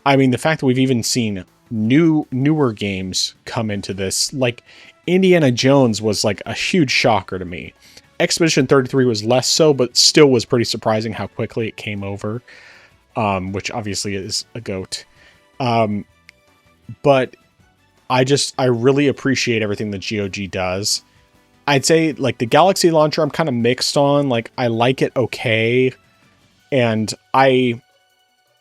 I mean, the fact that we've even seen newer games come into this, like Indiana Jones was like a huge shocker to me. Expedition 33 was less so, but still was pretty surprising how quickly it came over, which obviously is a goat. But I really appreciate everything that GOG does. I'd say like the Galaxy launcher, I'm kind of mixed on. Like I like it okay, and I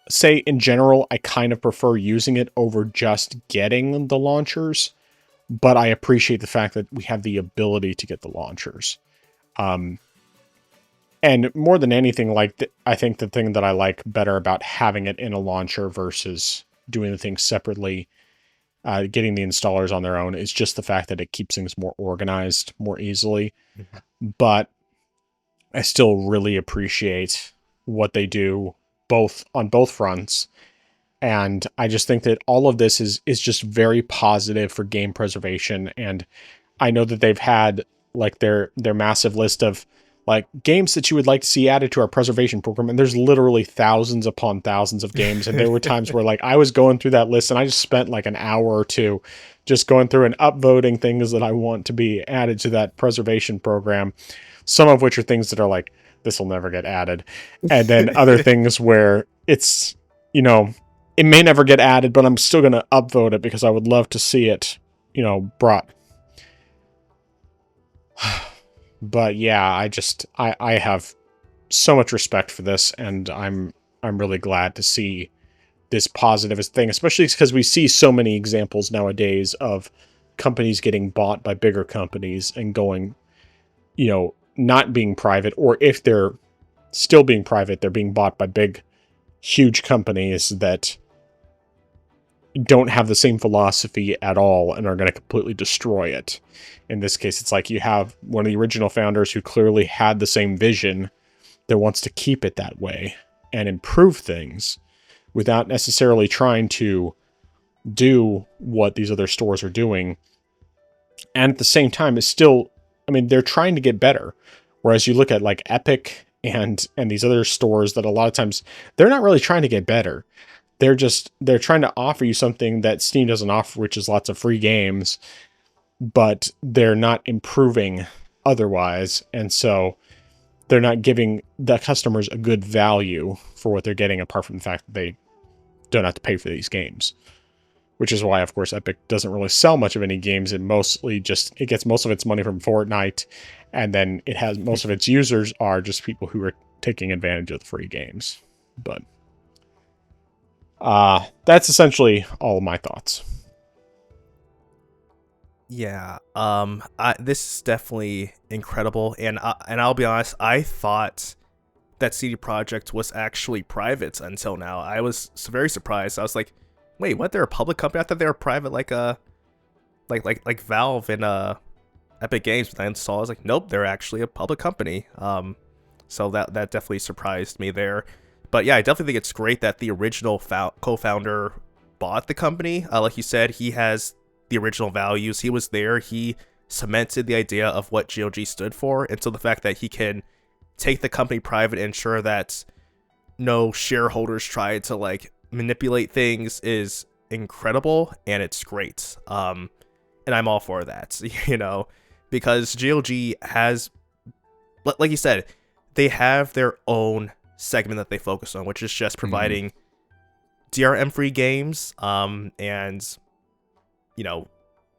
say in general, I kind of prefer using it over just getting the launchers, but I appreciate the fact that we have the ability to get the launchers. And more than anything, I think the thing that I like better about having it in a launcher versus doing the things separately, getting the installers on their own, is just the fact that it keeps things more organized more easily. Mm-hmm. But I still really appreciate what they do on both fronts. And I just think that all of this is just very positive for game preservation. And I know that they've had like their massive list of like games that you would like to see added to our preservation program. And there's literally thousands upon thousands of games. And there were times where like I was going through that list and I just spent like an hour or two just going through and upvoting things that I want to be added to that preservation program. Some of which are things that are like, this will never get added. And then other things where it's, it may never get added, but I'm still going to upvote it because I would love to see it, brought. But yeah, I have so much respect for this, and I'm really glad to see this positive thing, especially because we see so many examples nowadays of companies getting bought by bigger companies and going, not being private, or if they're still being private, they're being bought by big, huge companies that don't have the same philosophy at all and are going to completely destroy it. In this case, it's like you have one of the original founders who clearly had the same vision that wants to keep it that way and improve things without necessarily trying to do what these other stores are doing. And at the same time, it's still, they're trying to get better. Whereas you look at like Epic and these other stores that a lot of times they're not really trying to get better. They're trying to offer you something that Steam doesn't offer, which is lots of free games, but they're not improving otherwise. And so they're not giving the customers a good value for what they're getting, apart from the fact that they don't have to pay for these games. Which is why, of course, Epic doesn't really sell much of any games. It gets most of its money from Fortnite, and then it has most of its users are just people who are taking advantage of the free games. But that's essentially all of my thoughts. Yeah, this is definitely incredible, and I'll be honest, I thought that CD Projekt was actually private until now. I was very surprised. I was like, wait, what? They're a public company? I thought they were private, like Valve and Epic Games. But then I was like, nope, they're actually a public company. So that definitely surprised me there. But yeah, I definitely think it's great that the original co-founder bought the company. Like you said, he has the original values. He was there. He cemented the idea of what GOG stood for, and so the fact that he can take the company private and ensure that no shareholders try to like manipulate things is incredible, and it's great. And I'm all for that, because GOG has, like you said, they have their own segment that they focus on, which is just providing DRM-free games, and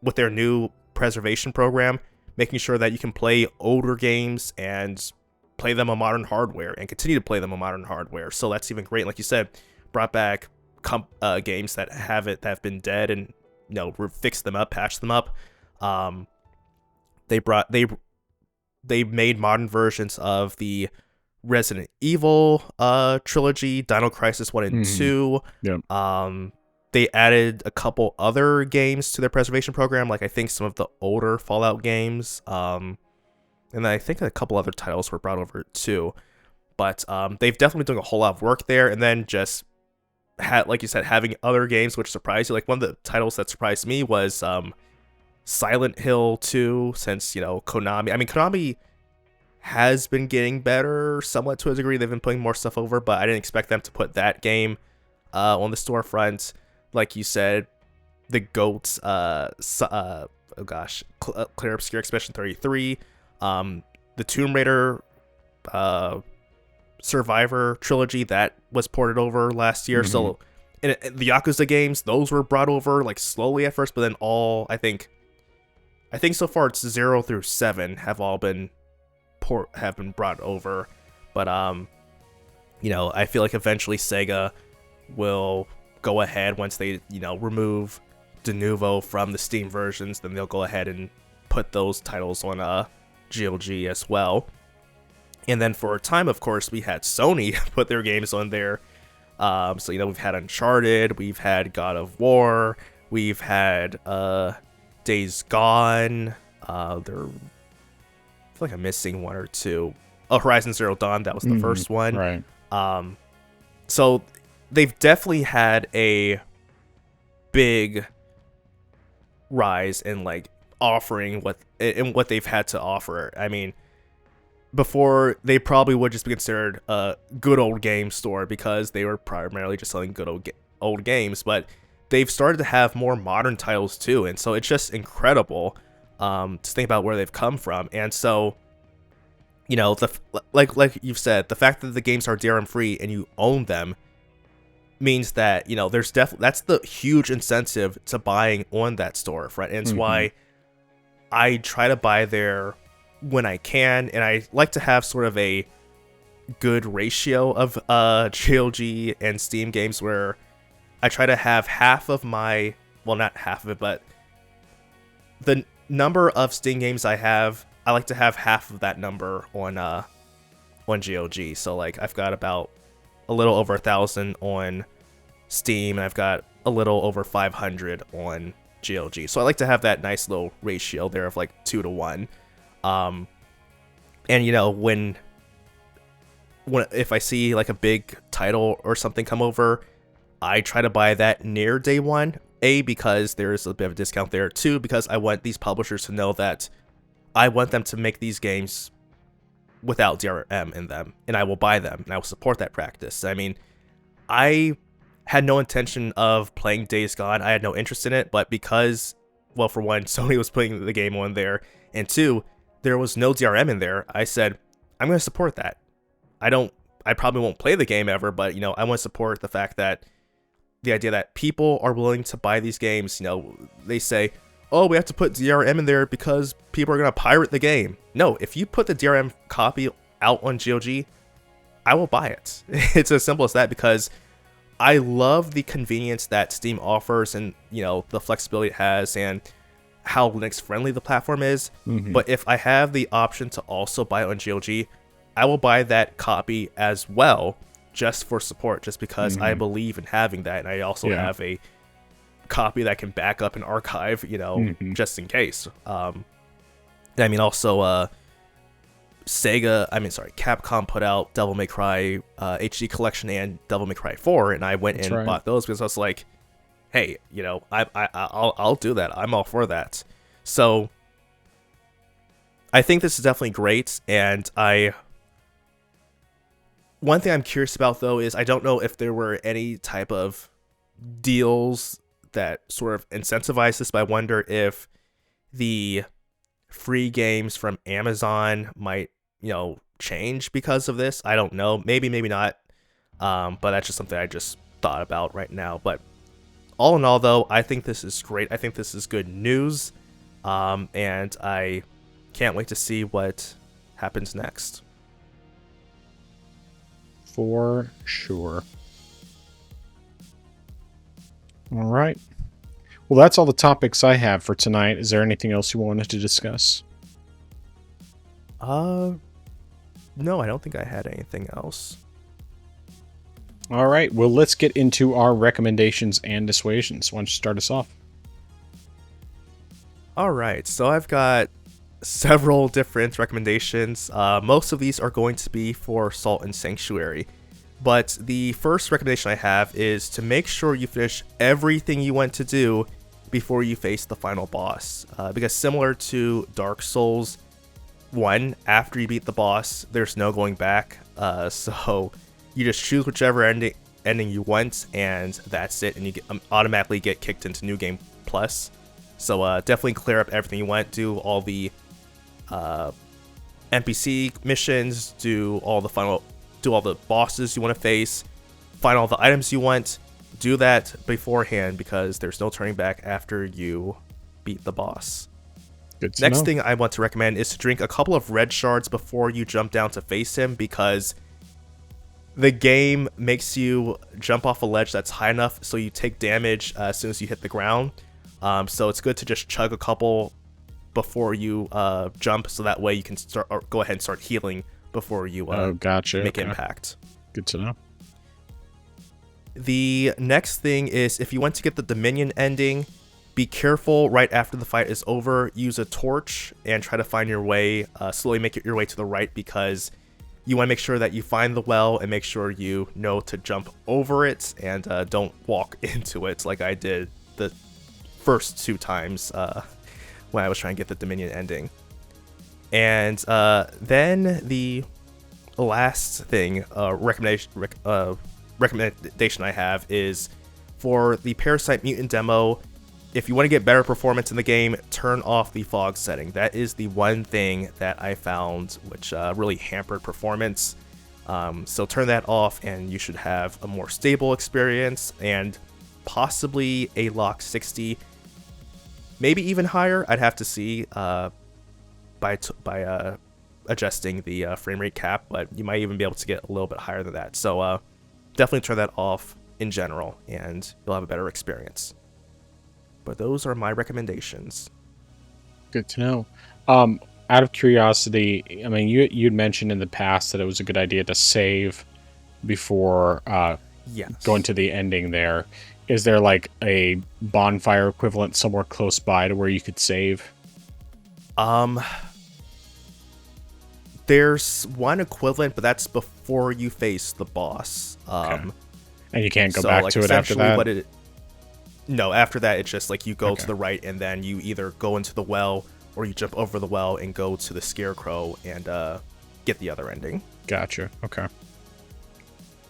with their new preservation program, making sure that you can play older games and play them on modern hardware and continue to play them on modern hardware. So that's even great. Like you said, brought back games that have been dead and fixed them up, patched them up. They made modern versions of the Resident Evil trilogy, Dino Crisis 1 and 2. Yep. They added a couple other games to their preservation program, like I think some of the older Fallout games. And then I think a couple other titles were brought over too. But they've definitely been doing a whole lot of work there. And then just like you said, having other games which surprised you. Like one of the titles that surprised me was Silent Hill 2, since, you know, Konami. I mean, Konami has been getting better somewhat to a degree. They've been putting more stuff over, but I didn't expect them to put that game on the storefront. Like you said, the GOATs, Clear Obscure Expedition 33, the Tomb Raider Survivor trilogy that was ported over last year. So and the Yakuza games, those were brought over like slowly at first, but then all I think so far it's 0 through 7 have all been brought over. But you know, I feel like eventually Sega will go ahead once they, you know, remove de novo from the Steam versions, then they'll go ahead and put those titles on GOG as well. And then for a time, of course, we had Sony put their games on there. So, you know, we've had Uncharted, we've had God of War, we've had Days Gone. I feel like I'm missing one or two. Oh, Horizon Zero Dawn, that was the first one. Right. So they've definitely had a big rise in like offering what they've had to offer. I mean, before they probably would just be considered a good old game store because they were primarily just selling good old games, but they've started to have more modern titles too, and so it's just incredible to think about where they've come from. And so, you know, like you've said, the fact that the games are DRM free and you own them means that, you know, there's that's the huge incentive to buying on that store, right? And it's why I try to buy there when I can, and I like to have sort of a good ratio of GOG and Steam games where I try to have half of my, well, not half of it, but the number of Steam games I have, I like to have half of that number on GOG. So like I've got about a little over 1,000 on Steam, and I've got a little over 500 on GOG. So I like to have that nice little ratio there of like 2 to 1. And you know, when if I see like a big title or something come over, I try to buy that near day one. A, because there's a bit of a discount there. 2, because I want these publishers to know that I want them to make these games without DRM in them, and I will buy them, and I will support that practice. I mean, I had no intention of playing Days Gone. I had no interest in it, but because, well, for one, Sony was putting the game on there, and 2, there was no DRM in there, I said, I'm going to support that. I probably won't play the game ever, but, you know, I want to support the fact that the idea that people are willing to buy these games. You know, they say, oh, we have to put DRM in there because people are going to pirate the game. No, if you put the DRM copy out on GOG, I will buy it. It's as simple as that, because I love the convenience that Steam offers, and, you know, the flexibility it has, and how Linux friendly the platform is. But if I have the option to also buy it on GOG, I will buy that copy as well, just for support, just because I believe in having that, and I also have a copy that can back up and archive, you know, just in case. I mean, also Capcom put out Devil May Cry HD Collection and Devil May Cry 4, and I went and bought those because I was like, hey, you know, I'll do that. I'm all for that. So I think this is definitely great, and one thing I'm curious about, though, is I don't know if there were any type of deals that sort of incentivize this, but I wonder if the free games from Amazon might, you know, change because of this. I don't know. Maybe, maybe not. But that's just something I just thought about right now. But all in all, though, I think this is great. I think this is good news. And I can't wait to see what happens next. For sure. All right. Well, that's all the topics I have for tonight. Is there anything else you wanted to discuss? No, I don't think I had anything else. All right, well, let's get into our recommendations and dissuasions. Why don't you start us off? All right, so I've got several different recommendations. Most of these are going to be for Salt and Sanctuary. But the first recommendation I have is to make sure you finish everything you want to do before you face the final boss. Because similar to Dark Souls 1, after you beat the boss, there's no going back. So you just choose whichever ending you want, and that's it, and you automatically get kicked into New Game Plus. So definitely clear up everything you want, do all the NPC missions, do all the bosses you want to face, find all the items you want. Do that beforehand because there's no turning back after you beat the boss. Good to Next know. thing I want to recommend is to drink a couple of red shards before you jump down to face him, because the game makes you jump off a ledge that's high enough so you take damage as soon as you hit the ground. So it's good to just chug a couple before you jump, so that way you can go ahead and start healing before you gotcha. make Okay. impact. Good to know. The next thing is, if you want to get the Dominion ending, be careful right after the fight is over. Use a torch and try to find your way, slowly make your way to the right, because you want to make sure that you find the well and make sure you know to jump over it and don't walk into it like I did the first 2 times when I was trying to get the Dominion ending. And then the last thing, recommendation I have is for the Parasite Mutant demo. If you want to get better performance in the game, turn off the fog setting. That is the one thing that I found which really hampered performance. So turn that off and you should have a more stable experience and possibly a lock 60, maybe even higher. I'd have to see by adjusting the frame rate cap, but you might even be able to get a little bit higher than that. So definitely turn that off in general and you'll have a better experience. But those are my recommendations. Good to know. Out of curiosity, I mean, you'd mentioned in the past that it was a good idea to save before Yes. going to the ending there. Is there like a bonfire equivalent somewhere close by to where you could save? There's one equivalent, but that's before you face the boss. Okay. And you can't go so, back like, to it after essentially that? No, after that, it's just like you go Okay. to the right and then you either go into the well or you jump over the well and go to the scarecrow and get the other ending. Gotcha. Okay.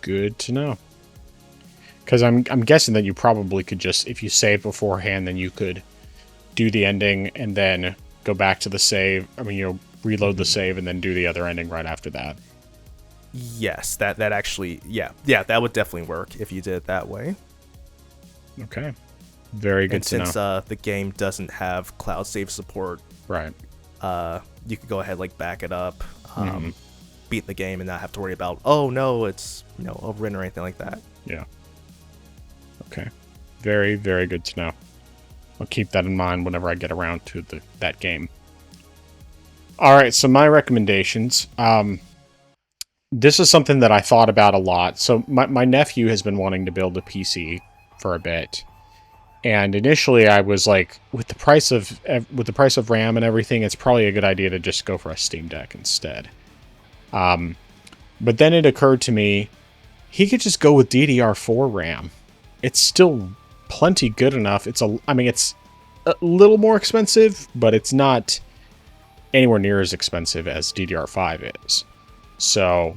Good to know. Because I'm guessing that you probably could just, if you save beforehand, then you could do the ending and then go back to the save. I mean, reload the save and then do the other ending right after that. Yes, that actually, yeah, that would definitely work if you did it that way. Okay. Very good And to know. since the game doesn't have cloud save support, Right. you could go ahead, like, back it up, Mhm. beat the game, and not have to worry about, oh no, it's overwritten or anything like that. Yeah. Okay. Very, very good to know. I'll keep that in mind whenever I get around to that game. All right, so my recommendations. This is something that I thought about a lot. So my nephew has been wanting to build a PC for a bit. And initially I was like, with the price of RAM and everything, it's probably a good idea to just go for a Steam Deck instead. But then it occurred to me, he could just go with DDR4 RAM. It's still plenty good enough. It's a little more expensive, but it's not anywhere near as expensive as DDR5 is. So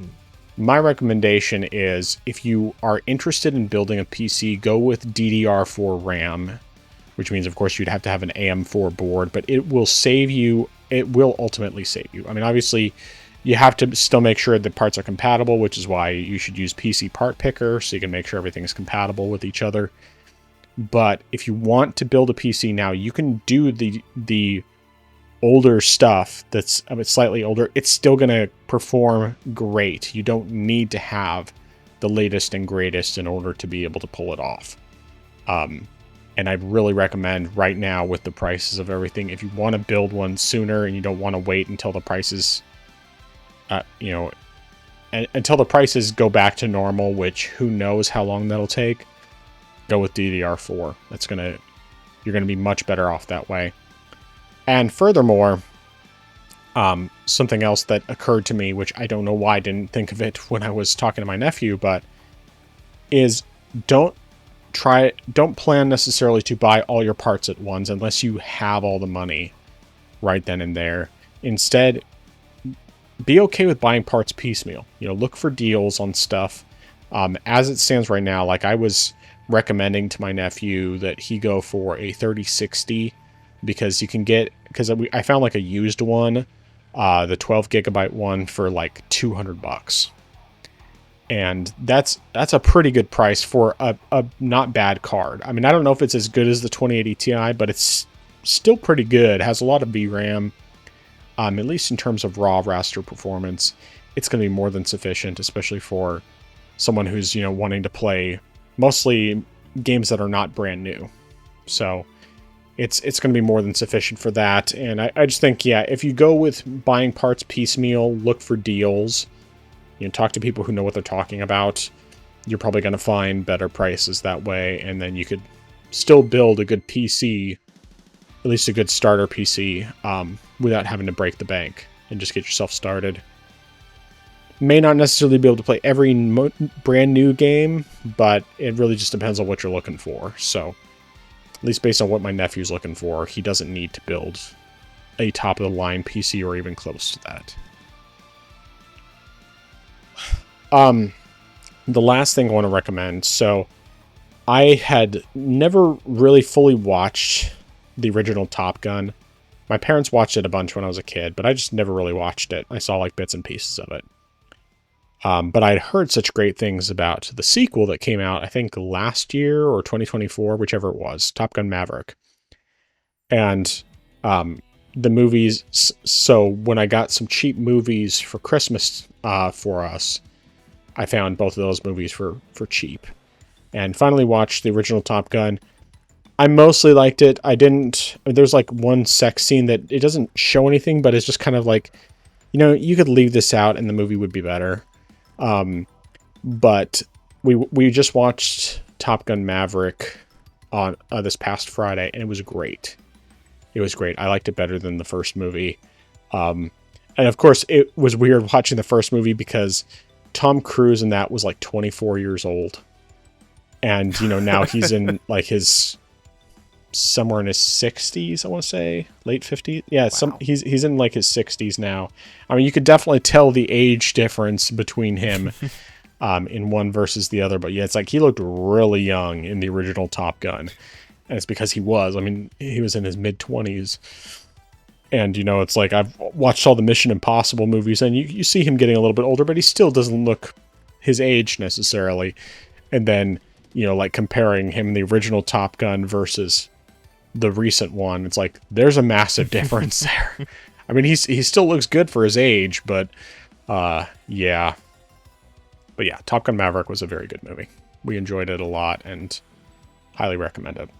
my recommendation is, if you are interested in building a PC, go with DDR4 RAM, which means, of course, you'd have to have an AM4 board, but it will save you. It will ultimately save you. I mean, obviously, you have to still make sure the parts are compatible, which is why you should use PC Part Picker, so you can make sure everything is compatible with each other. But if you want to build a PC now, you can do the older stuff that's a bit slightly older. It's still going to perform great. You don't need to have the latest and greatest in order to be able to pull it off. And I'd really recommend right now, with the prices of everything, if you want to build one sooner and you don't want to wait until the prices you know, until the prices go back to normal, which who knows how long that'll take, go with DDR4. You're gonna be much better off that way. And furthermore, something else that occurred to me, which I don't know why I didn't think of it when I was talking to my nephew, but is don't plan necessarily to buy all your parts at once unless you have all the money right then and there. Instead, be okay with buying parts piecemeal. Look for deals on stuff. As it stands right now, like I was recommending to my nephew that he go for a 3060 because I found like a used one, the 12 gigabyte one for like $200. And that's a pretty good price for a not bad card. I mean, I don't know if it's as good as the 2080 Ti, but it's still pretty good. It has a lot of VRAM. At least in terms of raw raster performance, it's going to be more than sufficient, especially for someone who's, wanting to play mostly games that are not brand new. So it's going to be more than sufficient for that. And I just think, if you go with buying parts piecemeal, look for deals, talk to people who know what they're talking about, you're probably going to find better prices that way. And then you could still build a good PC, at least a good starter PC, without having to break the bank and just get yourself started. May not necessarily be able to play every brand new game, but it really just depends on what you're looking for. So, at least based on what my nephew's looking for, he doesn't need to build a top-of-the-line PC or even close to that. The last thing I want to recommend, so I had never really fully watched the original Top Gun. My parents watched it a bunch when I was a kid, but I just never really watched it. I saw like bits and pieces of it. But I'd heard such great things about the sequel that came out, I think last year or 2024, whichever it was, Top Gun Maverick. And the movies, so when I got some cheap movies for Christmas for us, I found both of those movies for cheap. And finally watched the original Top Gun. I mostly liked it. There's like one sex scene that it doesn't show anything, but it's just kind of like, you could leave this out and the movie would be better. But we just watched Top Gun Maverick on this past Friday, and it was great. It was great. I liked it better than the first movie. And of course, it was weird watching the first movie because Tom Cruise in that was like 24 years old. And, now he's in like somewhere in his 60s, I want to say, late 50s. Yeah, wow. He's in like his 60s now. I mean, you could definitely tell the age difference between him in one versus the other. But yeah, it's like he looked really young in the original Top Gun. And it's because he was in his mid-20s. And, it's like I've watched all the Mission Impossible movies, and you see him getting a little bit older, but he still doesn't look his age necessarily. And then, like comparing him in the original Top Gun versus the recent one, it's like there's a massive difference there. I mean, he still looks good for his age, but yeah. But yeah, Top Gun Maverick was a very good movie. We enjoyed it a lot and highly recommend it.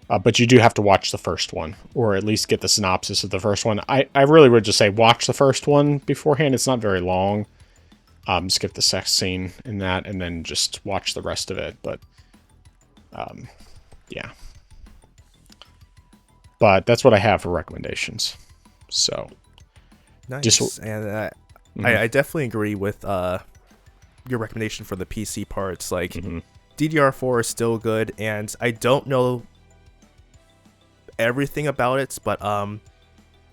But you do have to watch the first one, or at least get the synopsis of the first one. I really would just say watch the first one beforehand. It's not very long. Skip the sex scene in that, and then just watch the rest of it. But yeah. But that's what I have for recommendations. So nice. And I definitely agree with your recommendation for the PC parts. Like DDR4 is still good, and I don't know everything about it, but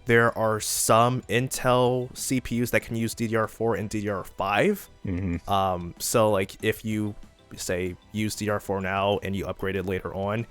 there are some Intel CPUs that can use DDR4 and DDR5. So like if you say use DDR4 now and you upgrade it later on,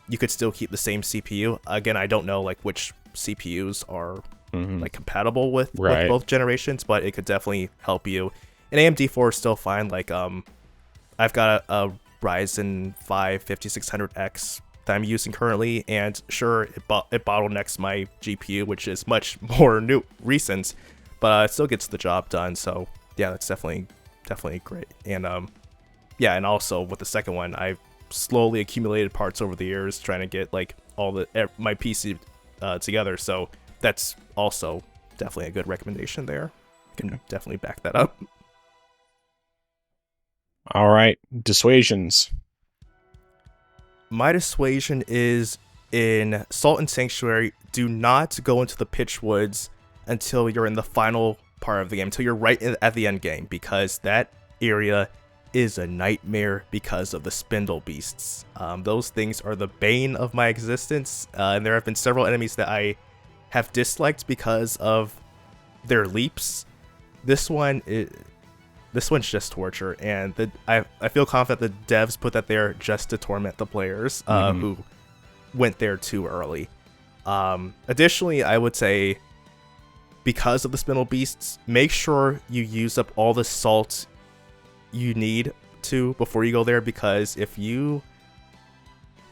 you could still keep the same CPU. Again, I don't know like which CPUs are like compatible with both generations, but it could definitely help you. And AMD 4 is still fine. Like I've got a Ryzen 5 5600X that I'm using currently, and sure, it bottlenecks my GPU, which is much more recent, but it still gets the job done. So yeah, that's definitely great. And yeah, and also with the second one, I've slowly accumulated parts over the years trying to get like all my PC together. So that's also definitely a good recommendation there. Can definitely back that up. All right, dissuasions. My dissuasion is in Salt and Sanctuary. Do not go into the Pitch Woods until you're in the final part of the game, until you're at the end game, because that area is a nightmare because of the spindle beasts. Those things are the bane of my existence, and there have been several enemies that I have disliked because of their leaps. This one's just torture, and I feel confident the devs put that there just to torment the players who went there too early. Additionally, I would say, because of the spindle beasts, make sure you use up all the salt you need to before you go there, because if you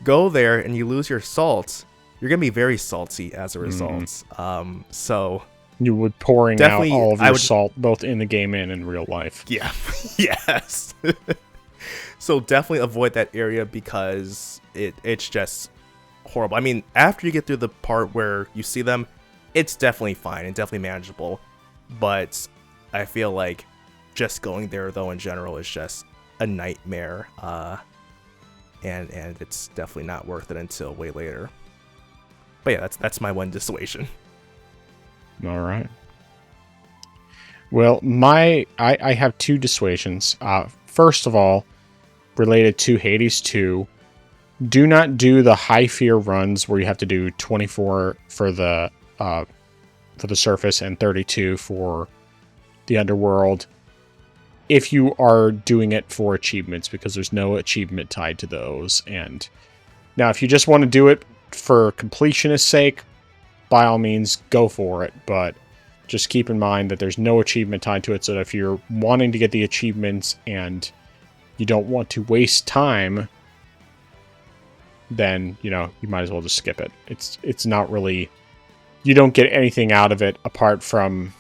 go there and you lose your salt, you're gonna be very salty as a result. So you would pouring out all of your salt both in the game and in real life. Yeah. Yes. So definitely avoid that area because it's just horrible. I mean, after you get through the part where you see them, it's definitely fine and definitely manageable, but I feel like just going there though in general is just a nightmare, and it's definitely not worth it until way later. But yeah, that's my one dissuasion. All right. Well, I have two dissuasions. First of all, related to Hades 2, do not do the high fear runs where you have to do 24 for the surface and 32 for the underworld if you are doing it for achievements, because there's no achievement tied to those. And now if you just want to do it for completionist sake, by all means go for it, but just keep in mind that there's no achievement tied to it, so that if you're wanting to get the achievements and you don't want to waste time, then you might as well just skip it. It's not really, you don't get anything out of it apart from,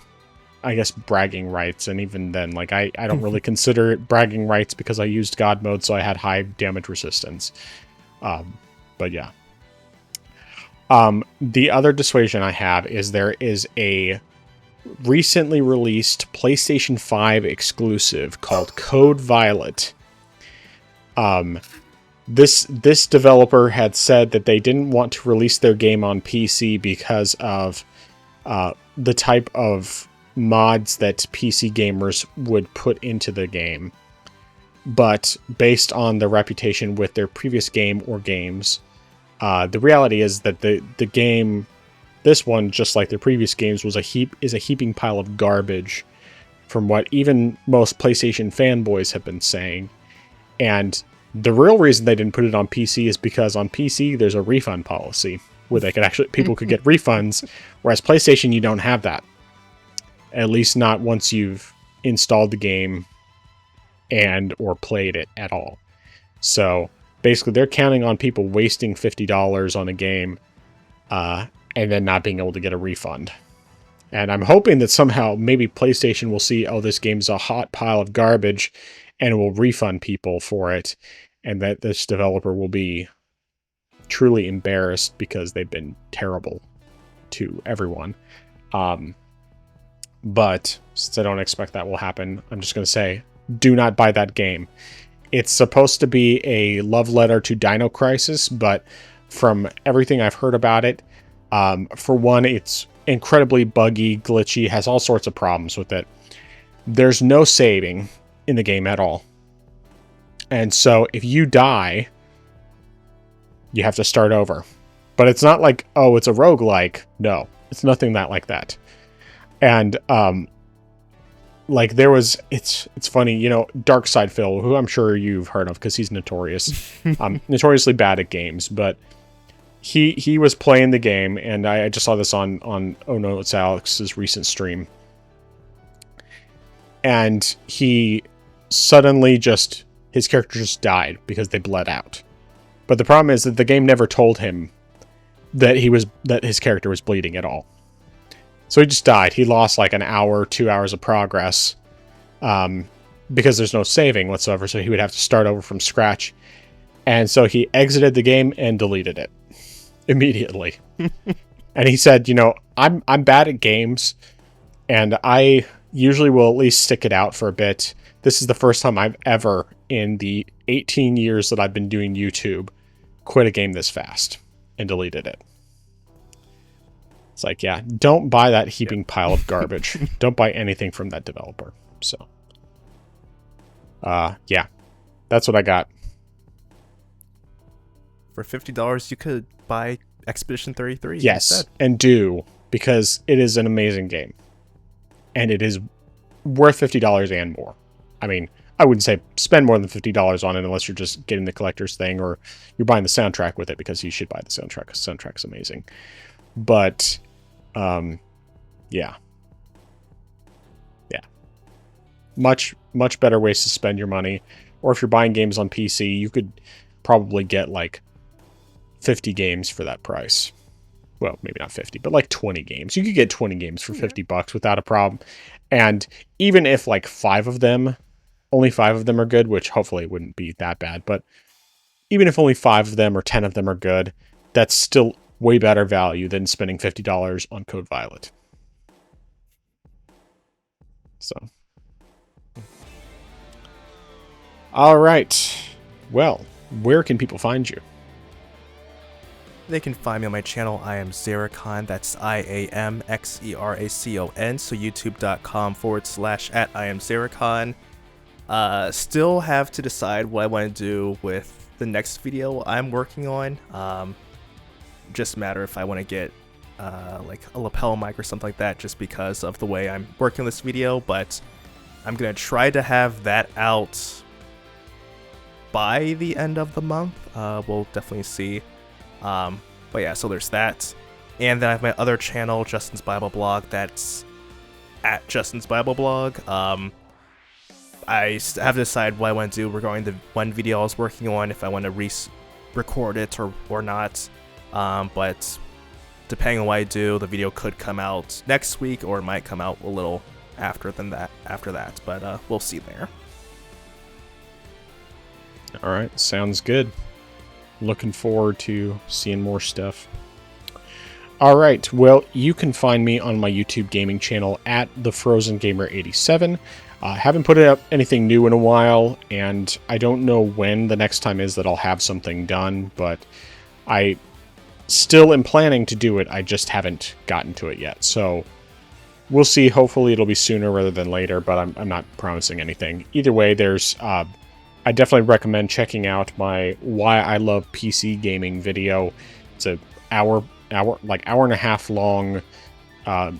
I guess, bragging rights, and even then, like, I don't really consider it bragging rights because I used God mode, so I had high damage resistance. But yeah. The other dissuasion I have is there is a recently released PlayStation 5 exclusive called Code Violet. This developer had said that they didn't want to release their game on PC because of the type of mods that PC gamers would put into the game. But based on the reputation with their previous game or games, the reality is that the game, this one, just like their previous games, is a heaping pile of garbage, from what even most PlayStation fanboys have been saying. And the real reason they didn't put it on PC is because on PC there's a refund policy where people could get refunds, whereas PlayStation, you don't have that. At least not once you've installed the game and or played it at all. So basically they're counting on people wasting $50 on a game and then not being able to get a refund. And I'm hoping that somehow maybe PlayStation will see, oh, this game's a hot pile of garbage, and will refund people for it, and that this developer will be truly embarrassed because they've been terrible to everyone. But since I don't expect that will happen, I'm just going to say, do not buy that game. It's supposed to be a love letter to Dino Crisis, but from everything I've heard about it, for one, it's incredibly buggy, glitchy, has all sorts of problems with it. There's no saving in the game at all. And so if you die, you have to start over. But it's not like, oh, it's a roguelike. No, it's nothing like that. And like there was, it's funny, Darkside Phil, who I'm sure you've heard of because he's notorious, notoriously bad at games, but he was playing the game, and I just saw this on Oh No, It's Alex's recent stream, and he suddenly his character just died because they bled out. But the problem is that the game never told him that his character was bleeding at all. So he just died. He lost like an hour, 2 hours of progress, because there's no saving whatsoever. So he would have to start over from scratch. And so he exited the game and deleted it immediately. And he said, I'm bad at games, and I usually will at least stick it out for a bit. This is the first time I've ever, in the 18 years that I've been doing YouTube, quit a game this fast and deleted it. It's like, yeah, don't buy that heaping pile of garbage. Don't buy anything from that developer. So, yeah, that's what I got. For $50, you could buy Expedition 33. Yes, instead. and do, because it is an amazing game. And it is worth $50 and more. I mean, I wouldn't say spend more than $50 on it unless you're just getting the collector's thing or you're buying the soundtrack with it, because you should buy the soundtrack, because the soundtrack's amazing. But, yeah. Yeah. Much better ways to spend your money. Or if you're buying games on PC, you could probably get like 50 games for that price. Well, maybe not 50, but like 20 games. You could get 20 games for $50 without a problem. And even if like only 5 of them are good, which hopefully wouldn't be that bad, but even if only 5 of them or 10 of them are good, that's still way better value than spending $50 on Code Violet. So. All right. Well, where can people find you? They can find me on my channel. I am Xeracon. That's IAMXERACON. So youtube.com/@IamXeracon. Still have to decide what I want to do with the next video I'm working on. Just a matter if I want to get like a lapel mic or something like that, just because of the way I'm working on this video. But I'm gonna try to have that out by the end of the month. We'll definitely see. But yeah, so there's that. And then I have my other channel, Justin's Bible Blog. That's at Justin's Bible Blog. I have to decide what I want to do regarding the one video I was working on, if I want to record it or not. But depending on what I do, the video could come out next week, or it might come out a little after that. But we'll see there. All right, sounds good. Looking forward to seeing more stuff. All right, well, you can find me on my YouTube gaming channel at TheFrozenGamer87. I haven't put up anything new in a while, and I don't know when the next time is that I'll have something done, but I still am planning to do it. I just haven't gotten to it yet. So we'll see. Hopefully it'll be sooner rather than later, but I'm not promising anything. Either way, there's I definitely recommend checking out my Why I Love PC Gaming video. It's an hour and a half long,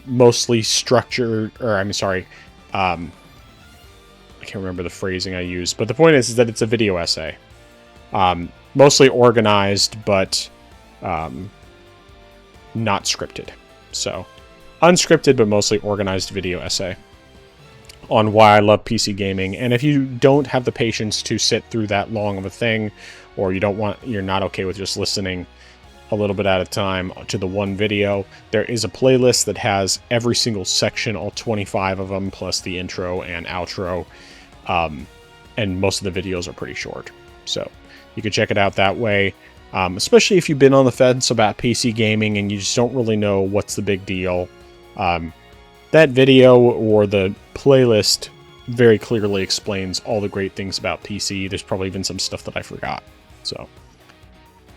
mostly structured, or I'm sorry, I can't remember the phrasing I used, but the point is that it's a video essay. Mostly organized, but not scripted. So, unscripted, but mostly organized video essay on why I love PC gaming. And if you don't have the patience to sit through that long of a thing, or you're not okay with just listening a little bit at a time to the one video, there is a playlist that has every single section, all 25 of them, plus the intro and outro. And most of the videos are pretty short. So you can check it out that way. Especially if you've been on the fence about PC gaming and you just don't really know what's the big deal. That video or the playlist very clearly explains all the great things about PC. There's probably even some stuff that I forgot. So,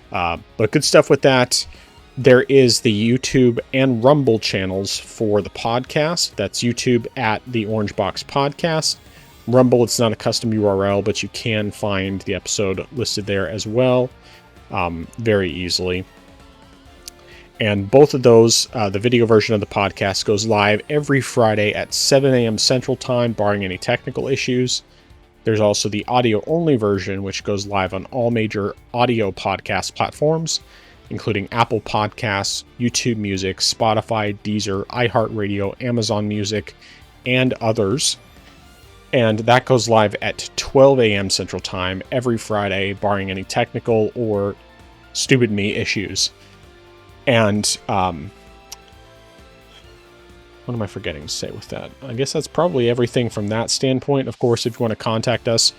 but good stuff with that. There is the YouTube and Rumble channels for the podcast. That's YouTube at the Orange Box Podcast. Rumble, it's not a custom URL, but you can find the episode listed there as well, very easily. And both of those, the video version of the podcast goes live every Friday at 7 a.m. Central Time, barring any technical issues. There's also the audio-only version, which goes live on all major audio podcast platforms, including Apple Podcasts, YouTube Music, Spotify, Deezer, iHeartRadio, Amazon Music, and others. And that goes live at 12 a.m. Central Time every Friday, barring any technical or stupid me issues. And what am I forgetting to say with that? I guess that's probably everything from that standpoint. Of course, if you want to contact us,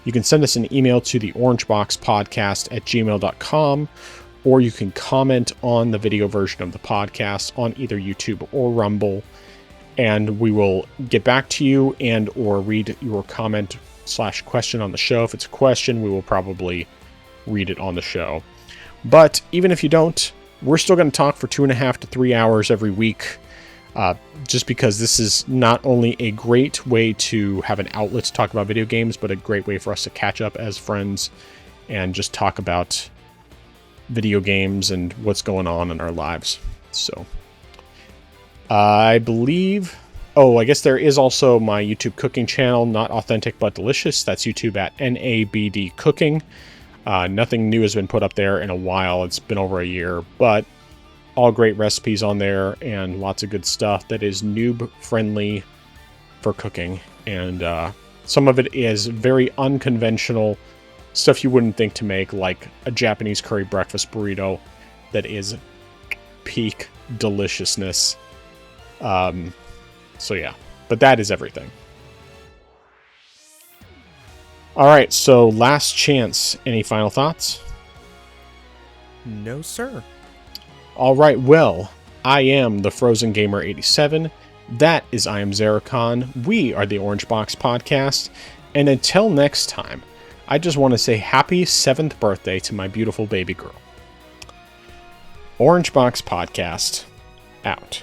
you can send us an email to the orangeboxpodcast@gmail.com, or you can comment on the video version of the podcast on either YouTube or Rumble, and we will get back to you and or read your comment / question on the show. If it's a question, we will probably read it on the show. But even if you don't, we're still going to talk for 2.5 to 3 hours every week, just because this is not only a great way to have an outlet to talk about video games, but a great way for us to catch up as friends and just talk about video games and what's going on in our lives. So I believe, I guess there is also my YouTube cooking channel, Not Authentic But Delicious. That's YouTube at NABD Cooking. Nothing new has been put up there in a while. It's been over a year, but all great recipes on there and lots of good stuff that is noob friendly for cooking. And some of it is very unconventional stuff you wouldn't think to make, like a Japanese curry breakfast burrito that is peak deliciousness. So yeah, but that is everything. All right, so last chance. Any final thoughts? No, sir. All right, well, I am the Frozen Gamer 87. That is I am Zeracon. We are the Orange Box Podcast. And until next time, I just want to say happy 7th birthday to my beautiful baby girl. Orange Box Podcast, out.